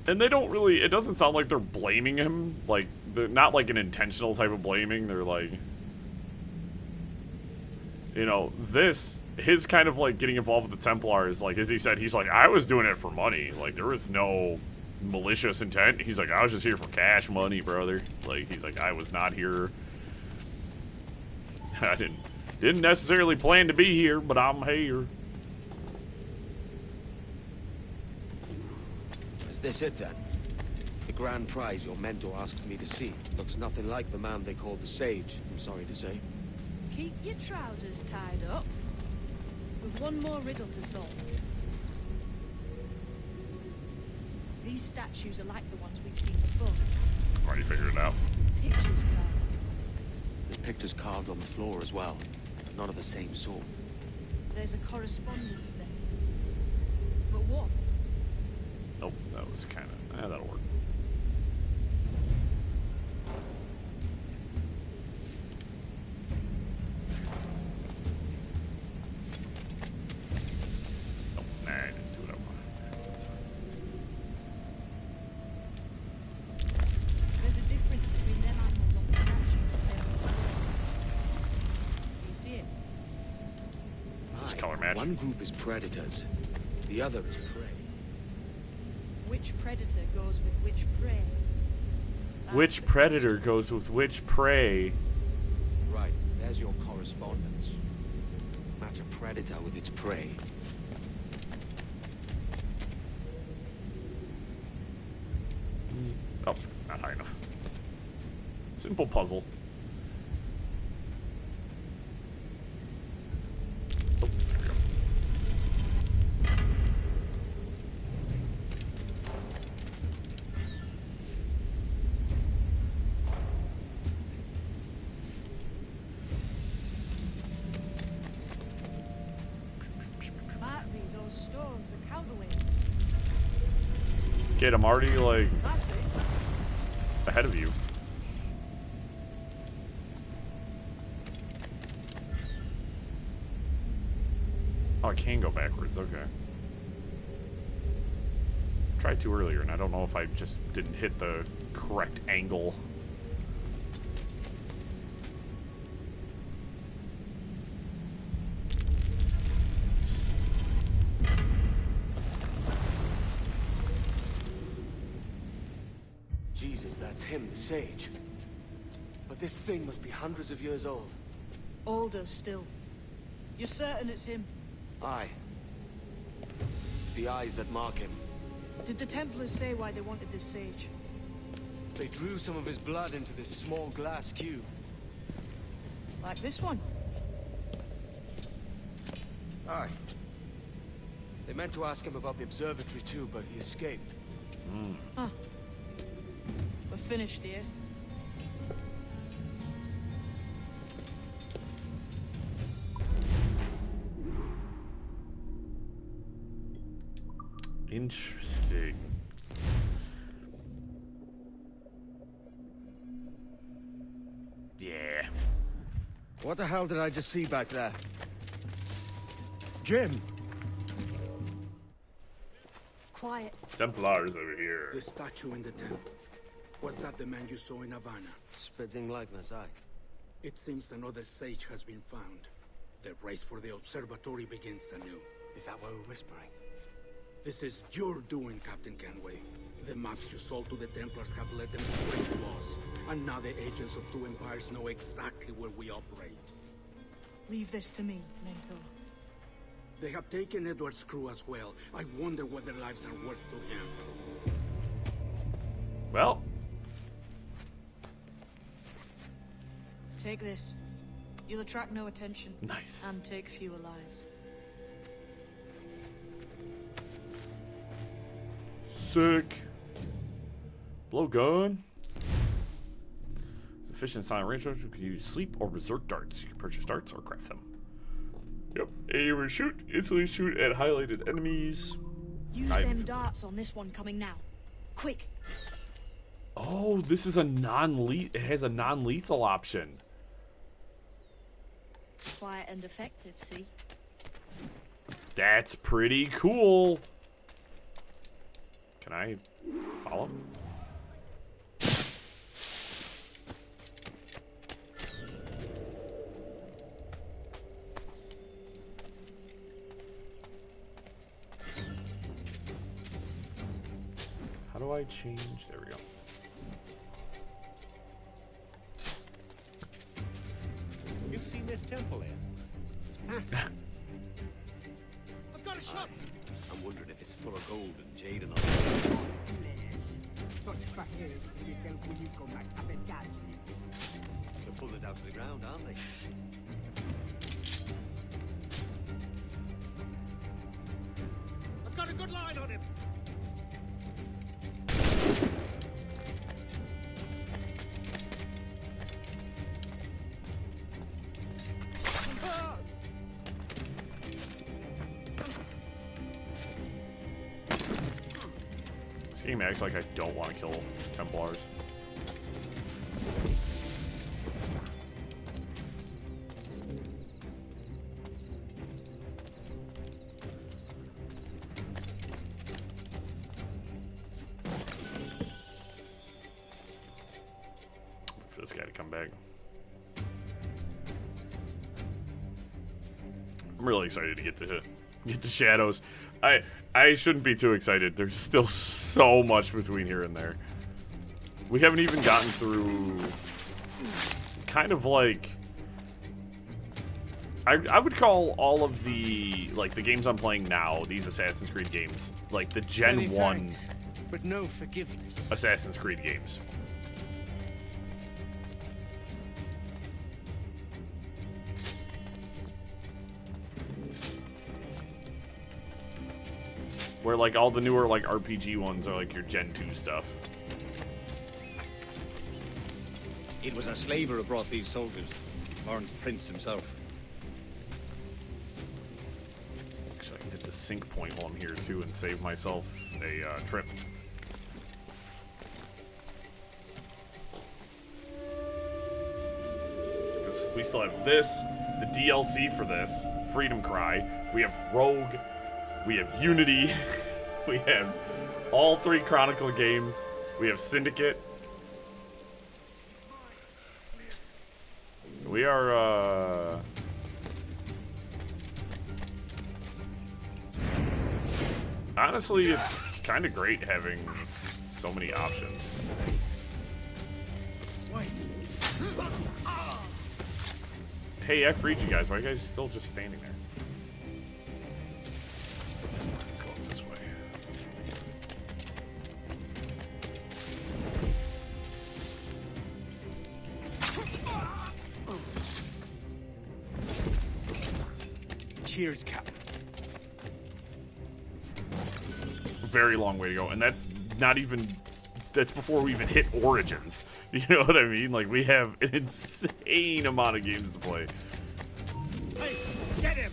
S1: and they don't really, it doesn't sound like they're blaming him, like, they're not like an intentional type of blaming, they're like, you know, his kind of like getting involved with the Templars, like, as he said, he's like, I was doing it for money, like, there was no malicious intent, he's like, I was just here for cash money, brother, like, he's like, I was not here, I didn't necessarily plan to be here, but I'm here.
S11: Is this it then? The grand prize your mentor asked me to see looks nothing like the man they called the Sage, I'm sorry to say.
S6: Keep your trousers tied up. We've one more riddle to solve. These statues are like the ones we've seen before.
S1: Already figured it out.
S6: Pictures carved.
S11: There's pictures carved on the floor as well. None of the same sort.
S6: There's a correspondence there. But what?
S1: Nope, that was kind of, that'll work. Nope, nah, I didn't do what I wanted. That's fine.
S6: There's a difference between them animals on the statues and them on the floor. You see it?
S1: Just color match.
S11: One group is predators, the other is prey.
S6: Which predator goes with which prey? That's
S1: Which
S6: the
S1: predator goes with which prey?
S11: Right, there's your correspondence. Match a predator with its prey.
S1: Oh, not high enough. Simple puzzle. Oh, there we go.
S6: Might be those stones are counterweights.
S1: Kid, I'm already, like,
S6: That's it.
S1: ahead of you. Oh, I can go backwards. Okay. Tried to earlier, and I don't know if I just didn't hit the correct angle.
S11: Jesus, that's him, the sage. But this thing must be hundreds of years old.
S6: Older still. You're certain it's him?
S11: Aye. It's the eyes that mark him.
S6: Did the Templars say why they wanted this sage?
S11: They drew some of his blood into this small glass cube.
S6: Like this one?
S11: Aye. They meant to ask him about the observatory too, but he escaped.
S6: Huh. We're finished here.
S1: Interesting. Yeah.
S11: What the hell did I just see back there?
S7: Jim!
S6: Quiet.
S1: Templars over here.
S12: The statue in the temple. Was that the man you saw in Havana?
S11: Spitting likeness, aye.
S12: It seems another sage has been found. The race for the observatory begins anew.
S11: Is that why we're whispering?
S12: This is your doing, Captain Kenway. The maps you sold to the Templars have led them straight to us. And now the agents of two empires know exactly where we operate.
S6: Leave this to me, Mentor.
S12: They have taken Edward's crew as well. I wonder what their lives are worth to him.
S1: Well.
S6: Take this. You'll attract no attention.
S1: Nice.
S6: And take fewer lives.
S1: Sick. Blowgun. Sufficient silent range. You can use sleep or berserk darts. You can purchase darts or craft them. Yep. Aim and shoot. Instantly shoot at highlighted enemies.
S6: Use them darts on this one coming now. Quick.
S1: Oh, this is a non-lethal. It has a non-lethal option.
S6: Quiet and effective, see?
S1: That's pretty cool. Can I follow? How do I change? There we go.
S13: You've seen this temple here?
S5: I've got a shot!
S13: I'm wondering if it's full of gold and jade and all. They're pulling it out to the ground, aren't they?
S5: I've got a good line on him!
S1: This game acts like I don't want to kill Templars. For this guy to come back. I'm really excited to get to Shadows. I shouldn't be too excited. There's still so much between here and there. We haven't even gotten through kind of like I would call all of the the games I'm playing now, these Assassin's Creed games, like the Gen
S13: Many
S1: 1
S13: thanks, but no forgiveness.
S1: Assassin's Creed games. Where like all the newer like RPG ones are like your Gen 2 stuff.
S13: It was a slaver who brought these soldiers. Lawrence Prince himself.
S1: Actually, I can hit the sync point while I'm here too and save myself a trip. Because we still have this. the DLC for this, Freedom Cry. We have Rogue. We have Unity. We have all 3 Chronicle games. We have Syndicate. We are, honestly, it's kind of great having so many options. Hey, I freed you guys. Why are you guys still just standing there? Let's go this way.
S12: Cheers, Cap.
S1: Very long way to go, and that's not even, that's before we even hit Origins. You know what I mean? Like, we have an insane amount of games to play.
S12: Hey, get him!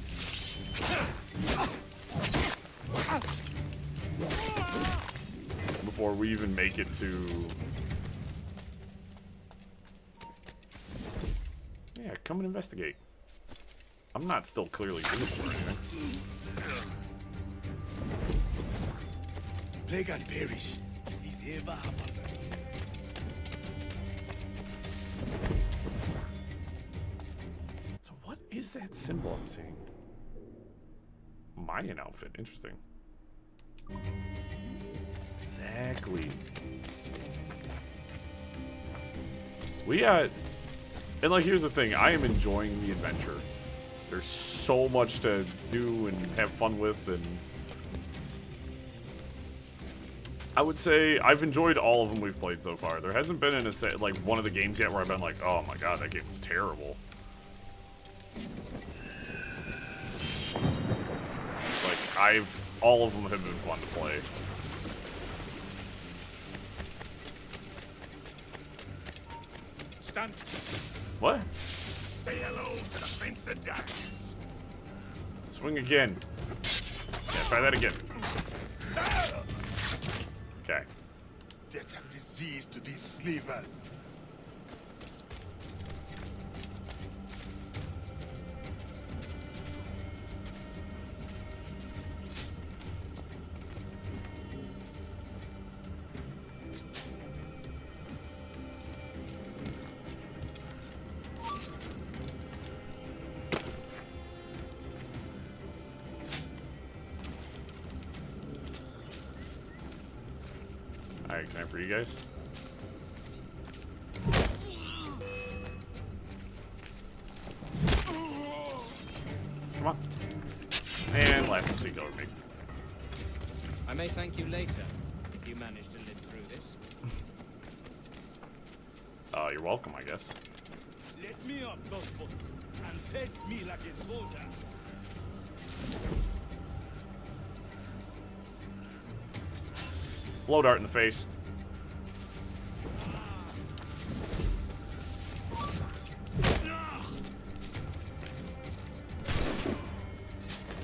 S1: Before we even make it to... Yeah, come and investigate. I'm not still clearly visible or anything.
S12: Plague and perish. This ever happens again.
S1: So what is that symbol I'm seeing? Mayan outfit. Interesting. Exactly. And like, here's the thing. I am enjoying the adventure. There's so much to do and have fun with, and I would say I've enjoyed all of them we've played so far. There hasn't been like one of the games yet where I've been like, oh my god, that game was terrible. Like, all of them have been fun to play.
S2: Stunt.
S1: What?
S2: Say hello to the Prince of Darkness.
S1: Swing again. Yeah, try that again. Okay.
S7: Death and disease to these slavers.
S1: Alright, can I free you guys? Come on. And last one, see over me.
S14: I may thank you later, if you manage to live through this.
S1: You're welcome, I guess.
S12: Let me up, Gospel, and face me like a soldier.
S1: Blow dart in the face.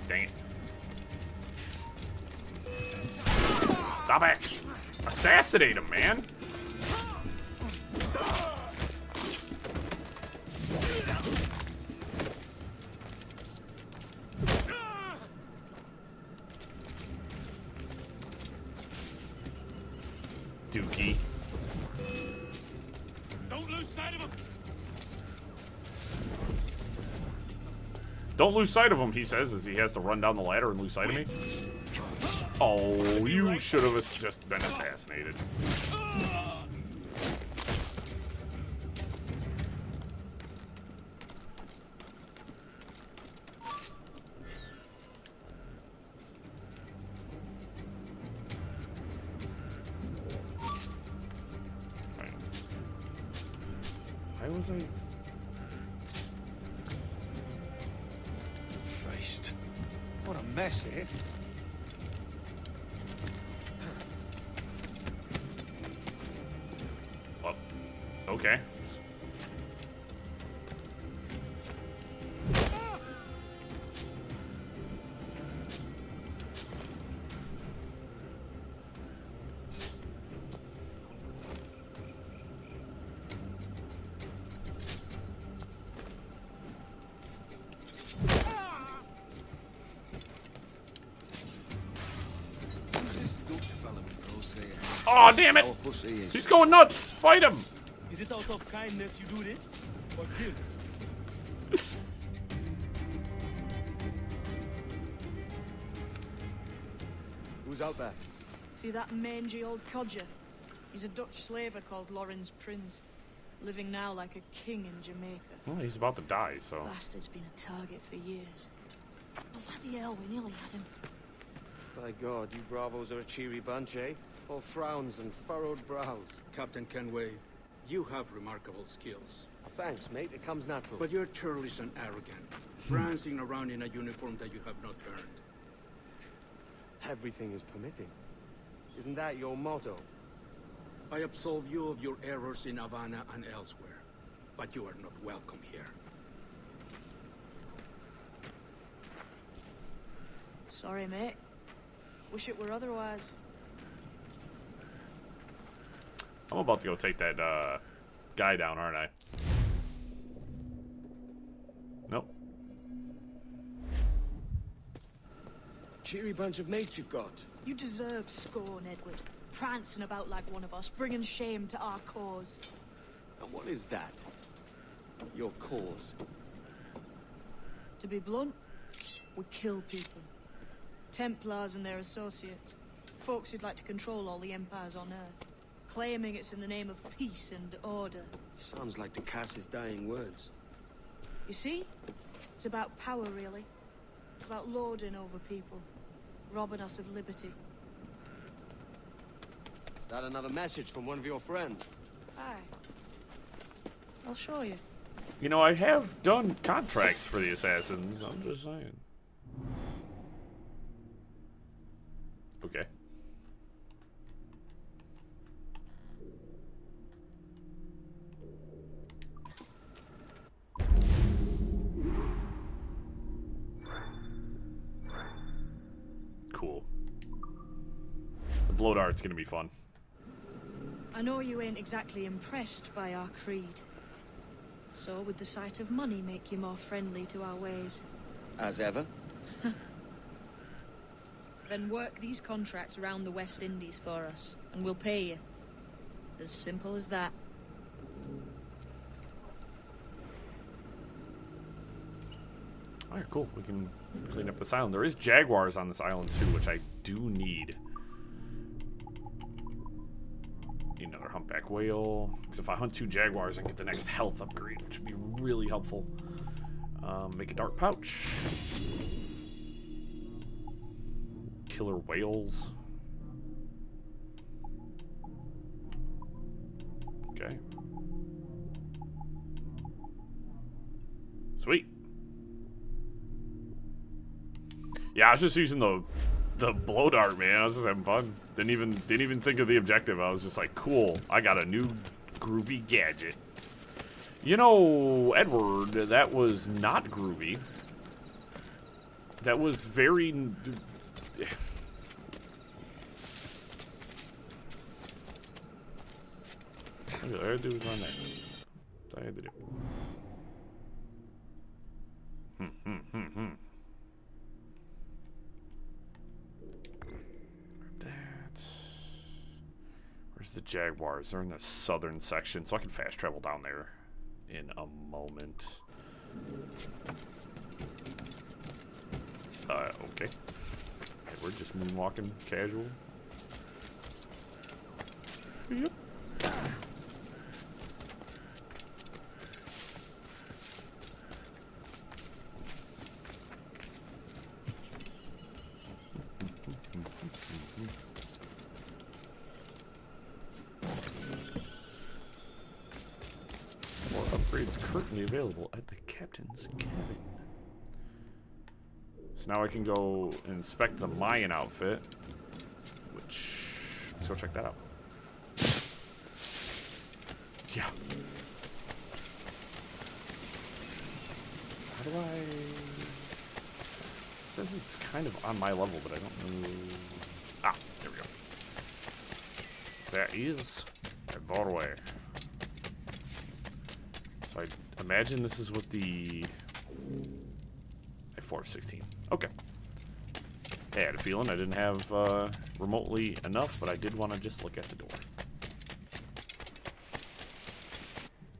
S1: Dang it. Stop it! Assassinate him, man! Dookie.
S12: Don't lose sight of him.
S1: Don't lose sight of him, he says, as he has to run down the ladder and lose sight of me. Oh, you should have just been assassinated. Why was I...
S5: Christ. What a mess, eh?
S1: Well, okay. Oh, damn it! He's going nuts! Fight him!
S9: Is it out of kindness you do this? Or guilt?
S11: Who's out there?
S6: See that mangy old codger? He's a Dutch slaver called Lawrence Prince, living now like a king in Jamaica.
S1: Well, he's about to die, so...
S6: Bastard's been a target for years. Bloody hell, we nearly had him.
S11: By God, you bravos are a cheery bunch, eh? All frowns and furrowed brows.
S12: Captain Kenway, you have remarkable skills.
S11: Thanks, mate. It comes natural.
S12: But you're churlish and arrogant, prancing around in a uniform that you have not earned.
S11: Everything is permitted. Isn't that your motto?
S12: I absolve you of your errors in Havana and elsewhere, but you are not welcome here.
S6: Sorry, mate. Wish it were otherwise.
S1: I'm about to go take that guy down, aren't I? Nope.
S11: Cheery bunch of mates you've got.
S6: You deserve scorn, Edward. Prancing about like one of us, bringing shame to our cause.
S11: And what is that? Your cause?
S6: To be blunt, we kill people. Templars and their associates. Folks who'd like to control all the empires on Earth. Claiming it's in the name of peace and order.
S11: Sounds like Ducass's dying words.
S6: You see? It's about power, really. About lording over people. Robbing us of liberty.
S11: That another message from one of your friends?
S6: Aye. I'll show you.
S1: You know, I have done contracts for the assassins. I'm just saying. Okay. Cool. The blow dart's gonna be fun.
S6: I know you ain't exactly impressed by our creed. So would the sight of money make you more friendly to our ways?
S11: As ever?
S6: Then work these contracts around the West Indies for us, and we'll pay you. As simple as that.
S1: Alright, cool. We can clean up this island. There is jaguars on this island too, which I do need. Need another humpback whale. Because if I hunt 2 jaguars, I can get the next health upgrade, which would be really helpful. Make a dark pouch. Killer whales. Okay. Sweet. Yeah, I was just using the blow dart, man. I was just having fun. Didn't even think of the objective. I was just like, cool. I got a new groovy gadget. You know, Edward, that was not groovy. That was very. All I had to do was run there. That's all I had to do. Where's the jaguars? They're in the southern section, so I can fast travel down there in a moment. Okay. We're just moonwalking casual. Yep. More upgrades currently available at the captain's cabin. So now I can go inspect the Mayan outfit, which, let's go check that out. Yeah. How do I... It says it's kind of on my level, but I don't know... Ah, there we go. There is a doorway. So I imagine this is what the... A 4 of 16. Okay. I had a feeling I didn't have remotely enough, but I did want to just look at the door.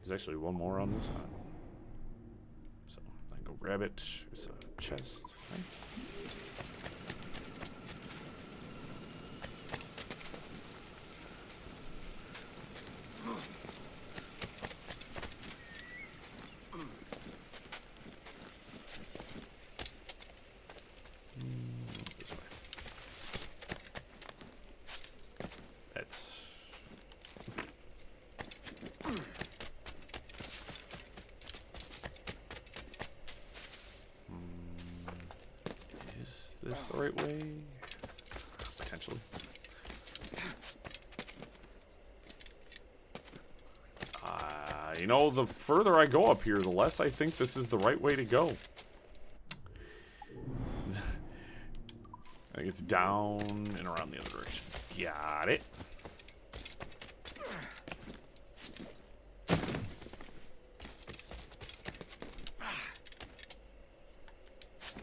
S1: There's actually one more on this side. So I can go grab it. It's a chest. Right? This way. That's... Is this the right way? Potentially. You know, the further I go up here, the less I think this is the right way to go. I think it's down and around the other direction. Got it.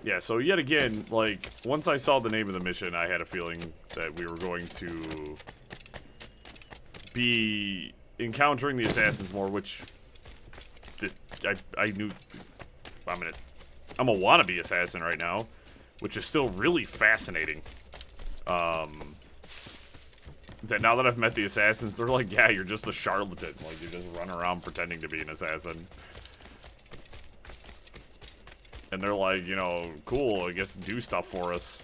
S1: Yeah, so yet again, like, once I saw the name of the mission, I had a feeling that we were going to be encountering the assassins more, which I knew. I'm a wannabe assassin right now, which is still really fascinating. That now that I've met the assassins, they're like, yeah, you're just a charlatan. Like, you just run around pretending to be an assassin. And they're like, you know, cool, I guess do stuff for us.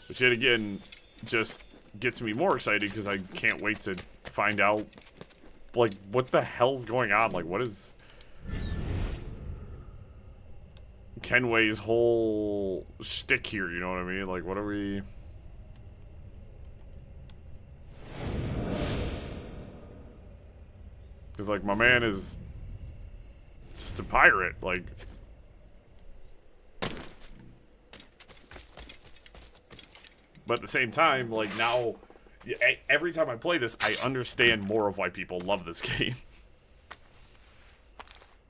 S1: Which yet again just gets me more excited because I can't wait to find out, like, what the hell's going on? Like, what is Kenway's whole shtick here, you know what I mean? Like, what are we... Because, like, my man is just a pirate, like... But at the same time, like, now, every time I play this, I understand more of why people love this game.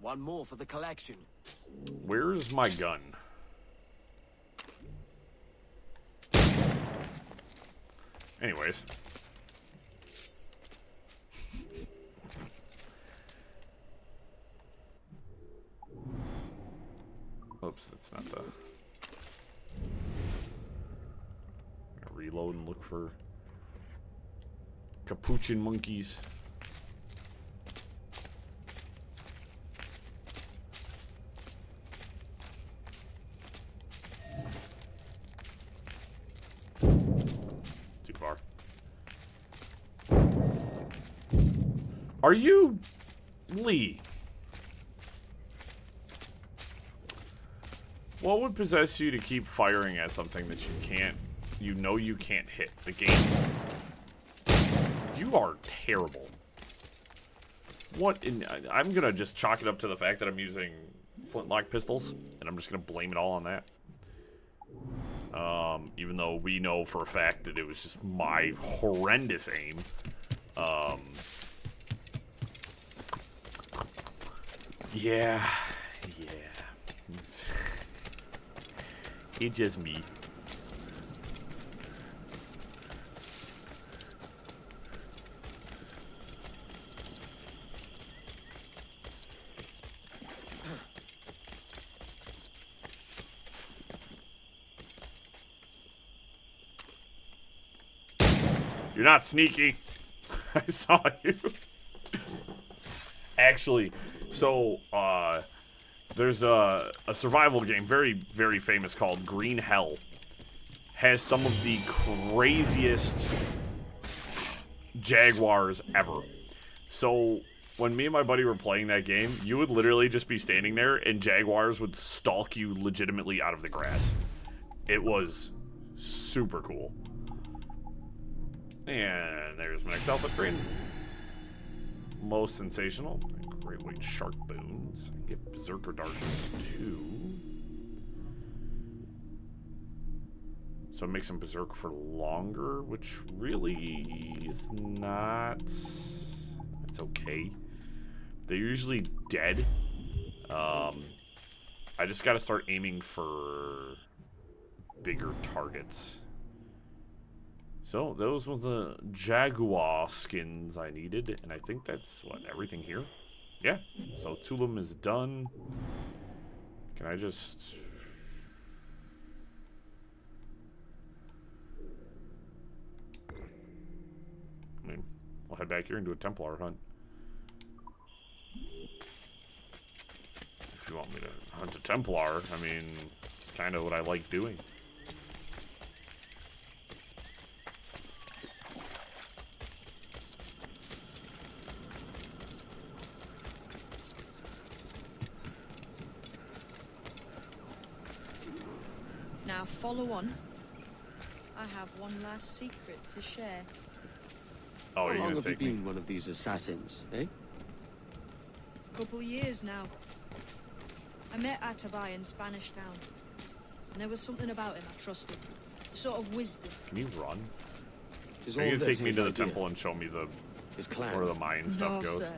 S11: One more for the collection.
S1: Where's my gun? Anyways. Oops, that's not the... Reload and look for capuchin monkeys. Too far. Are you Lee? What would possess you to keep firing at something that you know you can't hit? The game. You are terrible. What in... I'm gonna just chalk it up to the fact that I'm using flintlock pistols, and I'm just gonna blame it all on that. Even though we know for a fact that it was just my horrendous aim. Yeah. It's just me. You're not sneaky. I saw you. Actually, so, there's a survival game, very, very famous, called Green Hell. Has some of the craziest Jaguars ever. So, when me and my buddy were playing that game, you would literally just be standing there, and Jaguars would stalk you legitimately out of the grass. It was super cool. And there's my next outfit upgrade. Most sensational. Great white shark bones. I get berserker darts too. So it makes them berserk for longer, which really is not. It's It's okay. They're usually dead. I just gotta start aiming for bigger targets. So, those were the Jaguar skins I needed, and I think that's, what, everything here? Yeah, so Tulum is done. Can I just... I mean, we'll head back here and do a Templar hunt. If you want me to hunt a Templar, I mean, it's kind of what I like doing.
S6: Now follow on. I have one last secret to share.
S1: Oh,
S11: How long have you been one of these assassins, eh?
S6: Couple years now. I met Atabai in Spanish Town, and there was something about him I trusted. A sort of wisdom.
S1: Can you run?
S11: Is
S1: Are
S11: all
S1: you gonna
S11: this
S1: take me
S11: his
S1: to the
S11: idea?
S1: temple and show me the
S11: His clan?
S1: where the Mayan stuff
S6: No,
S1: goes?
S6: sir.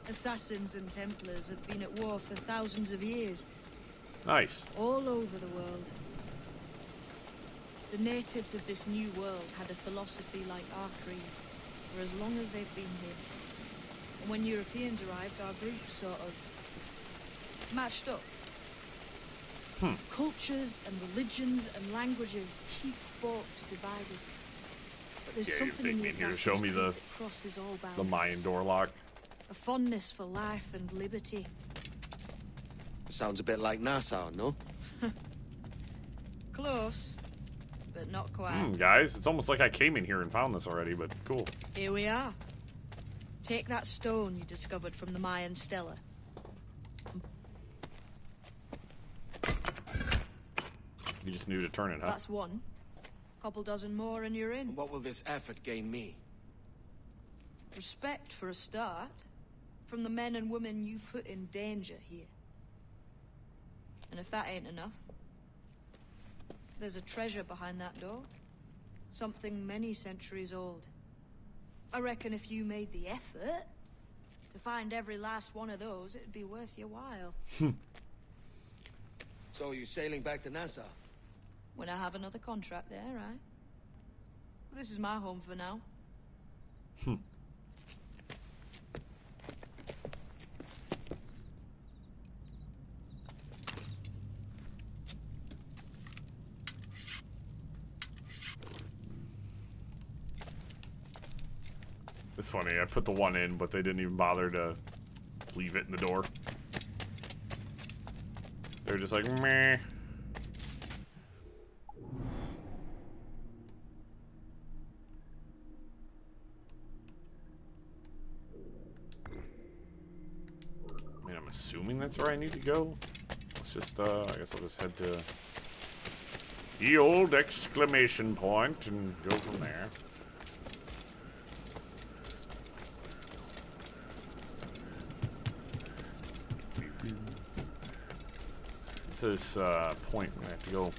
S6: Assassins and Templars have been at war for thousands of years.
S1: Nice.
S6: All over the world. The natives of this new world had a philosophy like our creed for as long as they've been here. And when Europeans arrived, our group sort of matched up. Cultures and religions and languages keep folks divided. But there's
S1: Yeah, you
S6: something
S1: take
S6: in
S1: me
S6: the
S1: in here to show me
S6: Assassin's
S1: the
S6: Creed that crosses all boundaries.
S1: the Mayan door lock.
S6: A fondness for life and liberty.
S11: Sounds a bit like Nassau, no?
S6: Close, but not quite.
S1: Guys, it's almost like I came in here and found this already, but cool.
S6: Here we are. Take that stone you discovered from the Mayan Stela.
S1: You just knew to turn it, huh?
S6: That's one. Couple dozen more and you're in.
S11: What will this effort gain me?
S6: Respect for a start. From the men and women you put in danger here. And if that ain't enough, there's a treasure behind that door. Something many centuries old. I reckon if you made the effort to find every last one of those, it'd be worth your while.
S11: So are you sailing back to Nassau?
S6: When I have another contract there, right? This is my home for now.
S1: It's funny, I put the one in, but they didn't even bother to leave it in the door. They're just like, meh. I mean, I'm assuming that's where I need to go. Let's just, I guess I'll just head to the old exclamation point and go from there. This point, I'm gonna have to go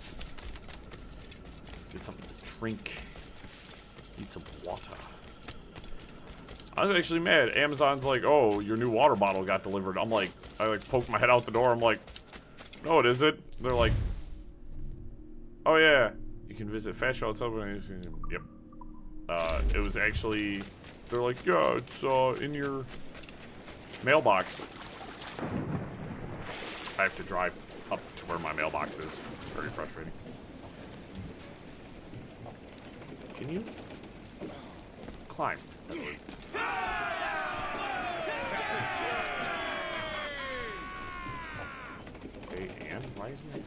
S1: get something to drink, need some water. I was actually mad. Amazon's like, oh, your new water bottle got delivered. I'm like, I like poked my head out the door. I'm like, no, it isn't. They're like, oh yeah, you can visit Fast Travel Subway. Yep. It was actually, they're like, yeah, it's in your mailbox. I have to drive up to where my mailbox is. It's very frustrating. Can you climb? Okay, and why is my...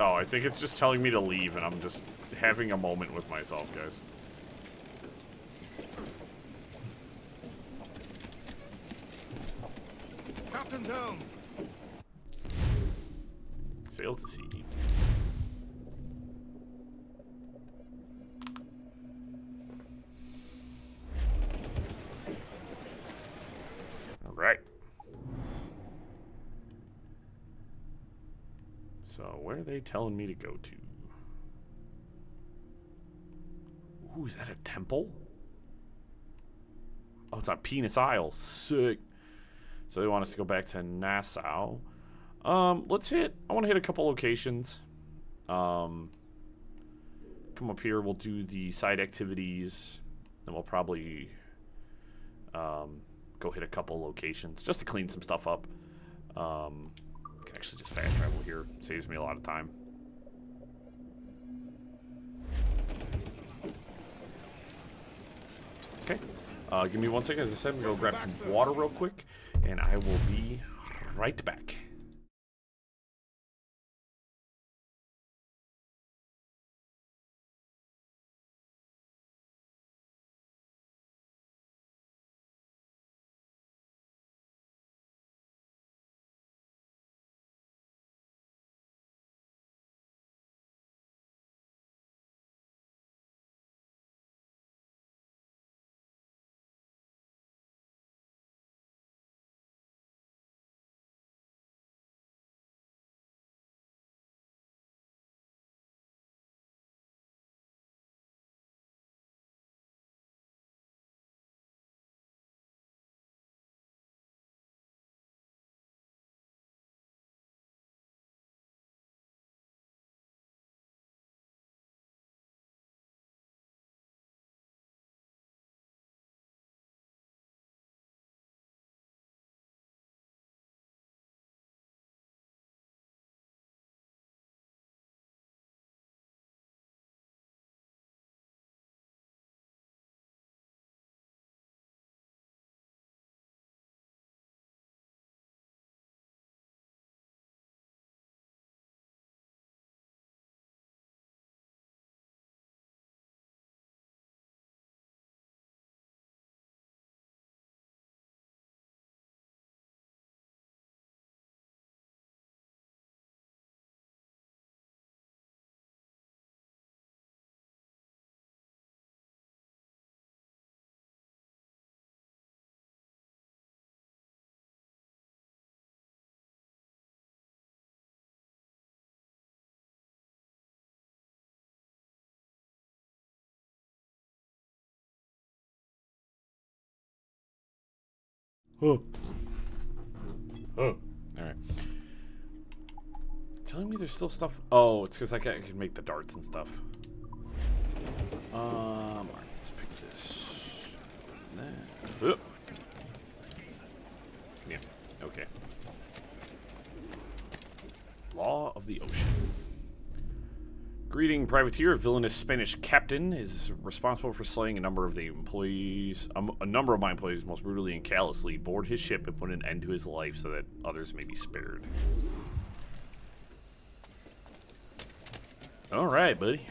S1: Oh, I think it's just telling me to leave, and I'm just having a moment with myself, guys.
S7: Captain's helm.
S1: Sail to sea. All right. So, where are they telling me to go to? Ooh, is that a temple? Oh, it's on Penis Isle. Sick. So they want us to go back to Nassau. Let's hit... I want to hit a couple locations. Come up here. We'll do the side activities. Then we'll probably go hit a couple locations just to clean some stuff up. I can actually just fast travel here. Saves me a lot of time. Okay. Give me 1 second. As I said, I'm going to go grab some water real quick, and I will be right back. Oh. Oh. Alright. Telling me there's still stuff. Oh, it's because I can make the darts and stuff. Alright, let's pick this. Oh. Yeah, okay. Law of the Ocean. Greeting, privateer. Villainous Spanish captain is responsible for slaying a number of the employees. A number of my employees, most brutally and callously, board his ship and put an end to his life so that others may be spared. All right, buddy.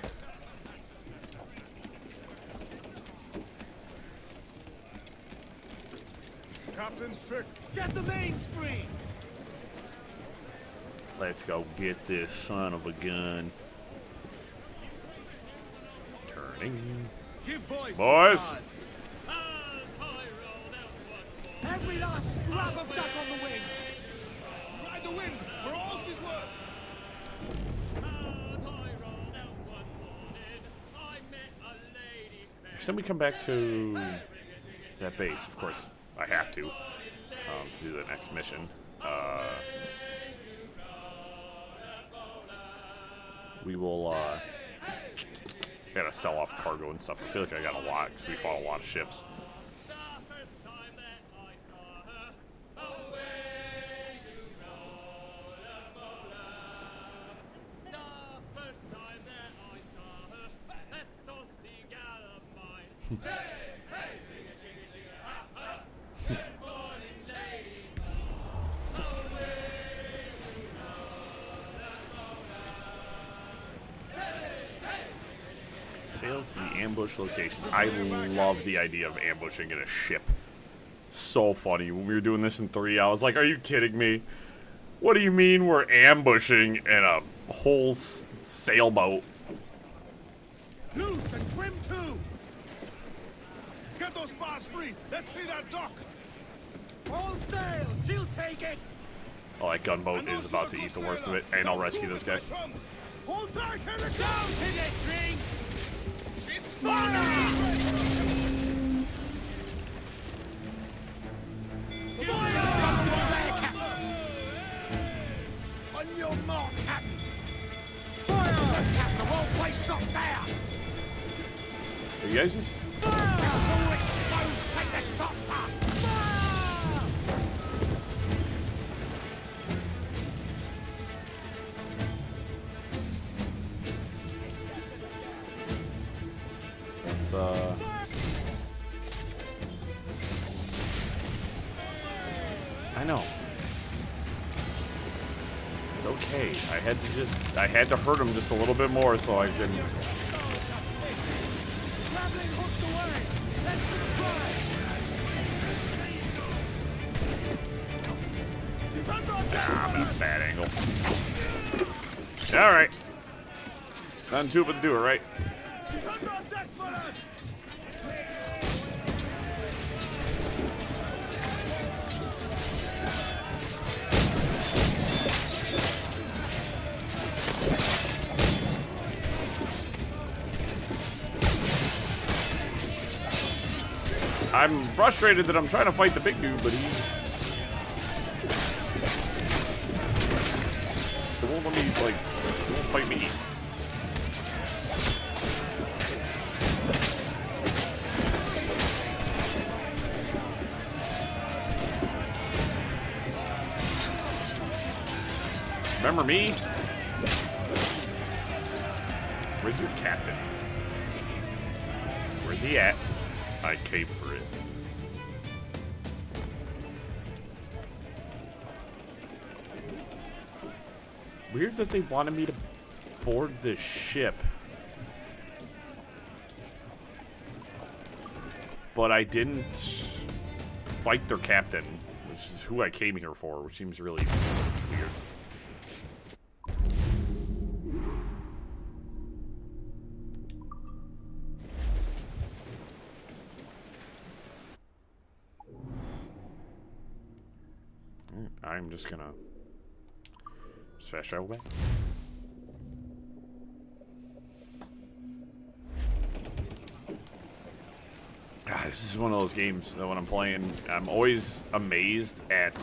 S7: Captain's trick.
S3: Get the mains free.
S1: Let's go get this son of a gun.
S3: Give voice,
S1: boys.
S3: Every last scrap of duck on the wing.
S7: Ride the wind. We're all his word.
S1: Next time we come back to that base, of course, I have to do the next mission. We will. Gotta sell off cargo and stuff. I feel like I got a lot because we fought a lot of ships. Sail to the ambush location. I love the idea of ambushing in a ship. So funny. When we were doing this in 3, I was like, are you kidding me? What do you mean we're ambushing in a whole sailboat?
S3: Loose and trim too.
S7: Get those spars free. Let's see that dock.
S3: All sail. She'll take it.
S1: Oh, that gunboat is about to eat the worst of it, and I'll rescue this guy.
S7: Hold tight. Here it
S3: Down to the string.
S7: This
S2: On your mark, Captain! Fire! Captain, the wrong place shot there!
S1: Are you guys just...
S2: Fire! Take the shot, sir!
S1: That's, I know. It's okay. I had to hurt him just a little bit more so I can... Ah, I'm at a bad angle. Alright. Nothing to it but to do it, right? I'm frustrated that I'm trying to fight the big dude, but he's... It won't let me, like, it won't fight me. Remember me? Where's your captain? Where's he at? I cape for it. Weird that they wanted me to board this ship. But I didn't fight their captain, which is who I came here for, which seems really weird. I'm just gonna fast travel back. God, this is one of those games that when I'm playing, I'm always amazed at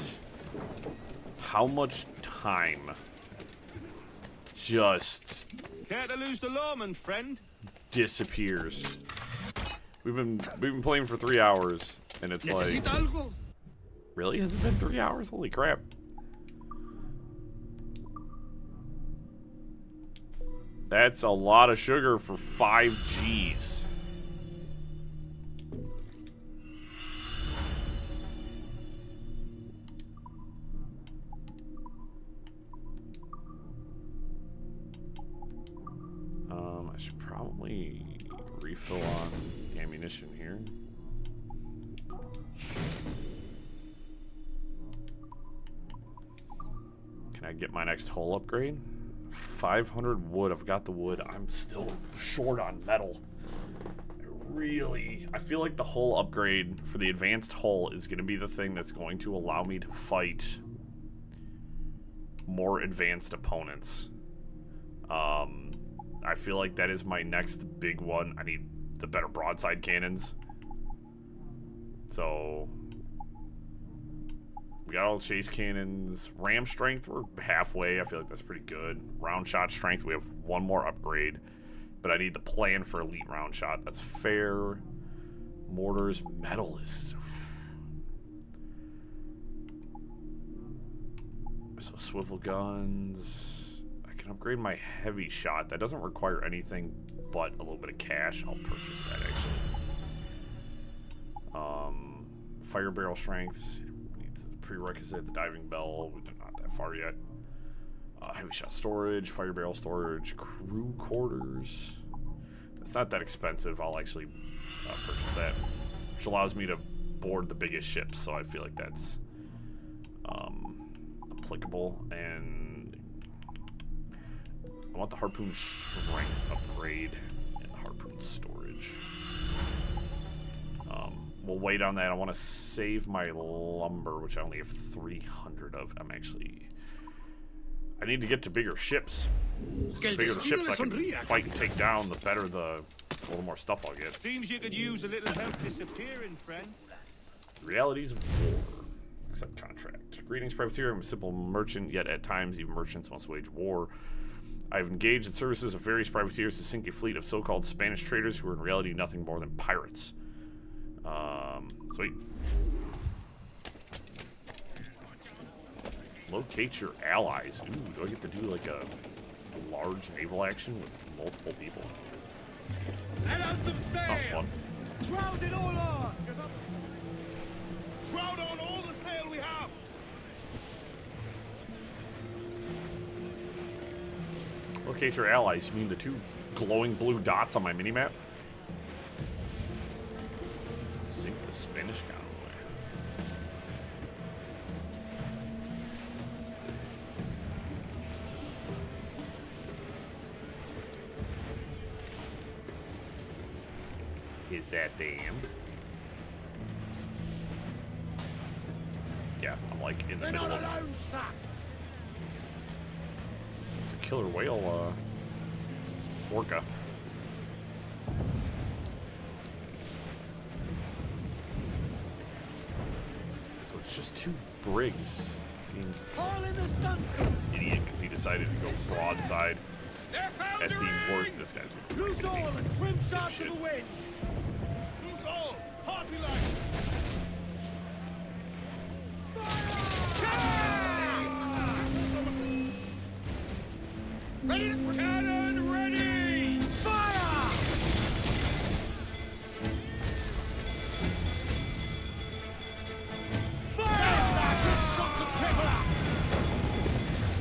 S1: how much time just
S9: Care to lose the lawman, friend?
S1: disappears. We've been playing for 3 hours, and it's like, really? Has it been 3 hours? Holy crap. That's a lot of sugar for 5 Gs. I should probably refill on ammunition here. Can I get my next hull upgrade? 500 wood. I've got the wood. I'm still short on metal. I feel like the hull upgrade for the advanced hull is going to be the thing that's going to allow me to fight more advanced opponents. I feel like that is my next big one. I need the better broadside cannons. So we got all the chase cannons. Ram strength, we're halfway. I feel like that's pretty good. Round shot strength, we have one more upgrade. But I need the plan for elite round shot. That's fair. Mortars, metal is... So swivel guns. I can upgrade my heavy shot. That doesn't require anything but a little bit of cash. I'll purchase that, actually. Fire barrel strength. Needs the prerequisite, the diving bell. We're not that far yet. Heavy shot storage, fire barrel storage, crew quarters. It's not that expensive. I'll actually purchase that, which allows me to board the biggest ships. So I feel like that's applicable. And I want the harpoon strength upgrade and the harpoon storage. We'll wait on that. I want to save my lumber, which I only have 300 of. I need to get to bigger ships. The bigger the ships I can fight and take down, the better the A little more stuff I'll get.
S9: Seems you could use a little help disappearing, friend.
S1: Realities of war. Accept contract. Greetings, privateer. I'm a simple merchant, yet at times even merchants must wage war. I've engaged in services of various privateers to sink a fleet of so-called Spanish traders who are in reality nothing more than pirates. Sweet. Locate your allies. Ooh, do I get to do like a large naval action with multiple people? That sounds fun.
S7: Crowd it all on! Crowd on all the sail we have!
S1: Locate your allies. You mean the two glowing blue dots on my minimap? Sink the Spanish convoy. Is that them? Yeah, I'm like in the middle of... There's a killer whale, orca. So it's just two brigs. Seems... This idiot, because he decided to go broadside at the worst. This guy's a
S7: Loose all and trim shot to
S1: dipshit.
S7: the wind! Loose all! Party line!
S9: Ready to cannon ready! Fire!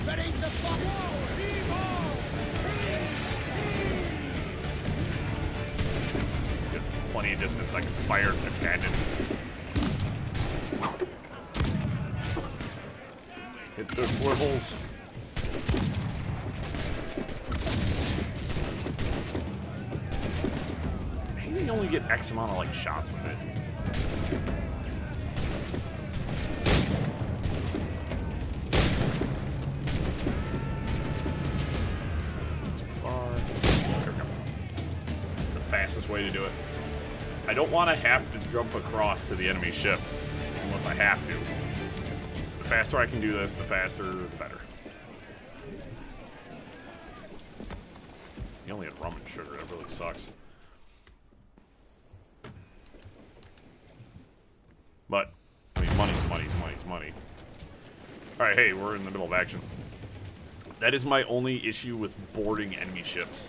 S7: Ready to fire!
S1: Got plenty of distance. I can fire a cannon. Hit the swivels. Maybe you only get X amount of like shots with it. Too far. There we go. It's the fastest way to do it. I don't want to have to jump across to the enemy ship unless I have to. The faster I can do this, the faster, the better. You only had rum and sugar. That really sucks. But, I mean, money's money. Alright, hey, we're in the middle of action. That is my only issue with boarding enemy ships.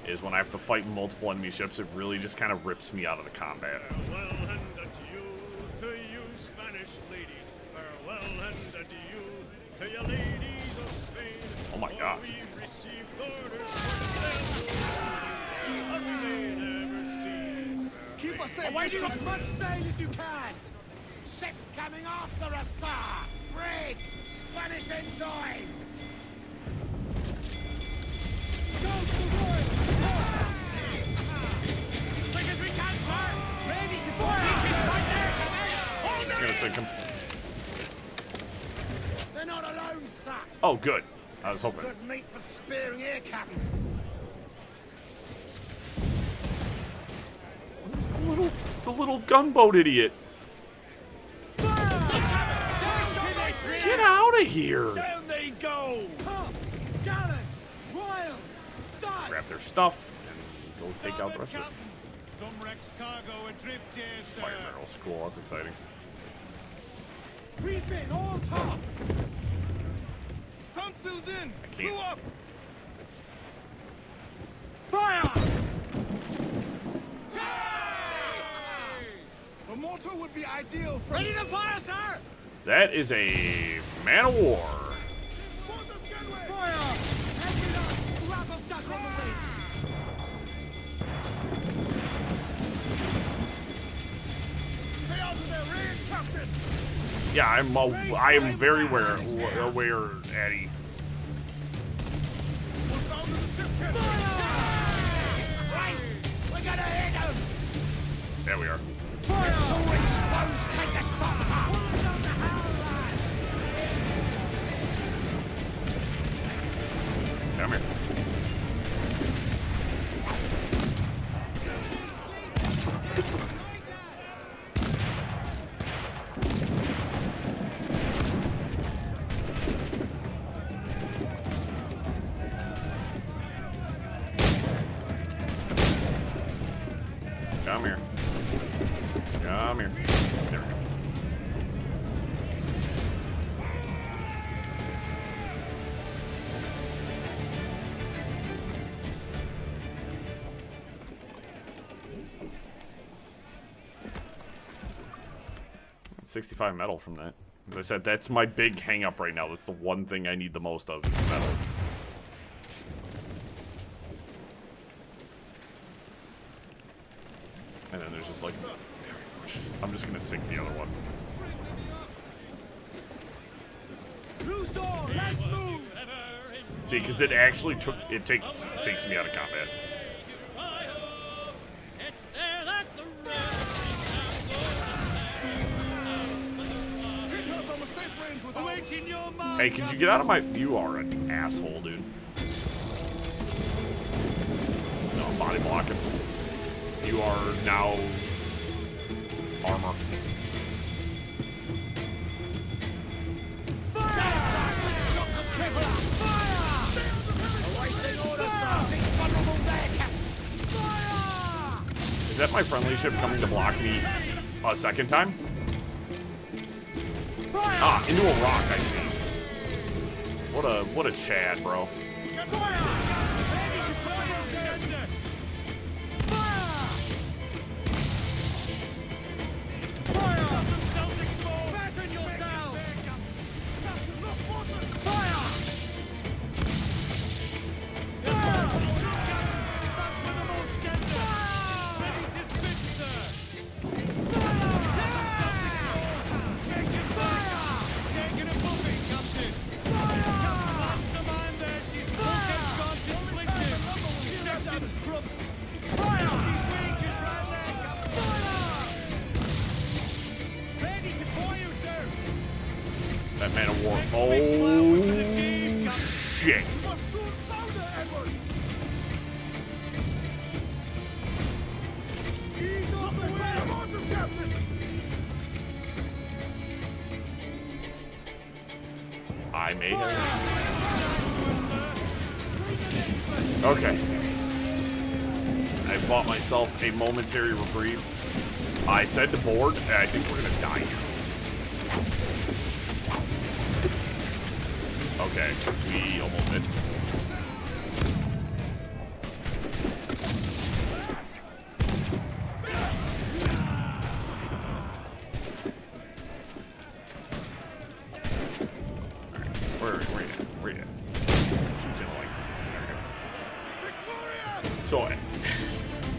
S1: Is when I have to fight multiple enemy ships, it really just kind of rips me out of the combat.
S10: Farewell and adieu to you, Spanish ladies. Farewell and adieu to you, ladies of Spain.
S1: Oh my gosh.
S10: We received orders for sail to they never seen.
S7: Keep us safe!
S9: Away to as much sail as you can!
S7: Ship coming after us, sir! Brig! Spanish ensigns!
S9: Go to the royal! Quick as we can, sir! Ready to fire! Right there!
S1: It's gonna sink him.
S7: They're not alone, sir!
S1: Oh, good. I was hoping.
S7: Good meat for spearing here, Captain!
S1: Where's the little gunboat idiot? Get out of here!
S7: Down they go!
S9: Pumps, gallants, royals, start!
S1: Grab their stuff and go take out the rest of it.
S9: Some wreck's cargo adrift here, sir.
S1: Fire barrels, cool. That's exciting.
S9: Refit all top!
S7: Stunsails in!
S1: I can't.
S7: Crew up!
S9: Fire!
S7: The mortar would be ideal for...
S9: Ready to fire, sir!
S1: That is a man of war.
S9: Fire! Head it up! Wrap of duck on the wing!
S7: Stay out of their range, Captain!
S1: Yeah, I am very aware, Addy.
S7: Look down to the ship, Captain!
S9: Rice! We're gonna hit him!
S1: There we are.
S9: Fire! Take a shot, sir!
S1: Come here. 65 metal from that. As I said, that's my big hang-up right now. That's the one thing I need the most of, is metal. And then there's just like... I'm just gonna sink the other one.
S9: Let's move!
S1: See, because it actually takes me out of combat. Hey, could you get out of my... You are an asshole, dude. No, I'm body blocking. You are now... armor. Is that my friendly ship coming to block me a second time? Ah, into a rock, I see. What a Chad, bro. That man of war. Oh, shit. I may have. Okay. I bought myself a momentary reprieve. I said to board, and I think we're gonna die here. Okay, we almost did. Where you at? She's in like... So,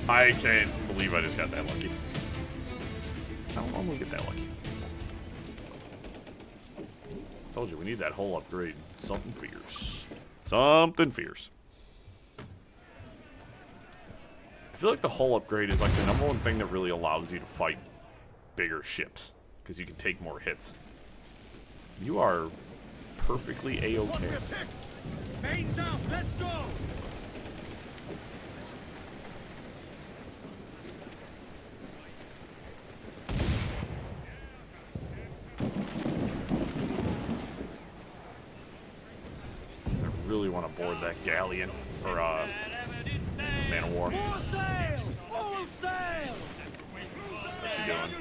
S1: I can't believe I just got that lucky. I don't normally get that lucky. Told you, we need that hull upgrade. Something fierce. Something fierce. I feel like the hull upgrade is like the #1 thing that really allows you to fight bigger ships. Because you can take more hits. You are perfectly A-okay.
S9: Mains out, let's go!
S1: I really want to board that galleon or man of war.
S9: All sail! All sail!
S1: What's she doing?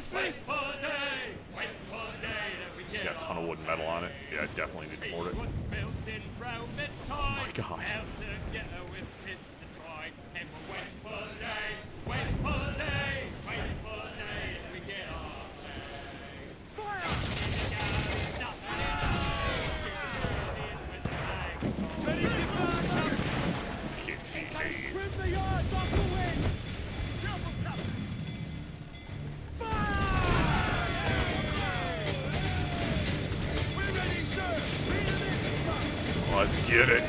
S1: She's got a ton of wood and metal on it. Yeah, I definitely need to board it. Oh my god. Can't see me.
S9: Trim the yards off the wind!
S1: Let's get it.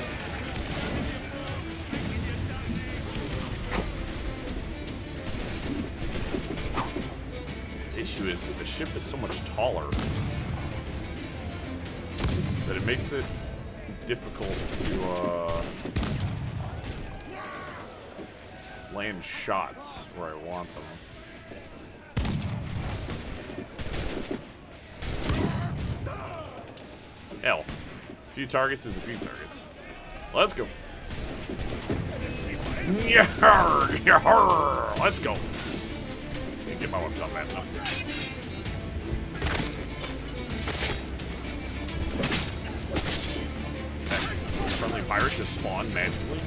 S1: The issue is the ship is so much taller that it makes it difficult to land shots where I want them. Hell, a few targets is a few targets. Let's go. Yarr, yarr, let's go. Can't get my weapons up fast enough. That friendly pirate just spawned magically.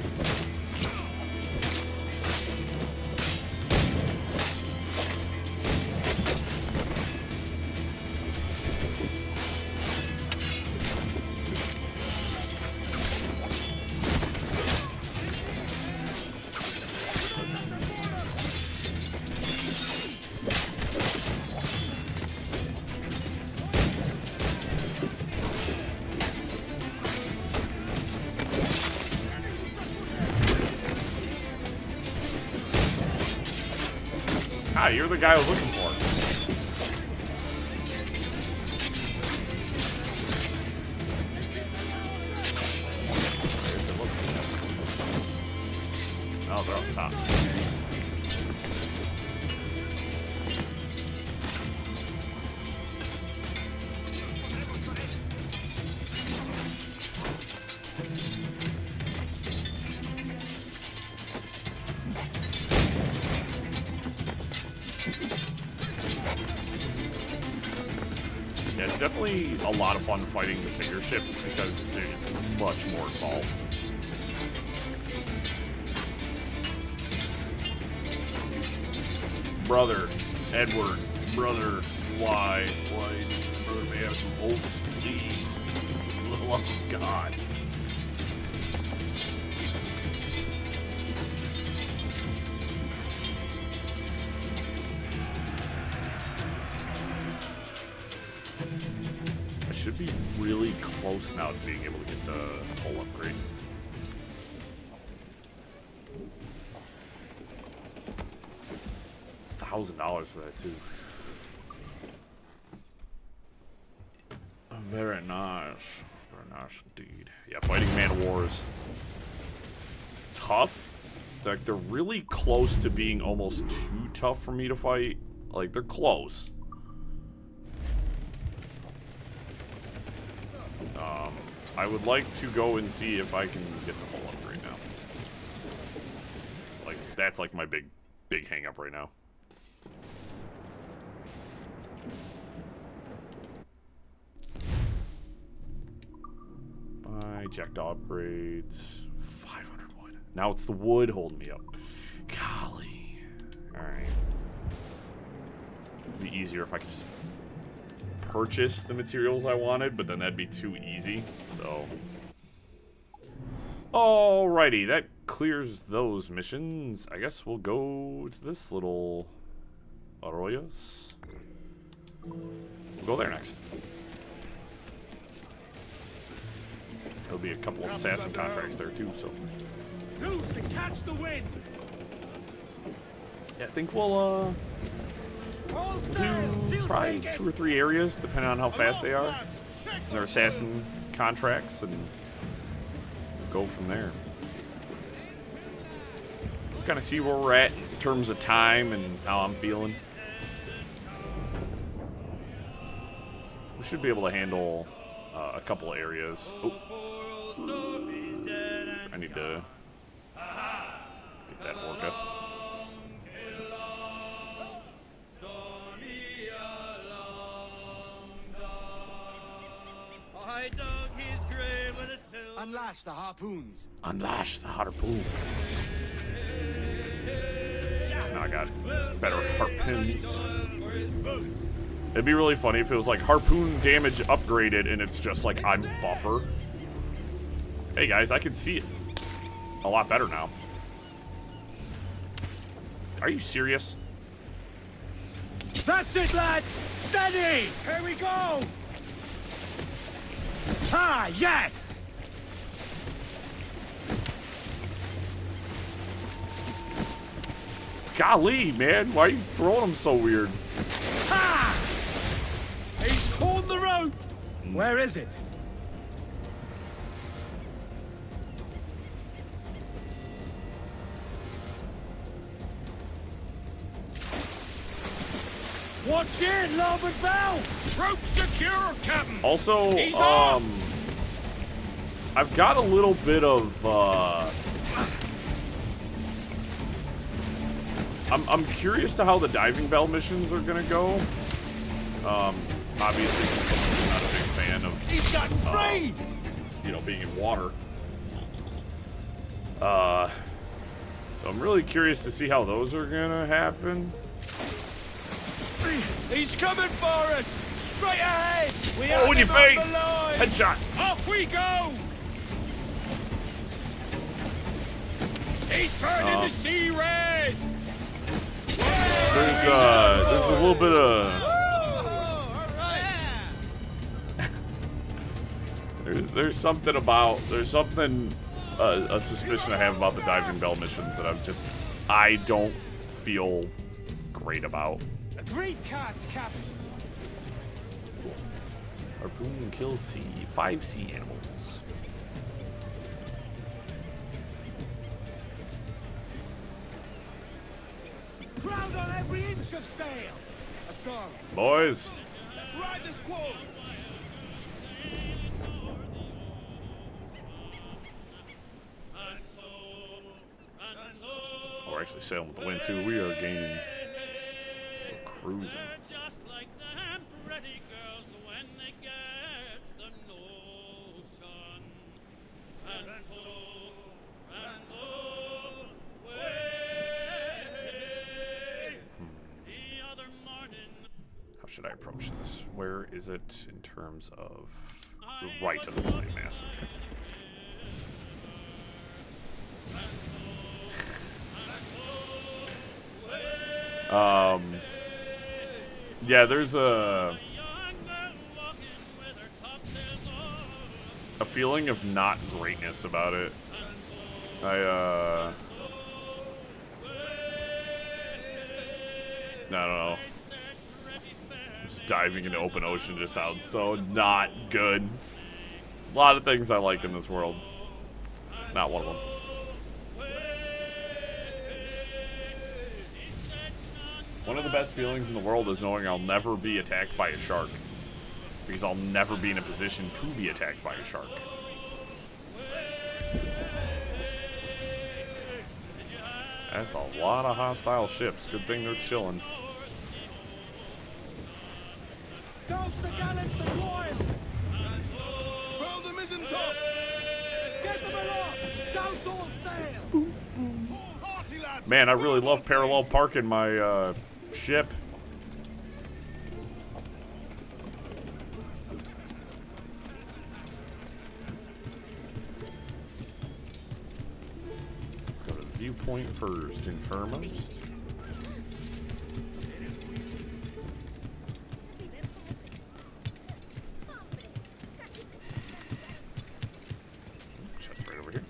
S1: Hi, you're the guy I was looking for. Oh, they're up top. Yeah, it's definitely a lot of fun fighting the bigger ships because it's much more involved. Brother, Edward, brother, why, brother, may I have some oats, please? For the love of God. I should be really close now to being able to get the whole upgrade. $1,000 for that too. Very nice. Very nice indeed. Yeah, fighting man-o-wars. Tough. Like, they're really close to being almost too tough for me to fight. Like, they're close. I would like to go and see if I can get the whole upgrade now. It's like, that's like my big hang up right now. Buy jackdaw upgrades. 500 wood. Now it's the wood holding me up. Golly. Alright. It'd be easier if I could just purchase the materials I wanted, but then that'd be too easy. So. Alrighty, that clears those missions. I guess we'll go to this little arroyos. We'll go there next. There'll be a couple of assassin contracts there too, so.
S9: Who's to catch the wind?
S1: Yeah, I think we'll do probably 2 or 3 areas, depending on how fast they are. Their assassin contracts, and we'll go from there. Kind of see where we're at in terms of time and how I'm feeling. We should be able to handle a couple of areas. Oh. I need to get that orca.
S11: Unlash the harpoons.
S1: Unlash the harpoons. Now I got better harpoons. It'd be really funny if it was like harpoon damage upgraded and it's just like I'm buffer. Hey guys, I can see it a lot better now. Are you serious?
S9: That's it, lads! Steady! Here we go! Ah, yes!
S1: Golly, man, why are you throwing them so weird?
S9: Ha! He's torn the rope! Where is it? Watch it, larboard bow! Rope secure, Captain!
S1: Also, I've got a little bit of, I'm curious to how the diving bell missions are gonna go. Obviously, since I'm not a big fan of,
S9: He's gotten free!
S1: You know, being in water. So I'm really curious to see how those are gonna happen.
S9: He's coming for us! Straight ahead! We
S1: Oh, in your face! Headshot!
S9: Off we go! He's turning the sea red!
S1: There's a little bit of there's something a suspicion I have about the diving bell missions that I don't feel great about.
S9: Agreed, cards, Captain.
S1: Harpoon kills 5 sea animals.
S9: Crowd on every inch of sail. A song.
S1: Boys.
S7: Let's ride this squall!
S1: Oh, we're actually sailing with the wind too. We are gaining. We're cruising.
S10: Just like them pretty girls when they get the notion. And away. The other morning.
S1: How should I approach this? Where is it in terms of the right of the slave mass? Okay. Yeah, there's a feeling of not greatness about it. I don't know. Just diving into open ocean just sounds so not good. A lot of things I like in this world. It's not one of them. One of the best feelings in the world is knowing I'll never be attacked by a shark. Because I'll never be in a position to be attacked by a shark. That's a lot of hostile ships. Good thing they're chilling.
S9: Douse the gallants and royals.
S7: Furl the mizzen tops!
S9: Get them aloft. Douse all sail.
S7: Hearty, lads!
S1: Man, I really love parallel parking my ship. Let's go to the viewpoint first and foremost. Chest right over here.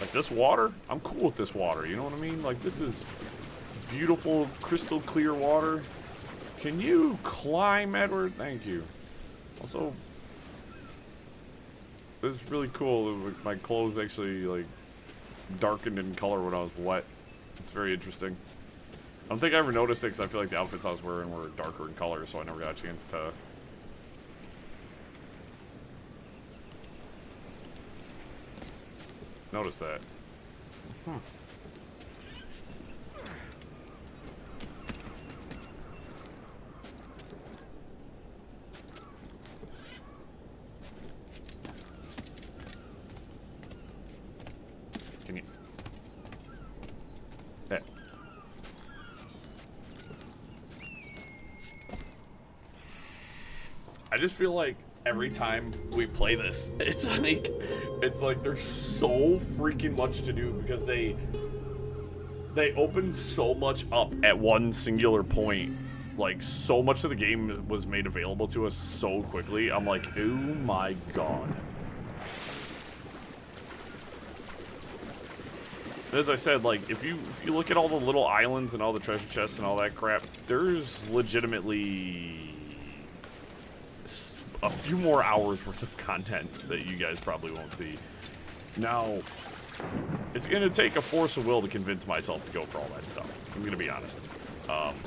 S1: Like this water, I'm cool with this water, you know what I mean? Like this is beautiful, crystal clear water. Can you climb, Edward? Thank you. Also, this is really cool. My clothes actually like darkened in color when I was wet. It's very interesting. I don't think I ever noticed it because I feel like the outfits I was wearing were darker in color, so I never got a chance to. Notice that. Can you? Yeah. I just feel like every time we play this, it's like there's so freaking much to do because they open so much up at one singular point. Like so much of the game was made available to us so quickly. I'm like, oh my god. As I said, like if you look at all the little islands and all the treasure chests and all that crap, there's legitimately a few more hours worth of content that you guys probably won't see. Now, it's gonna take a force of will to convince myself to go for all that stuff. I'm gonna be honest.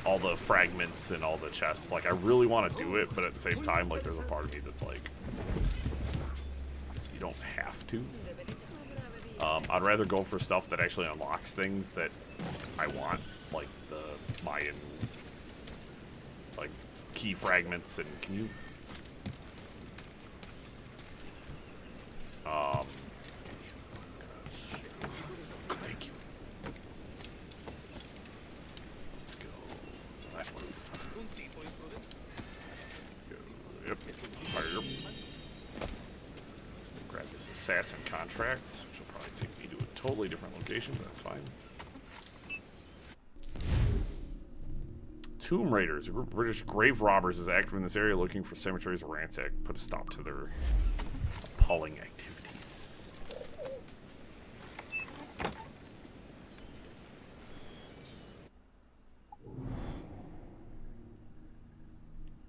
S1: All the fragments and all the chests, like I really want to do it, but at the same time, like there's a part of me that's like, you don't have to. I'd rather go for stuff that actually unlocks things that I want, like the Mayan, like key fragments. And can you? Thank you. Let's go that roof. Yep. Fire. Grab this assassin contract, which will probably take me to a totally different location, but that's fine. Tomb Raiders. A group of British grave robbers is active in this area looking for cemeteries ransacked. Put a stop to their appalling activities.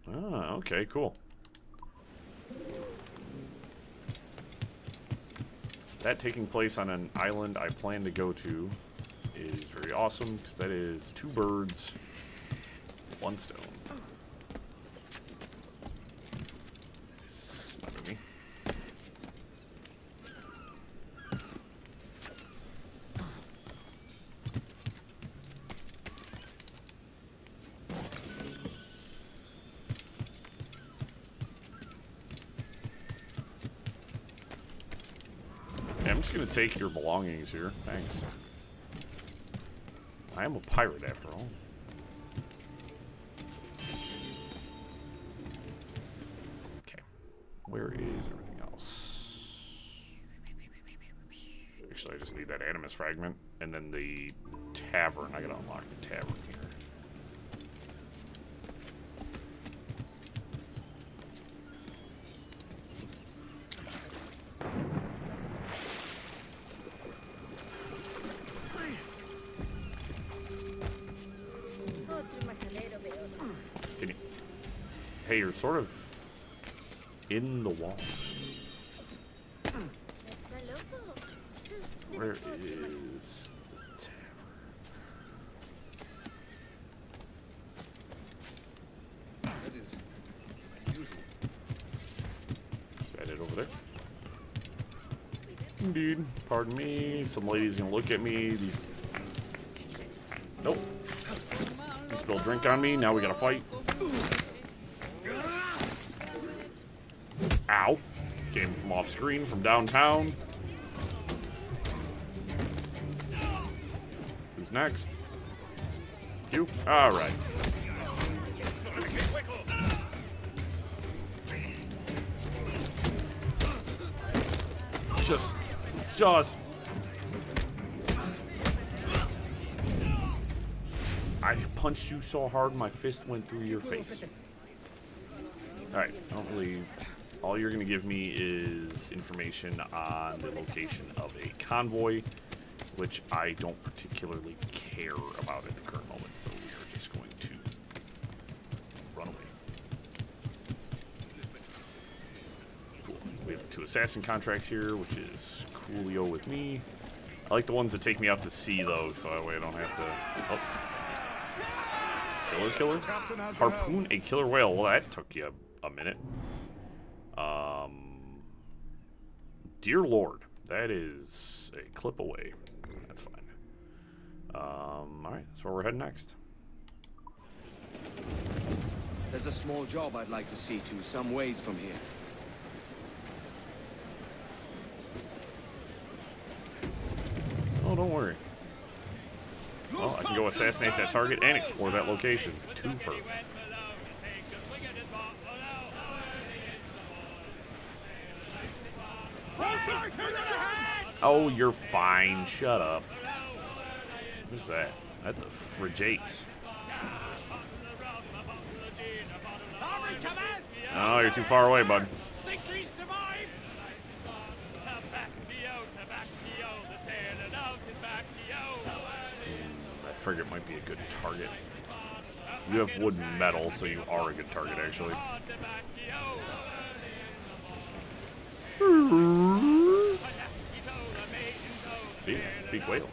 S1: Ah, okay, cool. That taking place on an island I plan to go to is very awesome, because that is 2 birds, 1 stone. It's not with me. Yeah, I'm just gonna take your belongings here. Thanks. I am a pirate after all. Okay. Where is everything else? Actually, I just need that animus fragment and then the tavern. I gotta unlock the tavern here. Can you? Hey, you're sort of in the wall. Where is the tavern?
S5: That is unusual.
S1: Is that it over there? Indeed. Pardon me. Some lady's gonna look at me. These. Nope. You spilled drink on me. Now we gotta fight. Ow. Came from off screen from downtown. Who's next? You? Alright. Just. I punched you so hard my fist went through your face. Alright, I don't really... All you're going to give me is information on the location of a convoy, which I don't particularly care about at the current moment, so we are just going to run away. Cool. We have the 2 assassin contracts here, which is coolio with me. I like the ones that take me out to sea, though, so that way I don't have to... Oh. Killer? Harpoon a killer whale. Well, that took you a minute. Dear Lord, that is a clip away. That's fine. Alright, that's where we're heading next.
S11: There's a small job I'd like to see to, some ways from here.
S1: Oh, don't worry. Oh, I can go assassinate that target and explore that location. 2 for. Oh, you're fine. Shut up. Who's that? That's a frigate. Oh, you're too far away, bud. That frigate might be a good target. You have wood and metal, so you are a good target, actually. See, speak whale.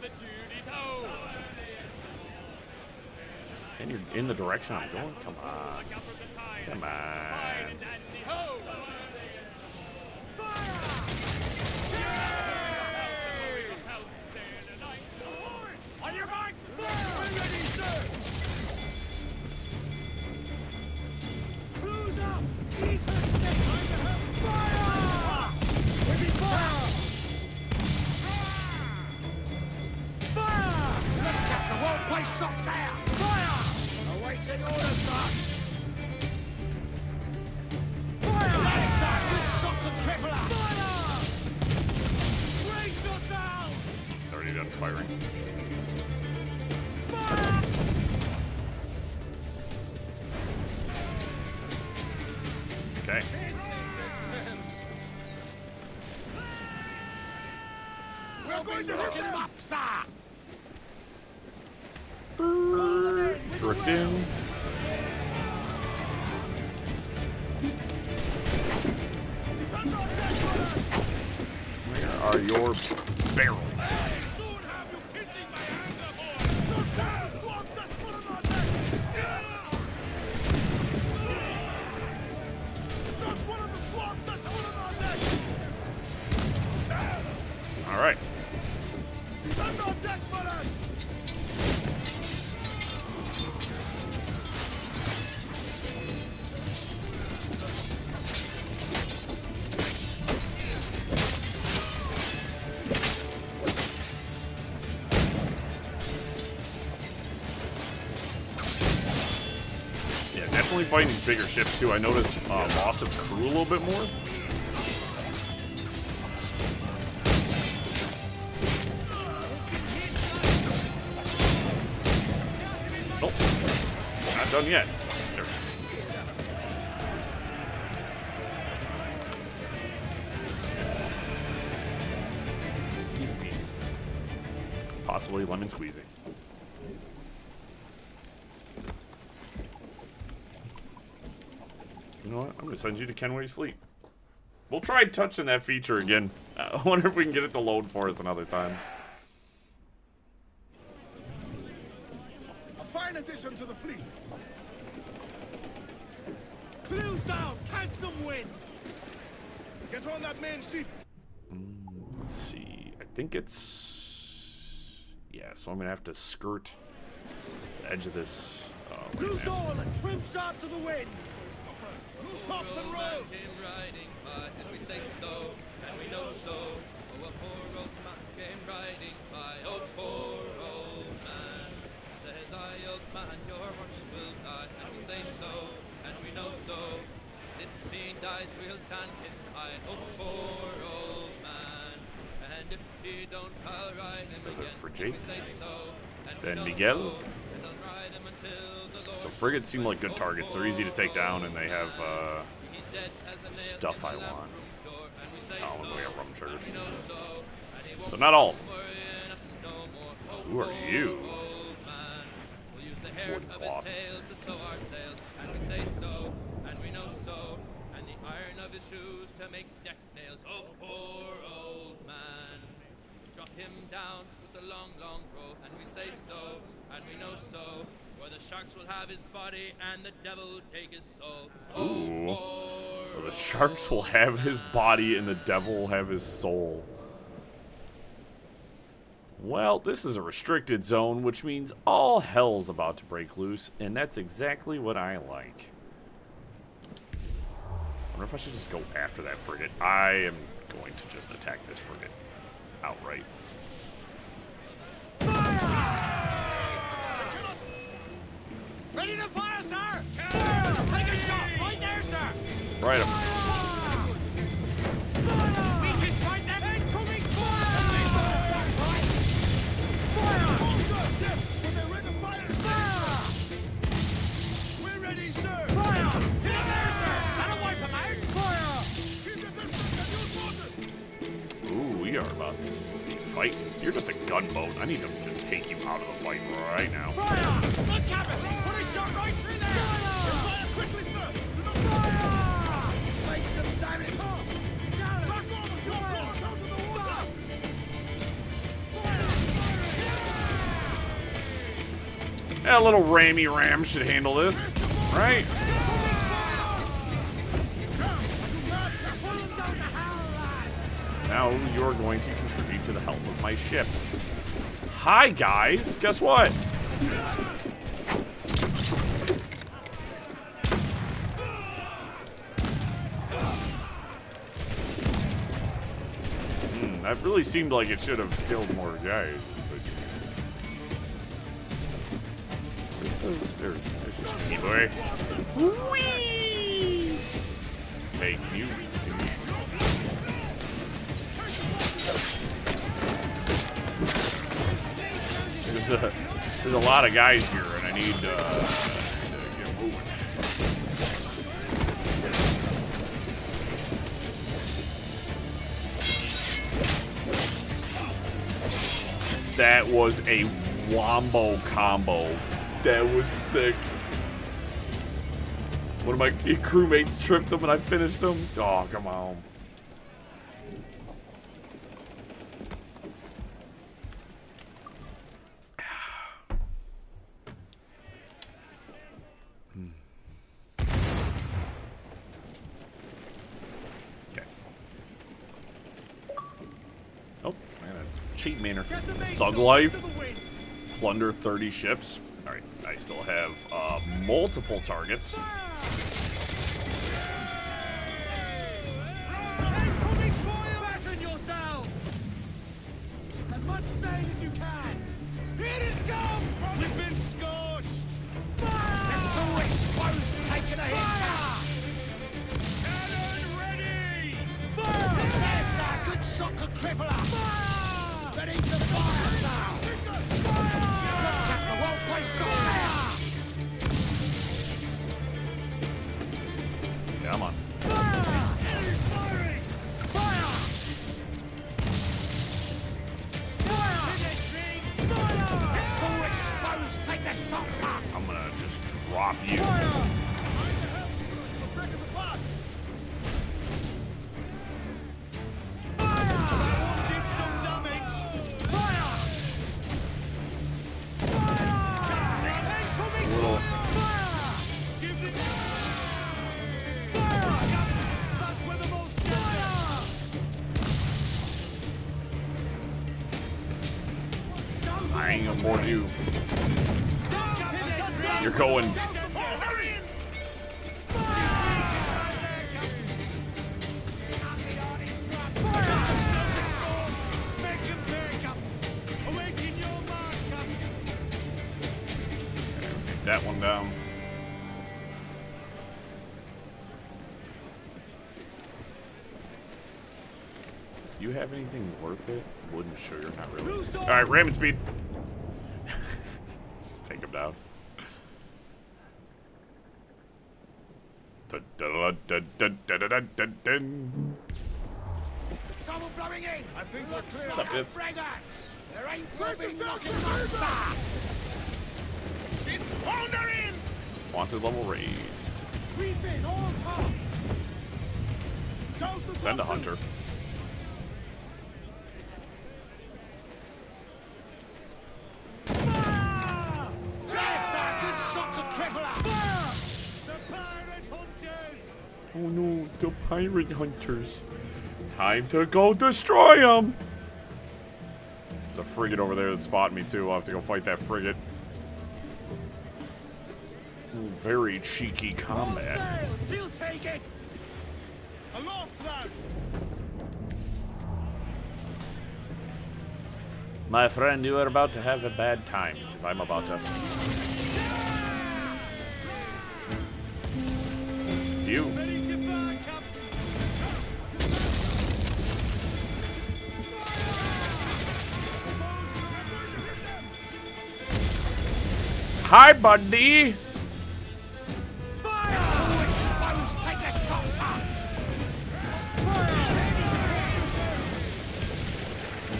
S1: And you're in the direction I'm going? Come on. Come on.
S9: On your mark! Cruise up! Fire! Heavy fire! Fire! Let's get the whole place shot down! Fire! Awaiting orders, sir! Fire! Right side, good shots of crippler! Fire! Brace yourself!
S1: Already done firing. Okay.
S7: We're going to hit them up, sir!
S1: Drifting. Where are your barrels? All right. Yeah, definitely fighting these bigger ships too. I noticed loss of crew a little bit more. Nope. Not done yet. There. Easy peasy. Possibly lemon squeezy. You know what? I'm gonna send you to Kenway's fleet. We'll try touching that feature again. I wonder if we can get it to load for us another time.
S7: A fine addition to the fleet.
S3: Clues down! Catch some wind!
S7: Get on that main ship.
S1: Let's see. I think it's... Yeah, so I'm gonna have to skirt the edge of this
S3: Loose all and trim sharp to the wind!
S7: Loose tops and rolls.
S15: Came riding by, and we say so, and we know so. Oh, a poor old man came riding by. Oh, poor old man. Says I, old man, your horse will die, and we say so, and we know so. If he dies, we'll tan him high. Oh, poor old man. And if he don't, I'll ride him again.
S1: For Jake.
S15: We say so, and
S1: San
S15: we know
S1: Miguel.
S15: so, and I'll ride him until the Lord.
S1: So frigates seem like good targets. They're easy to take down, and they have stuff I want. Oh, we got rum triggered. So not all of them. Who are you? Wood cloth.
S15: And we say so, and we know so, and the iron of his shoes to make deck nails. Oh, poor old man. Drop him down with the long, long row, and we say so, and we know so. Where the sharks will have his body and the devil take his soul.
S1: Ooh. Well, the sharks will have his body and the devil will have his soul. Well, this is a restricted zone, which means all hell's about to break loose, and that's exactly what I like. I wonder if I should just go after that frigate. I am going to just attack this frigate outright.
S9: Ready to fire, sir! Take a shot! Right there, sir!
S1: Right him.
S9: We just right there! Incoming fire! Fire!
S7: We're ready, sir.
S9: Fire! Hit there, sir! That'll wipe him out! Fire!
S7: Keep your distance and use mortars.
S1: Ooh, we are about to be fighting. So you're just a gunboat. I need to just take you out of the fight right now.
S9: Fire! Look, Captain! Put a shot right through there!
S7: Fire quickly, sir. Do not
S9: Fire!
S7: make some damage. Back off, sir. Blow us out of the water.
S1: Yeah, a little rammy ram should handle this, right? Now you're going to contribute to the health of my ship. Hi, guys. Guess what? That really seemed like it should have killed more guys. But... There's your sneaky boy. Whee! Hey, can you... There's a lot of guys here, and I need to get moving. That was a wombo combo. That was sick. One of my crewmates tripped him and I finished him. Oh, come on. Oh, man, a cheat manner. Thug life. Plunder 30 ships. Alright, I still have multiple targets.
S9: Fasten yourselves! As much sail as you can! Here it comes! We've been scorched! Fire! It's all exposed, taking a hit! Cannon ready! Fire! Yes, sir! Good shot could cripple us! Fire! Ready to fire, sir! Fire! Captain, well placed shot there!
S1: Come on. I'm gonna just drop you. I ain't gonna board you. You're going. Take that one down. Do you have anything worth it? Wood and sugar, not really. Alright, ramming speed. Let's just take him down.
S9: Trouble blowing in! I think we're clear.
S1: What's up, dudes?
S9: There ain't gonna be knocking on, sir! She's wandering!
S1: Wanted level raised.
S9: Brief in, all top!
S1: Send a hunter. Oh no, the pirate hunters. Time to go destroy them! There's a frigate over there that spotted me too. I'll have to go fight that frigate. Ooh, very cheeky combat.
S9: She'll take it! Aloft, lad!
S1: My friend, you are about to have a bad time, because I'm about to... You. Hi, buddy!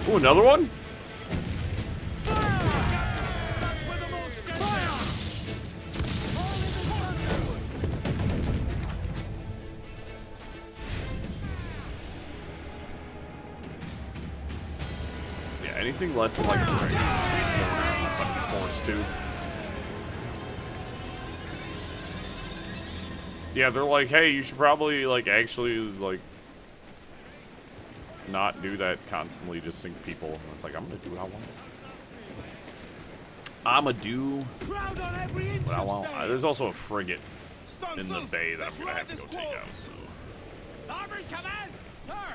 S1: Ooh, another one? Yeah, anything less than like a break. Unless I'm forced to. Yeah, they're like, hey, you should probably, like, actually, like, not do that constantly, just sink people. And it's like, I'm gonna do what I want. I'm gonna do what I want. There's also a frigate in the bay that I'm gonna have to go take out, so.
S9: Larboard command! Sir!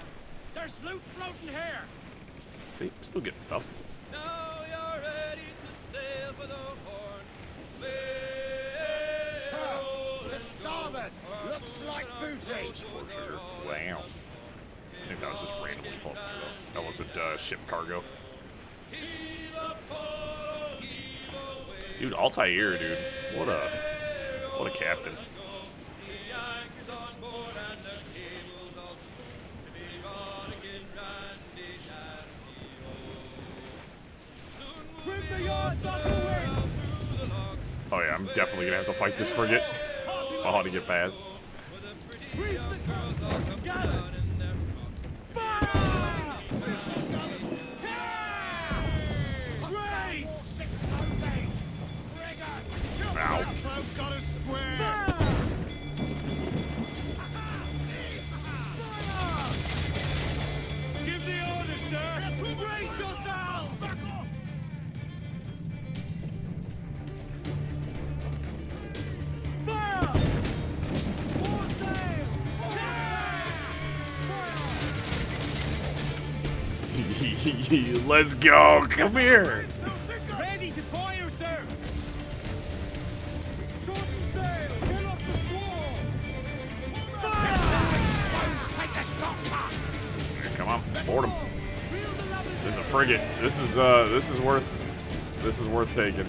S9: There's loot floating here!
S1: See, I'm still getting stuff.
S15: Now you're ready to sail for the horn.
S9: Sir! To starboard! Looks like booty!
S1: Just four trigger. Wow. I think that was just randomly falling though. That wasn't ship cargo. Dude, Altair, dude. What a captain. Oh yeah, I'm definitely gonna have to fight this frigate. I want to get past. Ow.
S9: Give the order, sir! Brace yourself! Back off! Fire! More sail!
S1: Let's go. Come here.
S9: Ready to fire, sir! Shorten sail! Get off the squall! Fire! Take the shot, sir!
S1: Come on, board him. This is a frigate. This is worth taking.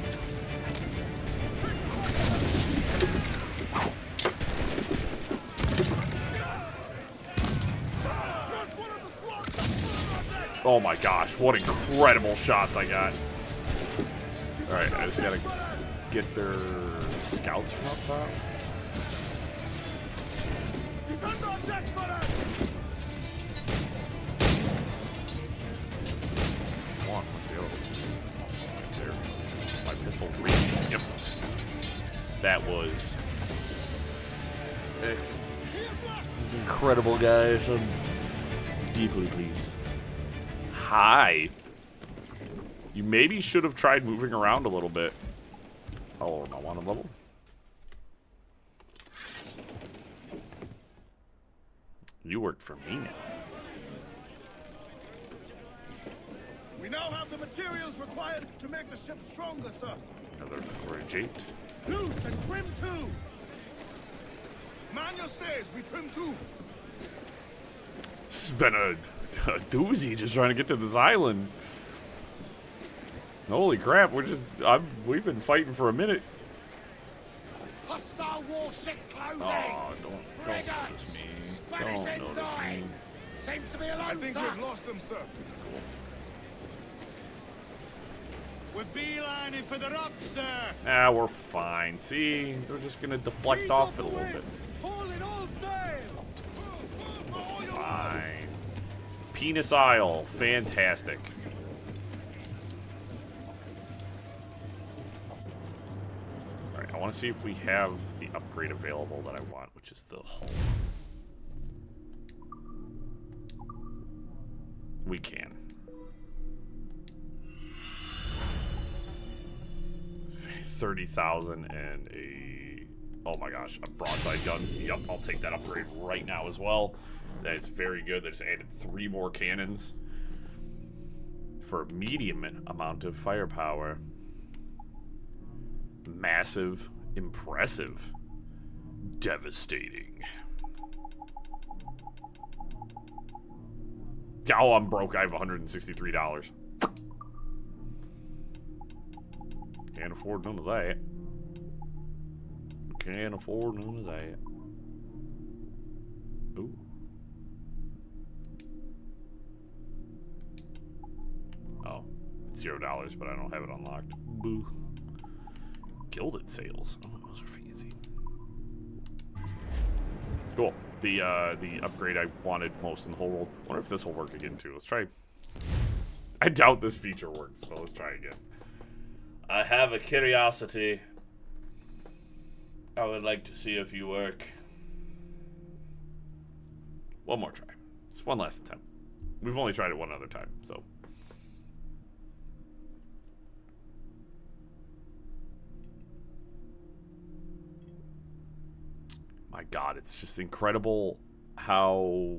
S1: Oh my gosh, what incredible shots I got. Alright, I just gotta get their scouts from up top. Come on, let's go. Right there. My pistol reach. Yep. That was excellent. Incredible, guys. I'm deeply pleased. Hi. You maybe should have tried moving around a little bit. I'll lower my wanted level. You worked for me now.
S7: We now have the materials required to make the ship stronger, sir.
S1: Another frigate.
S7: Loose and trim too. Man your stays, we trim too.
S1: This has been a doozy just trying to get to this island. Holy crap, we've been fighting for a minute.
S9: Hostile warship closing!
S1: Oh, don't notice me. Don't notice me.
S9: Seems to be alone,
S7: I think
S9: sir.
S7: we've lost them, sir.
S9: We're beelining for the rocks, sir.
S1: Ah, we're fine. See, they're just gonna deflect off it a little bit.
S9: Hauling all sail!
S1: Fine. Penis Isle, fantastic. Alright, I want to see if we have the upgrade available that I want, which is the hull. We can. 30,000 and a... Oh my gosh, broadside guns. Yep, I'll take that upgrade right now as well. That is very good. They just added 3 more cannons for a medium amount of firepower. Massive, impressive, devastating. Oh, I'm broke. I have $163. Can't afford none of that. Can't afford none of that. Ooh. Oh, it's $0, but I don't have it unlocked. Boo. Gilded sails. Oh, those are fancy. Cool. The upgrade I wanted most in the whole world. Wonder if this will work again too. Let's try. I doubt this feature works, but let's try again. I have a curiosity. I would like to see if you work. One more try. Just one last attempt. We've only tried it one other time, so. My God, it's just incredible how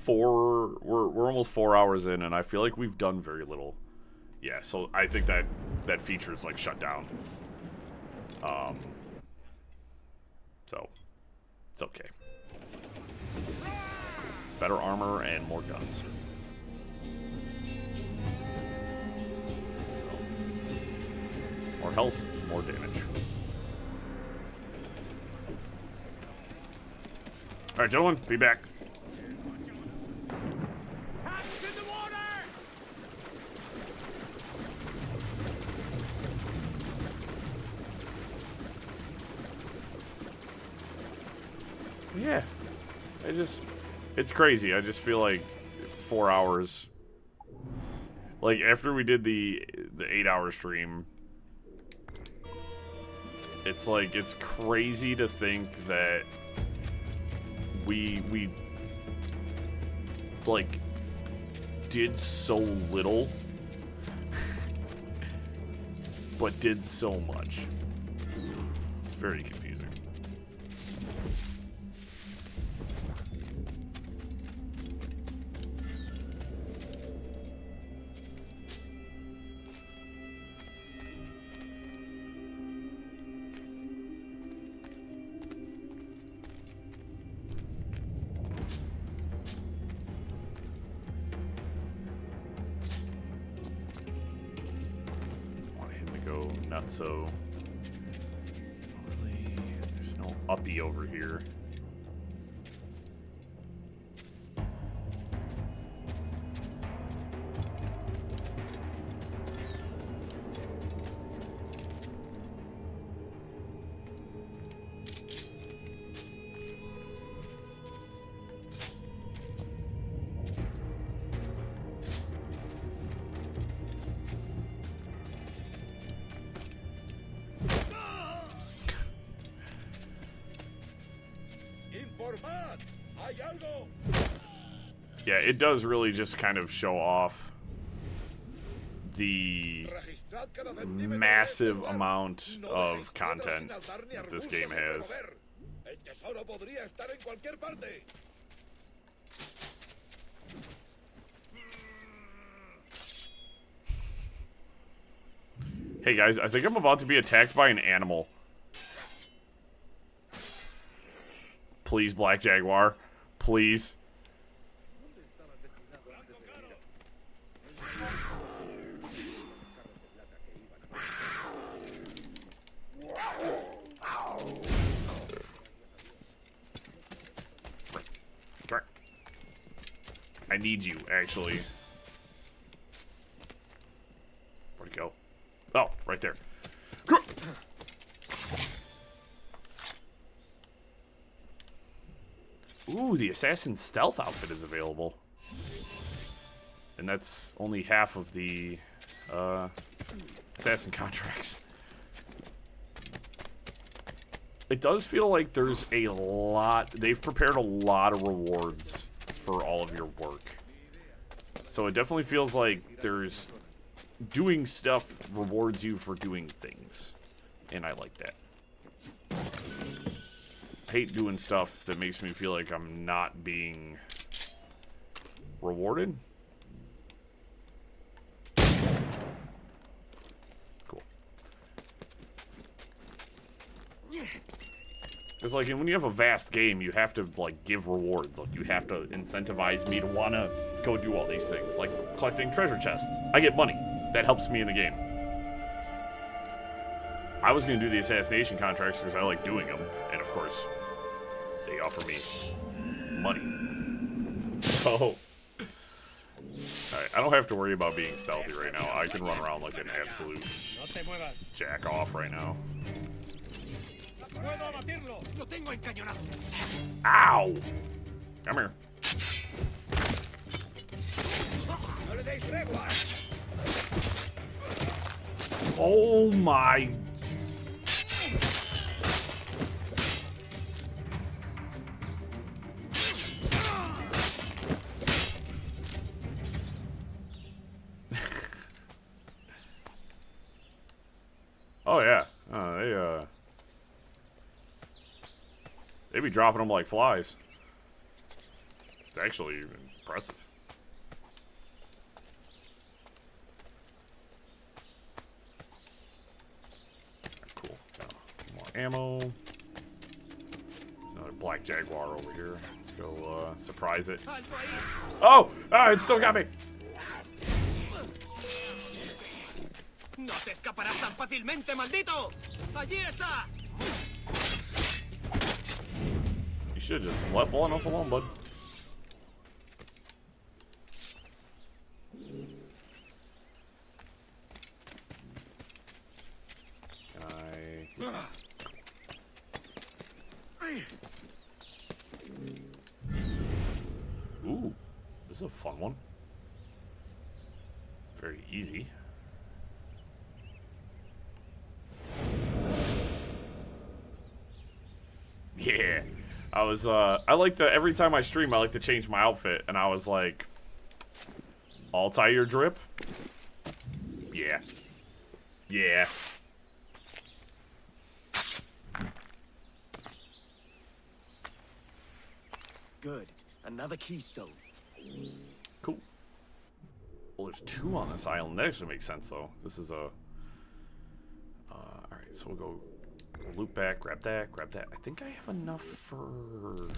S1: we're almost 4 hours in, and I feel like we've done very little. Yeah, so I think that feature is like shut down. So it's okay. Cool. Better armor and more guns. So, more health, more damage. All right, gentlemen, be back. Yeah. It's crazy. I just feel like 4 hours. Like, after we did the 8-hour stream, it's like, it's crazy to think that we like, did so little, but did so much. It's very confusing. So really, there's no uppy over here. Yeah, it does really just kind of show off the massive amount of content that this game has. Hey guys, I think I'm about to be attacked by an animal. Please, Black Jaguar. Please. I need you, actually. Where'd it go? Oh, right there. Ooh, the assassin stealth outfit is available. And that's only half of the assassin contracts. It does feel like there's a lot, they've prepared a lot of rewards for all of your work. So it definitely feels like there's doing stuff rewards you for doing things. And I like that. I hate doing stuff that makes me feel like I'm not being rewarded. Cool. It's like when you have a vast game, you have to like give rewards. Like you have to incentivize me to want to go do all these things, like collecting treasure chests. I get money. That helps me in the game. I was going to do the assassination contracts because I like doing them, and of course, they offer me money. So, alright, I don't have to worry about being stealthy right now. I can run around like an absolute jack off right now. Ow! Come here. Oh my. Oh yeah. They be dropping them like flies. It's actually impressive. Cool. More ammo. There's another Black Jaguar over here. Let's go surprise it. Oh! Oh, it still got me!
S9: No te escaparás tan fácilmente, maldito. Allí está.
S1: You should have just left well enough alone, bud. Can I... This is a fun one. Very easy. Yeah. I was, I like to, every time I stream, I like to change my outfit. And I was like, I'll tie your drip? Yeah. Yeah.
S16: Good. Another keystone.
S1: Cool. Well, there's 2 on this island. That actually makes sense, though. This is a... Alright, so we'll go loop back, grab that, grab that. I think I have enough for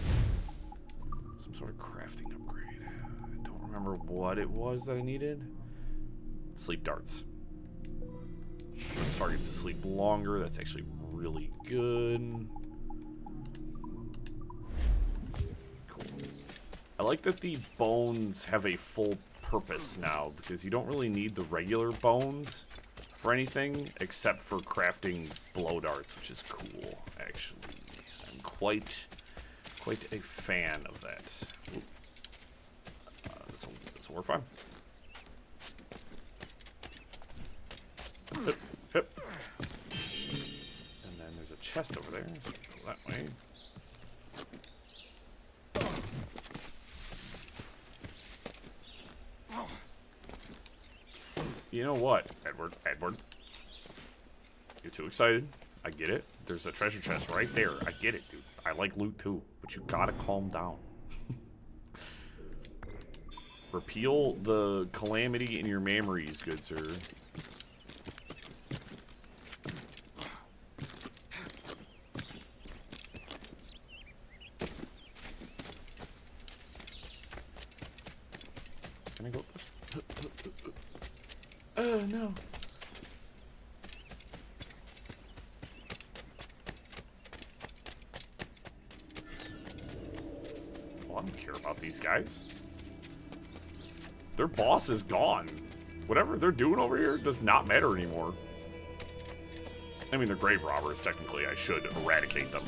S1: some sort of crafting upgrade. I don't remember what it was that I needed. Sleep darts. Those targets to sleep longer. That's actually really good. Cool. I like that the bones have a full purpose now, because you don't really need the regular bones for anything except for crafting blow darts, which is cool, actually. I'm quite a fan of that. This will work fine. Hip, hip. And then there's a chest over there, so go that way. You know what, Edward? You're too excited. I get it. There's a treasure chest right there. I get it, dude. I like loot too, but you gotta calm down. Repeal the calamity in your memories, good sir. Can I go this? Oh, no. Well, I don't care about these guys. Their boss is gone. Whatever they're doing over here does not matter anymore. I mean, they're grave robbers, technically. I should eradicate them.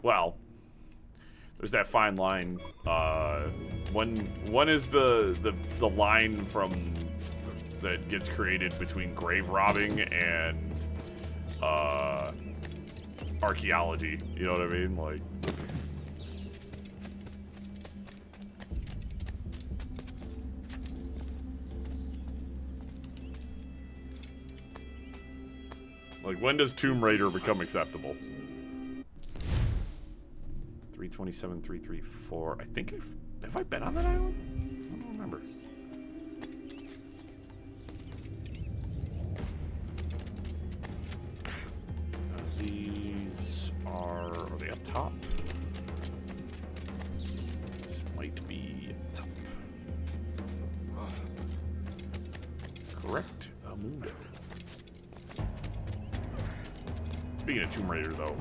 S1: Well, there's that fine line. When is the line from that gets created between grave robbing and archaeology? You know what I mean? Like, when does Tomb Raider become acceptable? 327, 334. I think have I been on that island? I don't remember. These are they up top? This might be up top. Correct. Amundo. Speaking of Tomb Raider, though,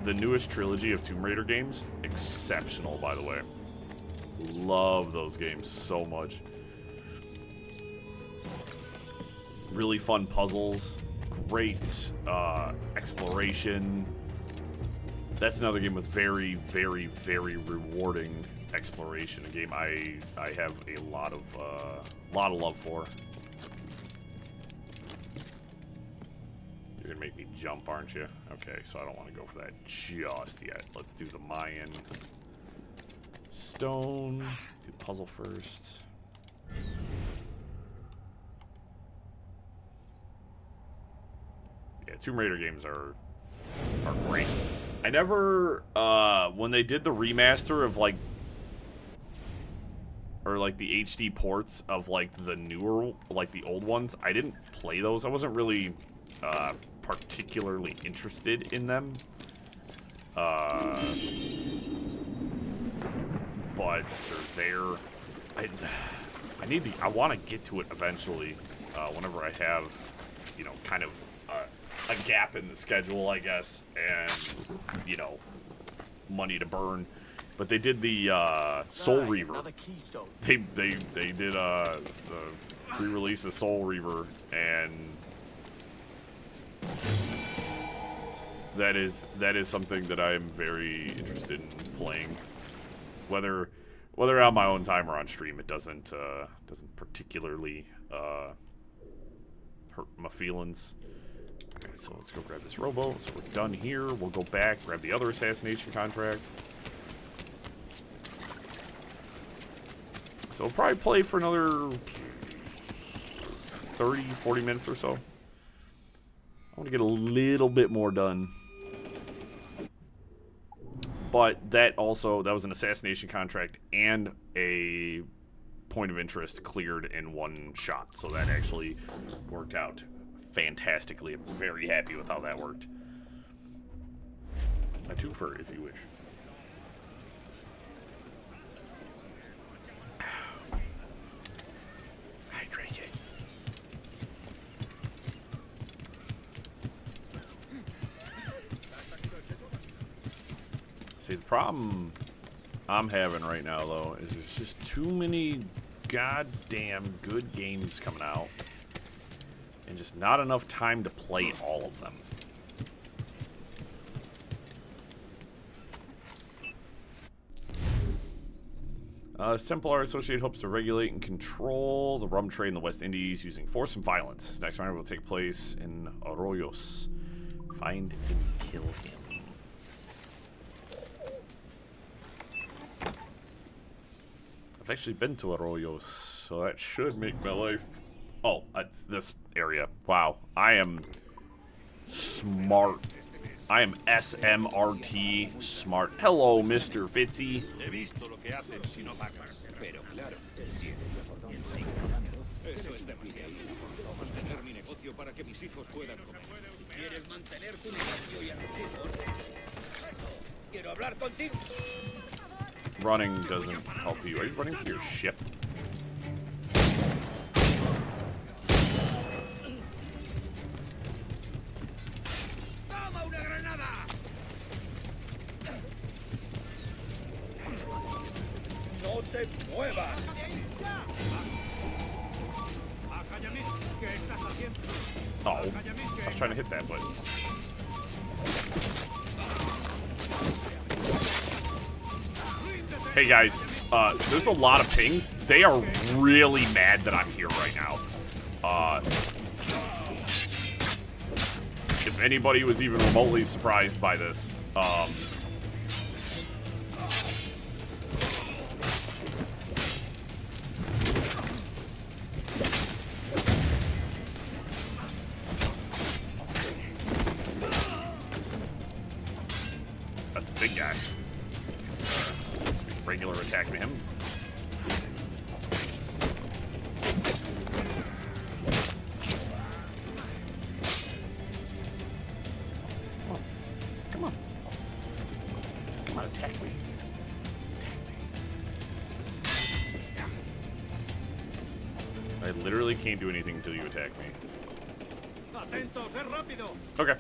S1: the newest trilogy of Tomb Raider games, exceptional, by the way. Love those games so much. Really fun puzzles, great exploration. That's another game with very, very, very rewarding exploration. A game I have a lot of love for. You're gonna make me jump, aren't you? Okay, so I don't want to go for that just yet. Let's do the Mayan stone. Do puzzle first. Yeah, Tomb Raider games are great. I never when they did the remaster of like the HD ports of like the newer, like the old ones, I didn't play those. I wasn't really particularly interested in them. But they're there. I want to get to it eventually, whenever I have, you know, kind of a gap in the schedule, I guess, and, you know, money to burn. But they did the Soul Reaver. They did the re-release of Soul Reaver, and that is something that I am very interested in playing. Whether on my own time or on stream, it doesn't particularly hurt my feelings. Alright, so let's go grab this rowboat. So we're done here. We'll go back, grab the other assassination contract. So we'll probably play for another 30, 40 minutes or so. I want to get a little bit more done. But that was an assassination contract and a point of interest cleared in one shot. So that actually worked out fantastically. I'm very happy with how that worked. A twofer, if you wish. Hydration. See, the problem I'm having right now, though, is there's just too many goddamn good games coming out. And just not enough time to play all of them. Templar Associate hopes to regulate and control the rum trade in the West Indies using force and violence. His next round will take place in Arroyos. Find and kill him. I've actually been to Arroyos, so that should make my life... Oh, it's this area. Wow, I am smart. I am SMRT smart. Hello, Mr. Fitzy. Running doesn't help you. Are you running to your ship? Oh, I was trying to hit that, but... Hey guys, there's a lot of pings. They are really mad that I'm here right now. If anybody was even remotely surprised by this, that's a big guy. Regular attack to him. Come on. Come on, attack me. Attack me. I literally can't do anything until you attack me. Okay.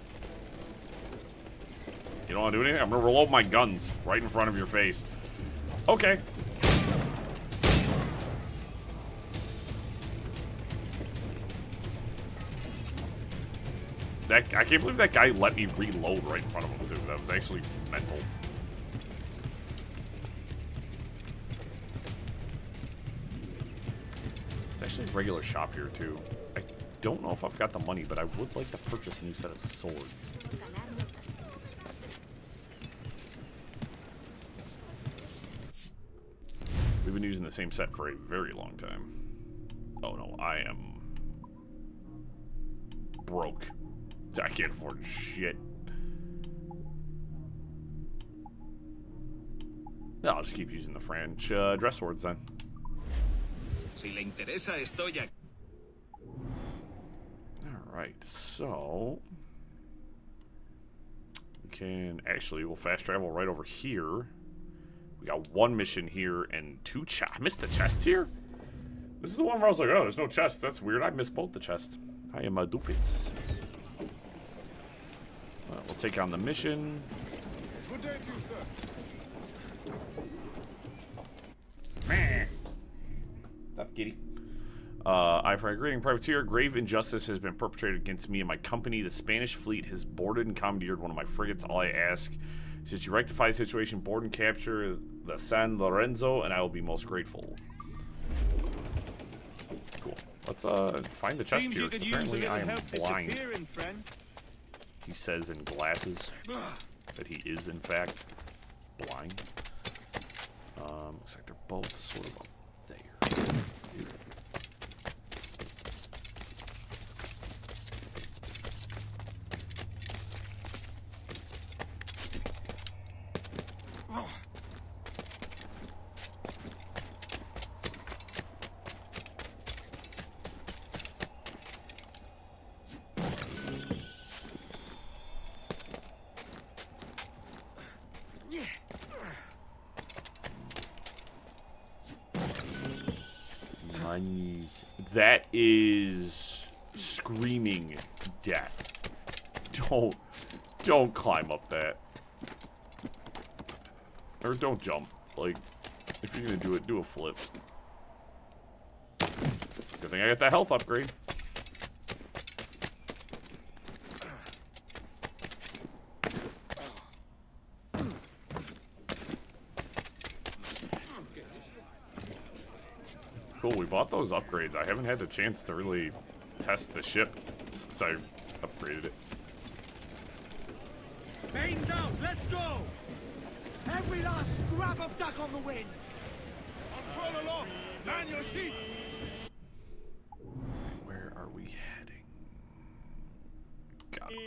S1: You don't want to do anything? I'm gonna reload my guns right in front of your face. Okay. I can't believe that guy let me reload right in front of him, dude. That was actually mental. It's actually a regular shop here, too. I don't know if I've got the money, but I would like to purchase a new set of swords. We've been using the same set for a very long time. Oh no, I am broke. I can't afford shit. No, I'll just keep using the French dress swords then. Alright, so... we can... actually, we'll fast travel right over here. We got one mission here and two chests. I missed the chests here? This is the one where I was like, oh, there's no chest. That's weird. I missed both the chests. I am a doofus. We'll take on the mission.
S7: Good day to you, sir.
S1: What's up, kitty? I find greeting privateer. Grave injustice has been perpetrated against me and my company. The Spanish fleet has boarded and commandeered one of my frigates. All I ask is that you rectify the situation, board and capture the San Lorenzo, and I will be most grateful. Cool. Let's find the chest here, because apparently I am blind. He says in glasses that he is in fact blind. Looks like they're both sort of up there. That is screaming death. Don't climb up that. Or don't jump. Like, if you're gonna do it, do a flip. Good thing I got that health upgrade. Cool, we bought those upgrades. I haven't had the chance to really test the ship since I upgraded it.
S9: Mains out, let's go! Every last scrap of duck on the wind!
S7: I'll crawl aloft! Man your sheets!
S1: Where are we heading? Got it.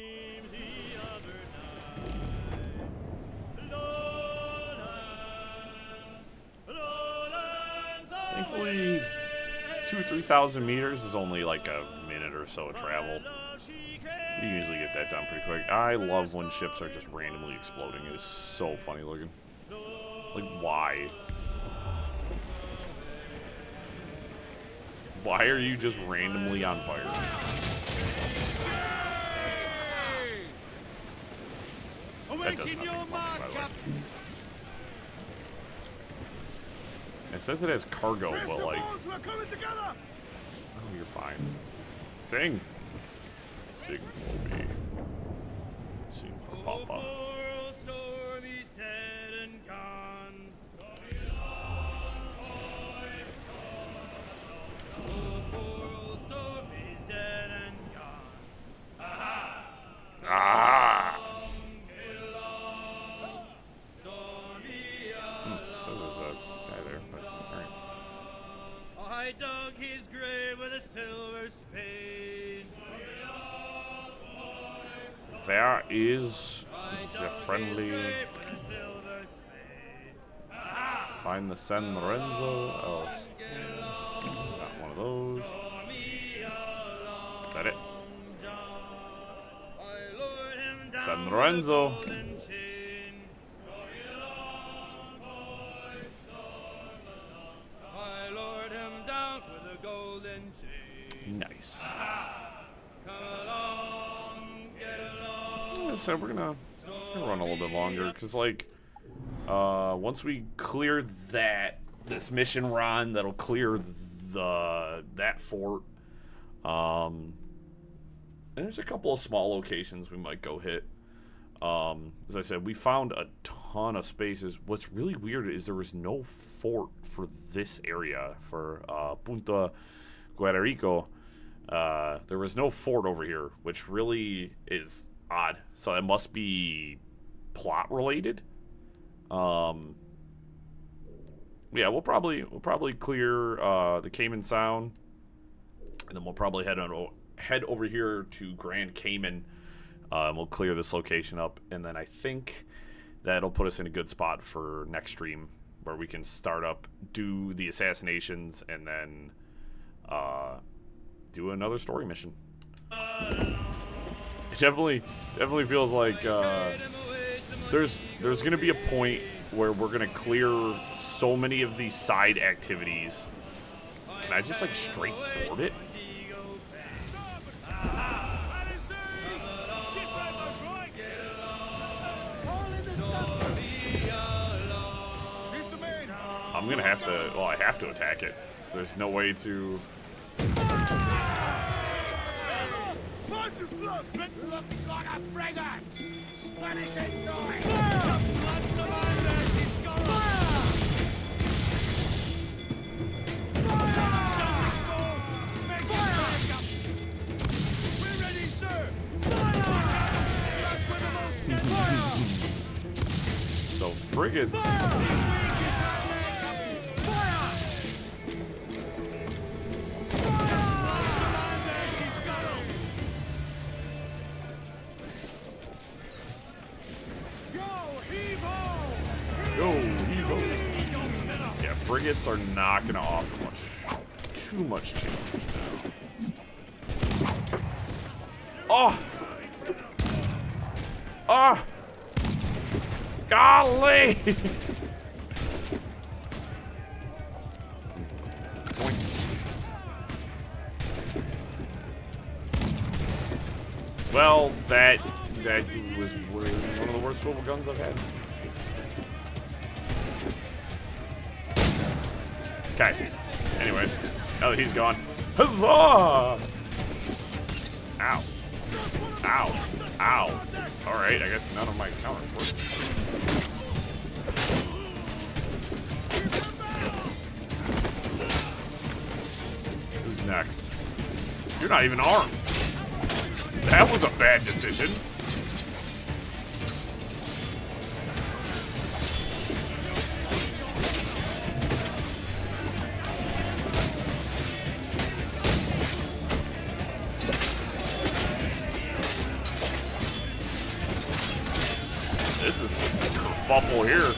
S1: Thankfully, 2,000 or 3,000 meters is only like a minute or so of travel. You usually get that done pretty quick. I love when ships are just randomly exploding. It is so funny looking. Like, why? Why are you just randomly on fire? That does nothing for me, by the way. It says it has cargo, but like... Oh, you're fine. Sing! Sing for me. Sing for Papa. Ah!
S15: I dug his grave with a silver spade.
S1: There is the friendly. Find the San Lorenzo. Oh, not one of those. Is that it? San Lorenzo. Nice. So we're gonna run a little bit longer because, like, once we clear this mission run, that'll clear that fort. And there's a couple of small locations we might go hit. As I said, we found a ton of spaces. What's really weird is there was no fort for this area for Punta Guerrico. There was no fort over here, which really is odd. So it must be plot related. Yeah, we'll probably clear the Cayman Sound, and then we'll probably head over here to Grand Cayman. We'll clear this location up, and then I think that'll put us in a good spot for next stream, where we can start up, do the assassinations, and then do another story mission. It definitely feels like there's gonna be a point where we're gonna clear so many of these side activities. Can I just like straight board it? I'm gonna have to. Well, I have to attack it. There's no way to
S9: Looks like a frigate! Spanish ensign! We're ready, sir!
S1: So frigates. Go, heave-ho. Yeah, frigates are not going to offer too much challenge now. Oh! Oh! Golly! Well, that was one of the worst swivel guns I've had. Okay. Anyways, now that he's gone, huzzah! Ow. Ow. Ow. Alright, I guess none of my counters work. Who's next? You're not even armed. That was a bad decision. This is a kerfuffle here.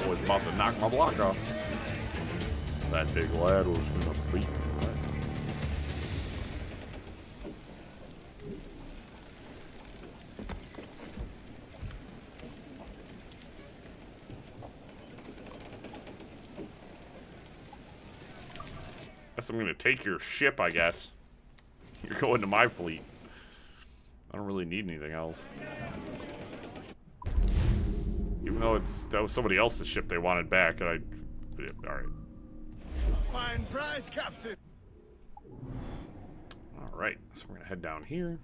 S1: Boy's about to knock my block off. That big lad was gonna beat me. Guess I'm gonna take your ship, I guess. You're going to my fleet. I don't really need anything else. Even though that was somebody else's ship they wanted back, and alright.
S7: Fine prize, Captain.
S1: Alright, so we're gonna head down here.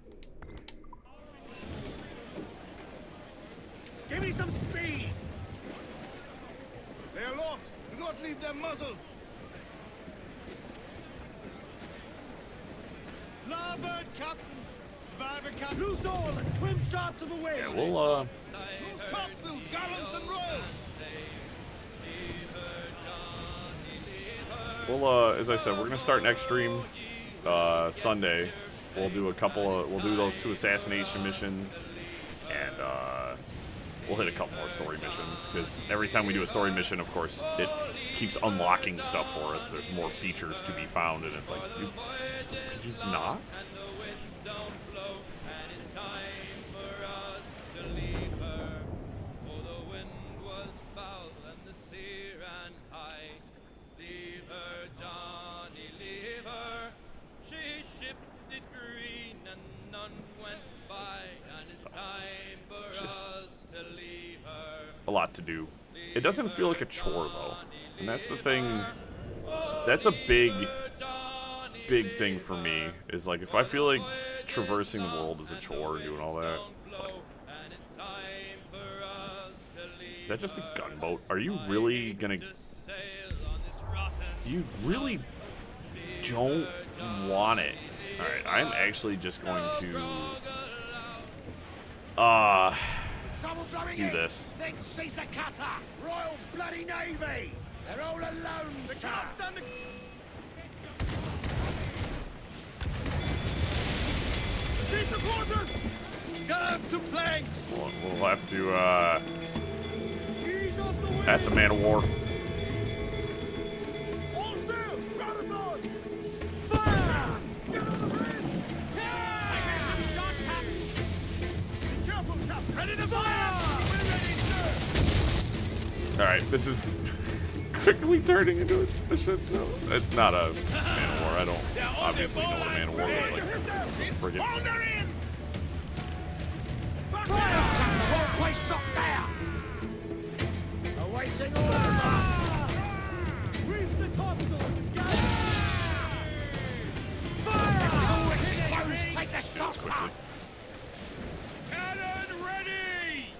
S9: Give me some speed!
S7: They're aloft. Do not leave them muzzled.
S9: Larboard, Captain! Survivor, Captain! Loose all and trim sharp to the wind!
S1: Yeah, we'll,
S7: Loose topsails, gallants, and royals!
S1: Well, as I said, we're gonna start next stream Sunday. We'll do we'll do those 2 assassination missions, and we'll hit a couple more story missions, because every time we do a story mission, of course, it keeps unlocking stuff for us. There's more features to be found, and it's like, could you not? Just a lot to do. It doesn't feel like a chore though, and that's the thing. That's a big thing for me. Is like, if I feel like traversing the world is a chore and doing all that, it's like, is that just a gunboat? Are you really gonna? Do you really don't want it? All right, I'm actually just going to. Do this.
S9: Next Caesar cutter! Royal Bloody Navy! They're all alone, the can't stand the... Keep the quarters! Get to planks!
S1: We'll have to, that's a man of war.
S9: All sail! Gratitude! Fire! Get on the bridge! Yeah! I missed some shot, Captain! Careful, Captain! Ready to fire! We're ready, sir!
S1: Alright, this is quickly turning into a shit show. It's not a man of war. I don't obviously know what a man of war looks like. Friggin'.
S9: Whole place shut down! Awaiting orders! Reef the topsails! Fire! Take the shots out!
S2: Cannon ready!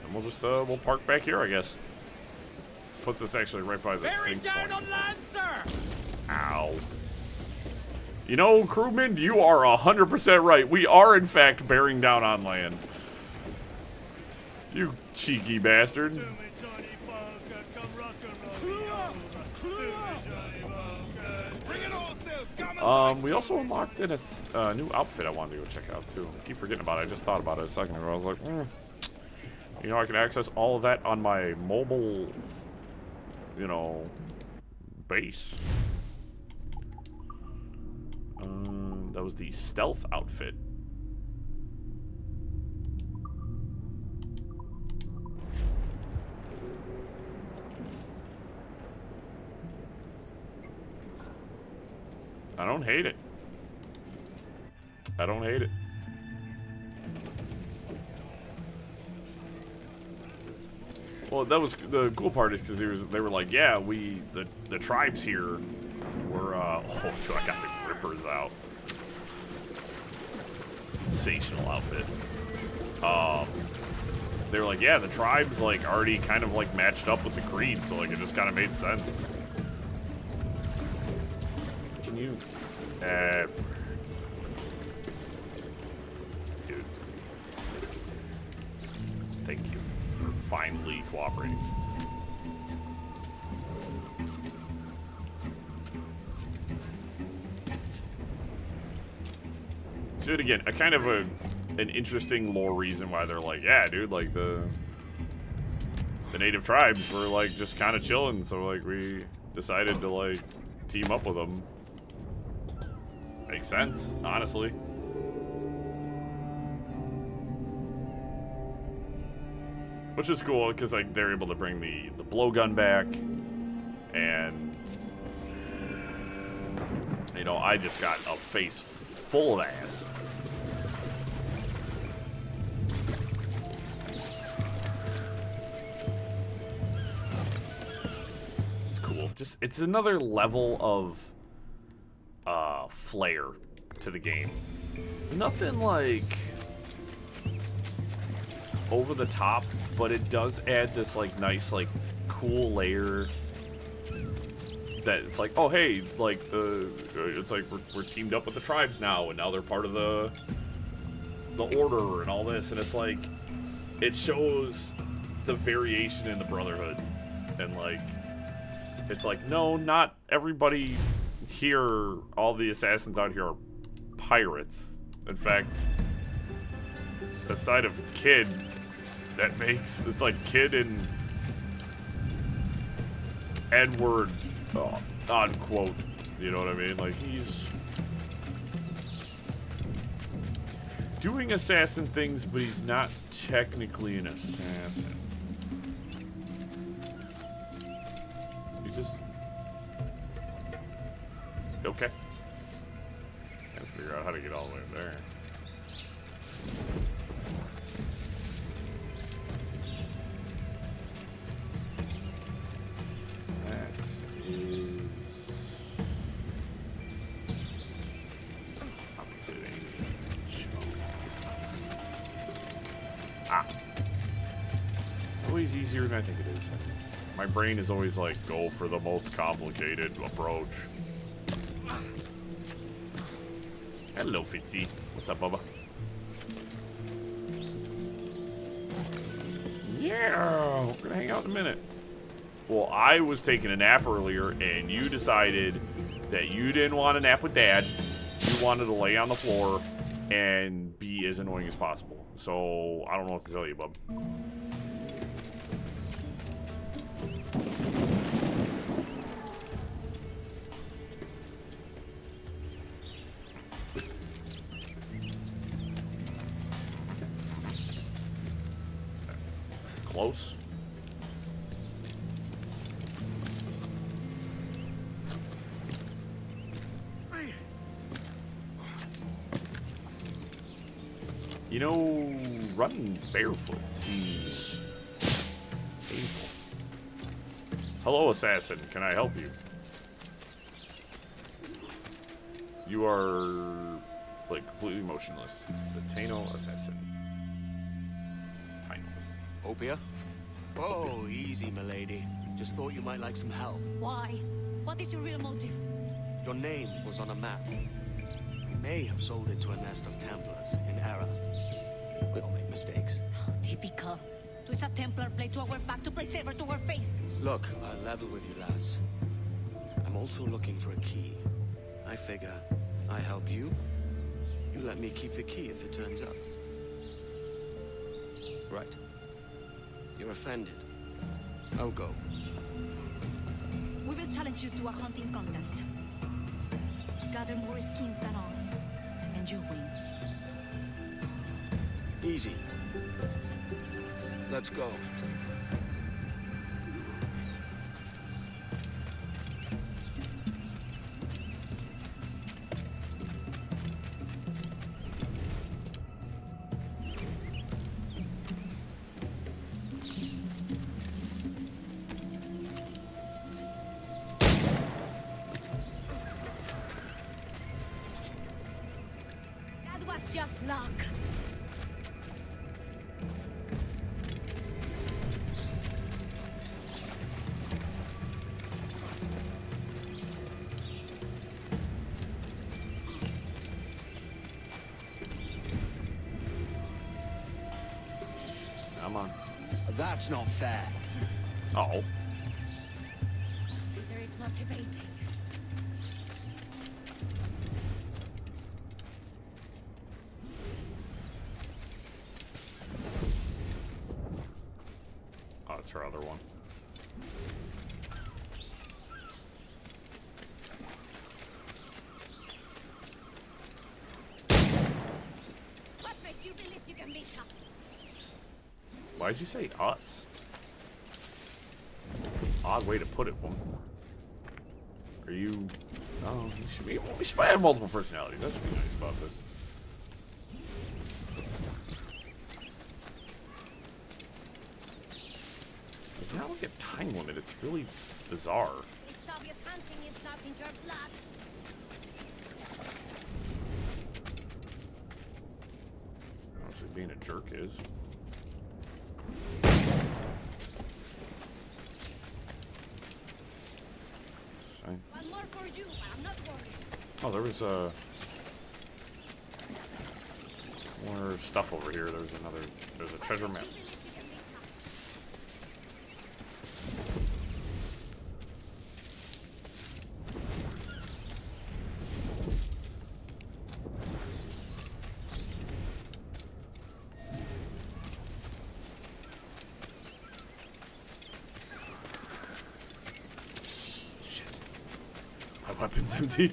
S1: And we'll just we'll park back here, I guess. Puts us actually right by the sink point.
S9: on land, sir!
S1: Ow. You know, crewman, you are 100% right. We are, in fact, bearing down on land. You cheeky bastard. We also unlocked in a new outfit I wanted to go check out, too. I keep forgetting about it. I just thought about it a second ago. I was like, you know, I can access all of that on my mobile, you know, base. That was the stealth outfit. I don't hate it. I don't hate it. Well, that was the cool part is because they were like, yeah, the tribes here were oh, dude, I got the grippers out. Sensational outfit. They were like, yeah, the tribes like already kind of like matched up with the creed, so like it just kind of made sense. Can you dude, thank you for finally cooperating. Dude, again, a kind of an interesting lore reason why they're like, yeah, dude, like the native tribes were like just kind of chilling, so like we decided to like team up with them. Makes sense, honestly. Which is cool because like they're able to bring the blowgun back, and you know, I just got a face full of ass. It's cool. Just it's another level of flair to the game. Nothing like over the top, but it does add this like nice like cool layer that it's like, oh hey, like it's like we're teamed up with the tribes now, and now they're part of the order and all this, and it's like it shows the variation in the brotherhood, and like it's like, no, not everybody here, all the assassins out here are pirates. In fact, aside of Kid, that makes it's like Kid and Edward, unquote. You know what I mean? Like he's doing assassin things, but he's not technically an assassin. He's just okay. Gotta figure out how to get all the way there. That is opposite age. Ah. It's always easier than I think it is. My brain is always like, go for the most complicated approach. Hello, Fitzy. What's up, Bubba? Yeah, we're gonna hang out in a minute. Well, I was taking a nap earlier, and you decided that you didn't want to nap with Dad. You wanted to lay on the floor and be as annoying as possible. So, I don't know what to tell you, bub. close. You know, running barefoot seems painful. Hello, assassin. Can I help you? You are, like, completely motionless. The Tano assassin. Tanos.
S11: Opia? Oh, easy, milady. Just thought you might like some help.
S17: Why? What is your real motive?
S11: Your name was on a map. You may have sold it to a nest of Templars in error. We all make mistakes.
S17: Oh, typical. Twist a Templar blade to our back to play saber to our face.
S11: Look, I'll level with you, lass. I'm also looking for a key. I figure I help you. You let me keep the key if it turns up. Right. You're offended. I'll go.
S17: We will challenge you to a hunting contest. Gather more skins than us, and you win.
S11: Easy. Let's go.
S17: That was just luck.
S1: Come on.
S11: That's not fair.
S1: Oh.
S17: Consider it motivating.
S1: Oh, that's her other one.
S17: What makes you believe you can beat us?
S1: Why'd you say us? Odd way to put it, woman. Are you... Oh, we should have multiple personalities. That should be nice about this. There's not like a time limit. It's really bizarre.
S17: It's obvious hunting is not in your blood.
S1: Actually, being a jerk is.
S17: One more for you, but I'm not worried.
S1: Oh, there was more stuff over here. There's a treasure map. My weapon's empty.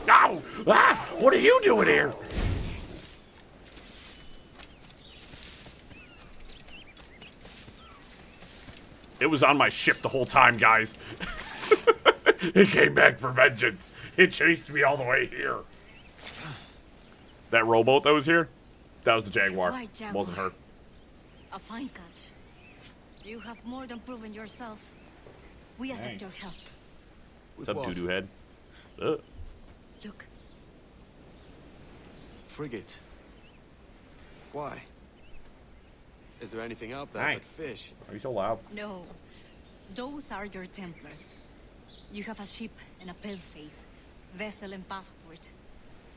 S1: Ow! Ah! What are you doing here? It was on my ship the whole time, guys. It came back for vengeance. It chased me all the way here. That rowboat that was here? That was the Jaguar.
S17: White Jaguar.
S1: Wasn't her.
S17: A fine catch. You have more than proven yourself. We accept your help.
S1: What's up, doo-doo head?
S17: Look.
S11: Frigate. Why? Is there anything out there
S1: Hey.
S11: but fish?
S1: Are you so loud?
S17: No. Those are your Templars. You have a ship and a paleface, vessel and passport.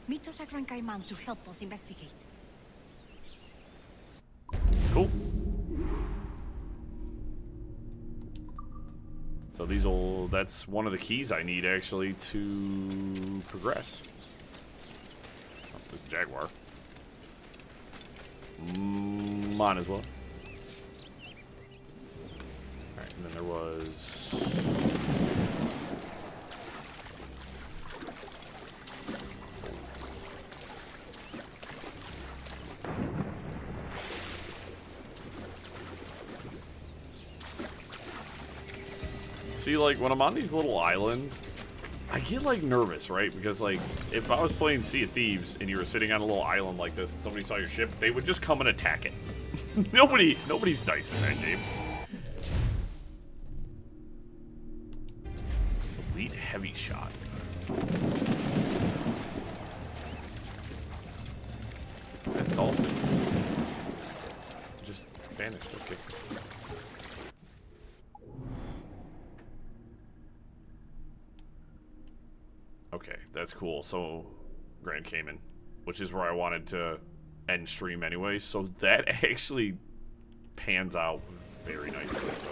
S17: Meet us at Gran Cayman to help us investigate.
S1: Cool. So that's one of the keys I need actually to progress. Oh, this is Jaguar. Might as well. Alright, and then there was... See, like, when I'm on these little islands, I get, like, nervous, right? Because, like, if I was playing Sea of Thieves and you were sitting on a little island like this and somebody saw your ship, they would just come and attack it. Nobody's nice in that game. Elite heavy shot. That dolphin just vanished, okay. Okay, that's cool. So, Grand Cayman, which is where I wanted to end stream anyway. So that actually pans out very nicely. So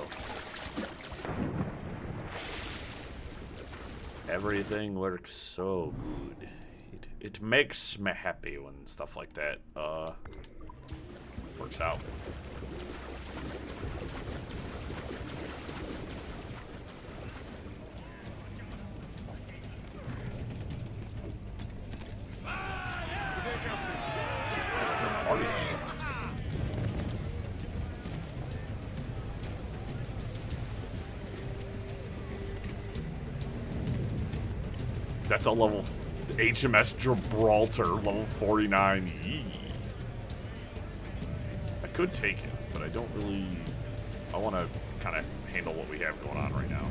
S1: everything works so good. It makes me happy when stuff like that works out. That's a level HMS Gibraltar, level 49. Yee. I could take it, but I don't really... I want to kind of handle what we have going on right now.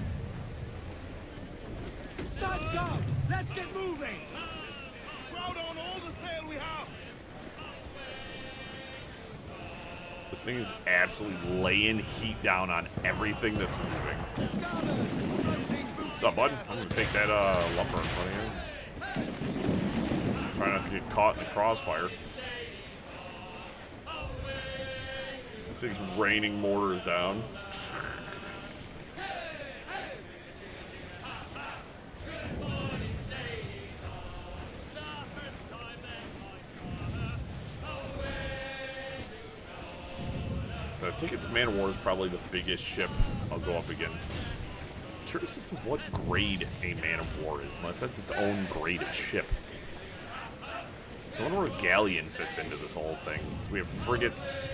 S9: Sun's out! Let's get moving! Crowd on all the sail we have!
S1: This thing is absolutely laying heat down on everything that's moving. What's up, bud? I'm gonna take that lumber and put it in. Try not to get caught in the crossfire. This thing's raining mortars down. So I think the Man of War is probably the biggest ship I'll go up against. Curious as to what grade a Man of War is, unless that's its own grade of ship. So I wonder where Galleon fits into this whole thing. So we have frigates.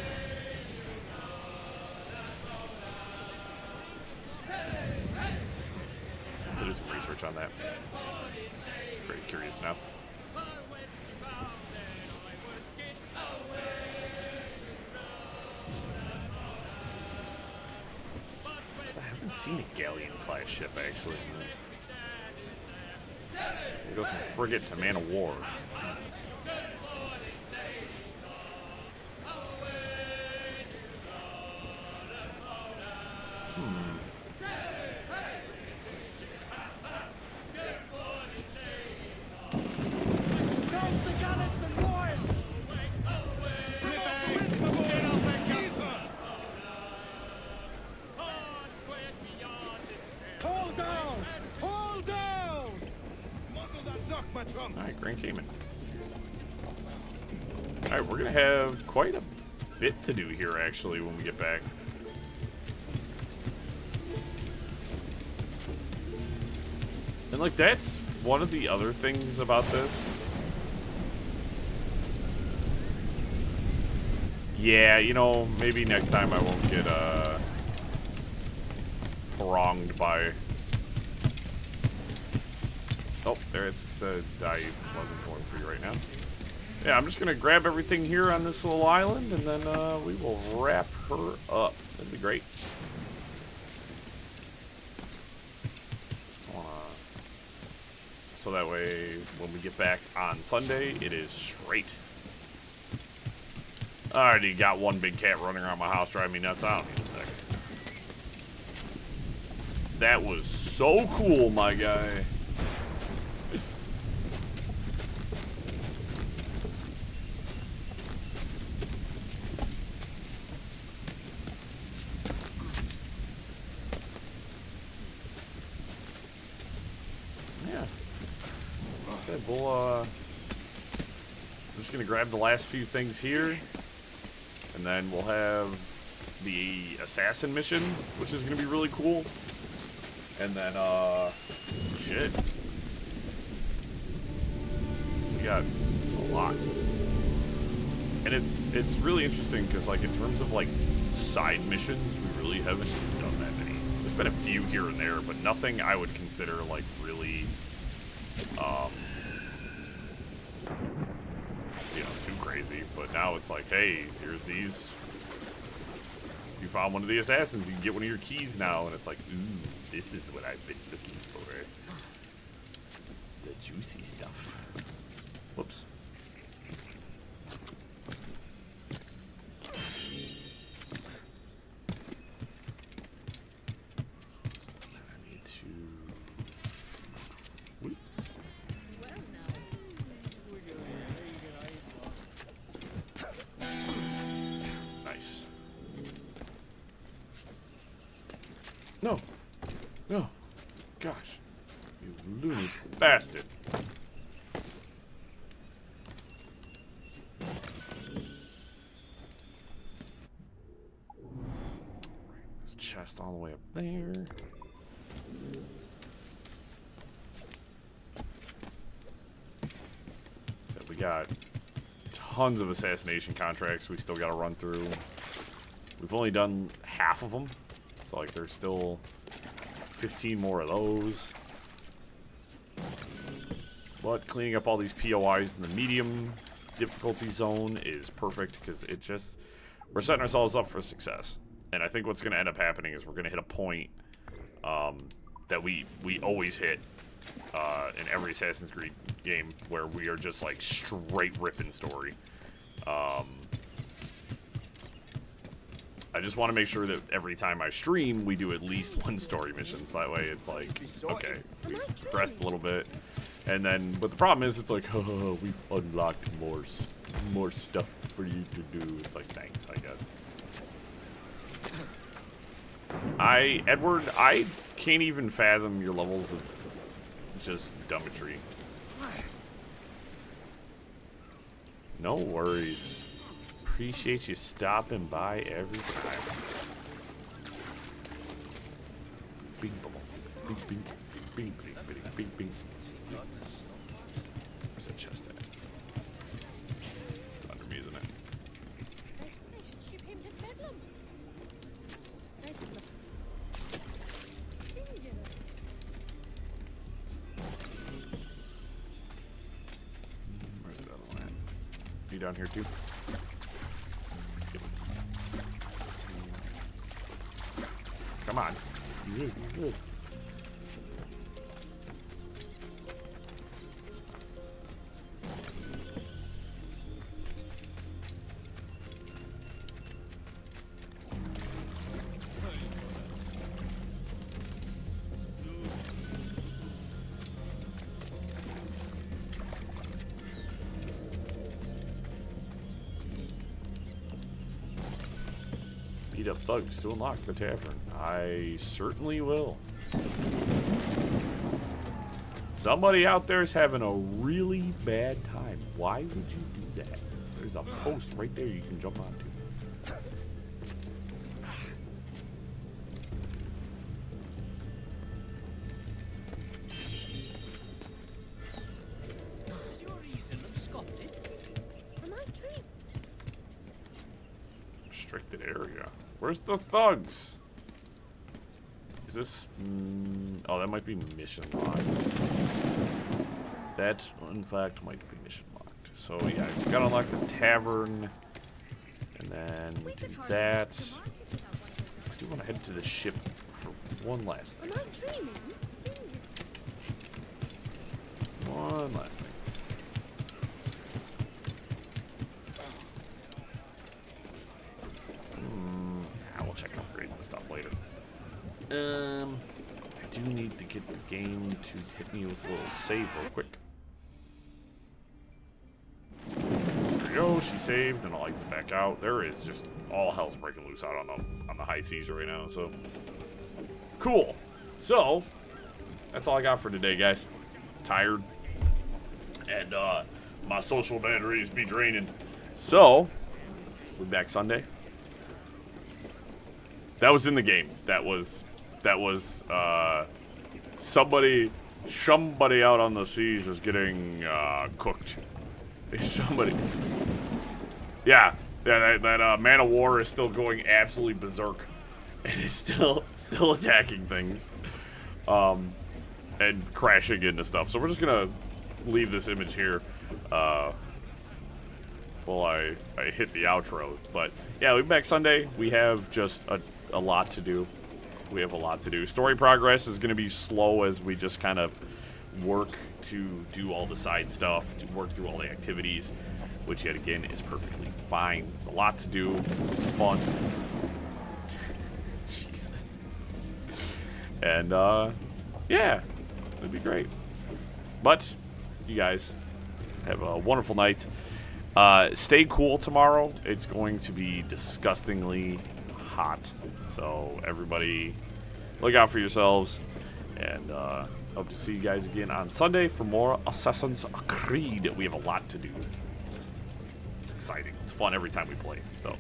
S1: I'll do some research on that. Very curious now. I haven't seen a galleon-class ship, actually, in this. It goes from frigate to man of war. Alright, Grand Cayman. Alright, we're gonna have quite a bit to do here, actually, when we get back. And, like, that's one of the other things about this. Yeah, you know, maybe next time I won't get, wronged by... Oh, there it's, I wasn't going for you right now. Yeah, I'm just gonna grab everything here on this little island, and then, we will wrap her up. That'd be great. So that way, when we get back on Sunday, it is straight. I already got one big cat running around my house driving me nuts. I don't need a second. That was so cool, my guy. We'll, I'm just gonna grab the last few things here, and then we'll have the assassin mission, which is going to be really cool. And then, shit. We got a lot. And it's really interesting because, like, in terms of, like, side missions, we really haven't done that many. There's been a few here and there, but nothing I would consider, like, really, you know, too crazy. But now it's like, hey, here's these. You found one of the assassins, you can get one of your keys now. And it's like, ooh, this is what I've been looking for. The juicy stuff. Whoops. Nice. No. No. Gosh. You loony bastard. There's a chest all the way up there. So we got tons of assassination contracts we still got to run through. We've only done half of them. So, like, there's still 15 more of those. But cleaning up all these POIs in the medium difficulty zone is perfect because it just... We're setting ourselves up for success. And I think what's going to end up happening is we're going to hit a point that we always hit in every Assassin's Creed game where we are just, like, straight ripping story. I just want to make sure that every time I stream, we do at least one story mission. So that way it's like, okay, we've progressed a little bit. And then, but the problem is, it's like, oh, we've unlocked more stuff for you to do. It's like, thanks, I guess. Edward, I can't even fathom your levels of just dummetry. No worries. Appreciate you stopping by every time. Bing, bing, bing, bing, bing, bing, bing, bing. Where's that chest at? It's under me, isn't it? Where's the other one at? You down here too? Come on. Good, good. Beat up thugs to unlock the tavern. I certainly will. Somebody out there is having a really bad time. Why would you do that? There's a post right there you can jump onto. Restricted area. Where's the thugs? Is this... oh, that might be mission locked. That, in fact, might be mission locked. So, yeah, I've got to unlock the tavern. And then do that. I do want to head to the ship for one last thing. One last thing. We'll check upgrades and stuff later. I do need to get the game to hit me with a little save real quick. There we go, she saved and I'll exit back out. There is just all hell's breaking loose out on the high seas right now, so cool. So that's all I got for today, guys. Tired. And my social batteries be draining. So we'll be back Sunday. That was in the game. That was somebody out on the seas is getting cooked. Somebody. Yeah, that man of war is still going absolutely berserk, and is still attacking things, and crashing into stuff. So we're just gonna leave this image here while I hit the outro. But yeah, we'll be back Sunday. We have just a lot to do. We have a lot to do. Story progress is going to be slow as we just kind of work to do all the side stuff, to work through all the activities, which yet again is perfectly fine. There's a lot to do. It's fun. Jesus. And yeah, it'd be great. But you guys have a wonderful night. Stay cool tomorrow. It's going to be disgustingly hot. So everybody look out for yourselves. And hope to see you guys again on Sunday for more Assassin's Creed. We have a lot to do. It's exciting. It's fun every time we play. So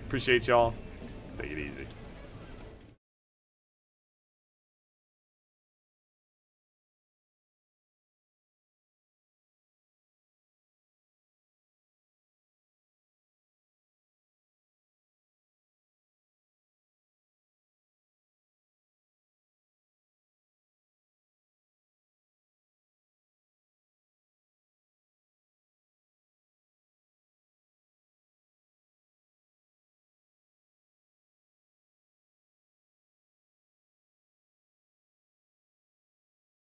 S1: appreciate y'all. Take it easy.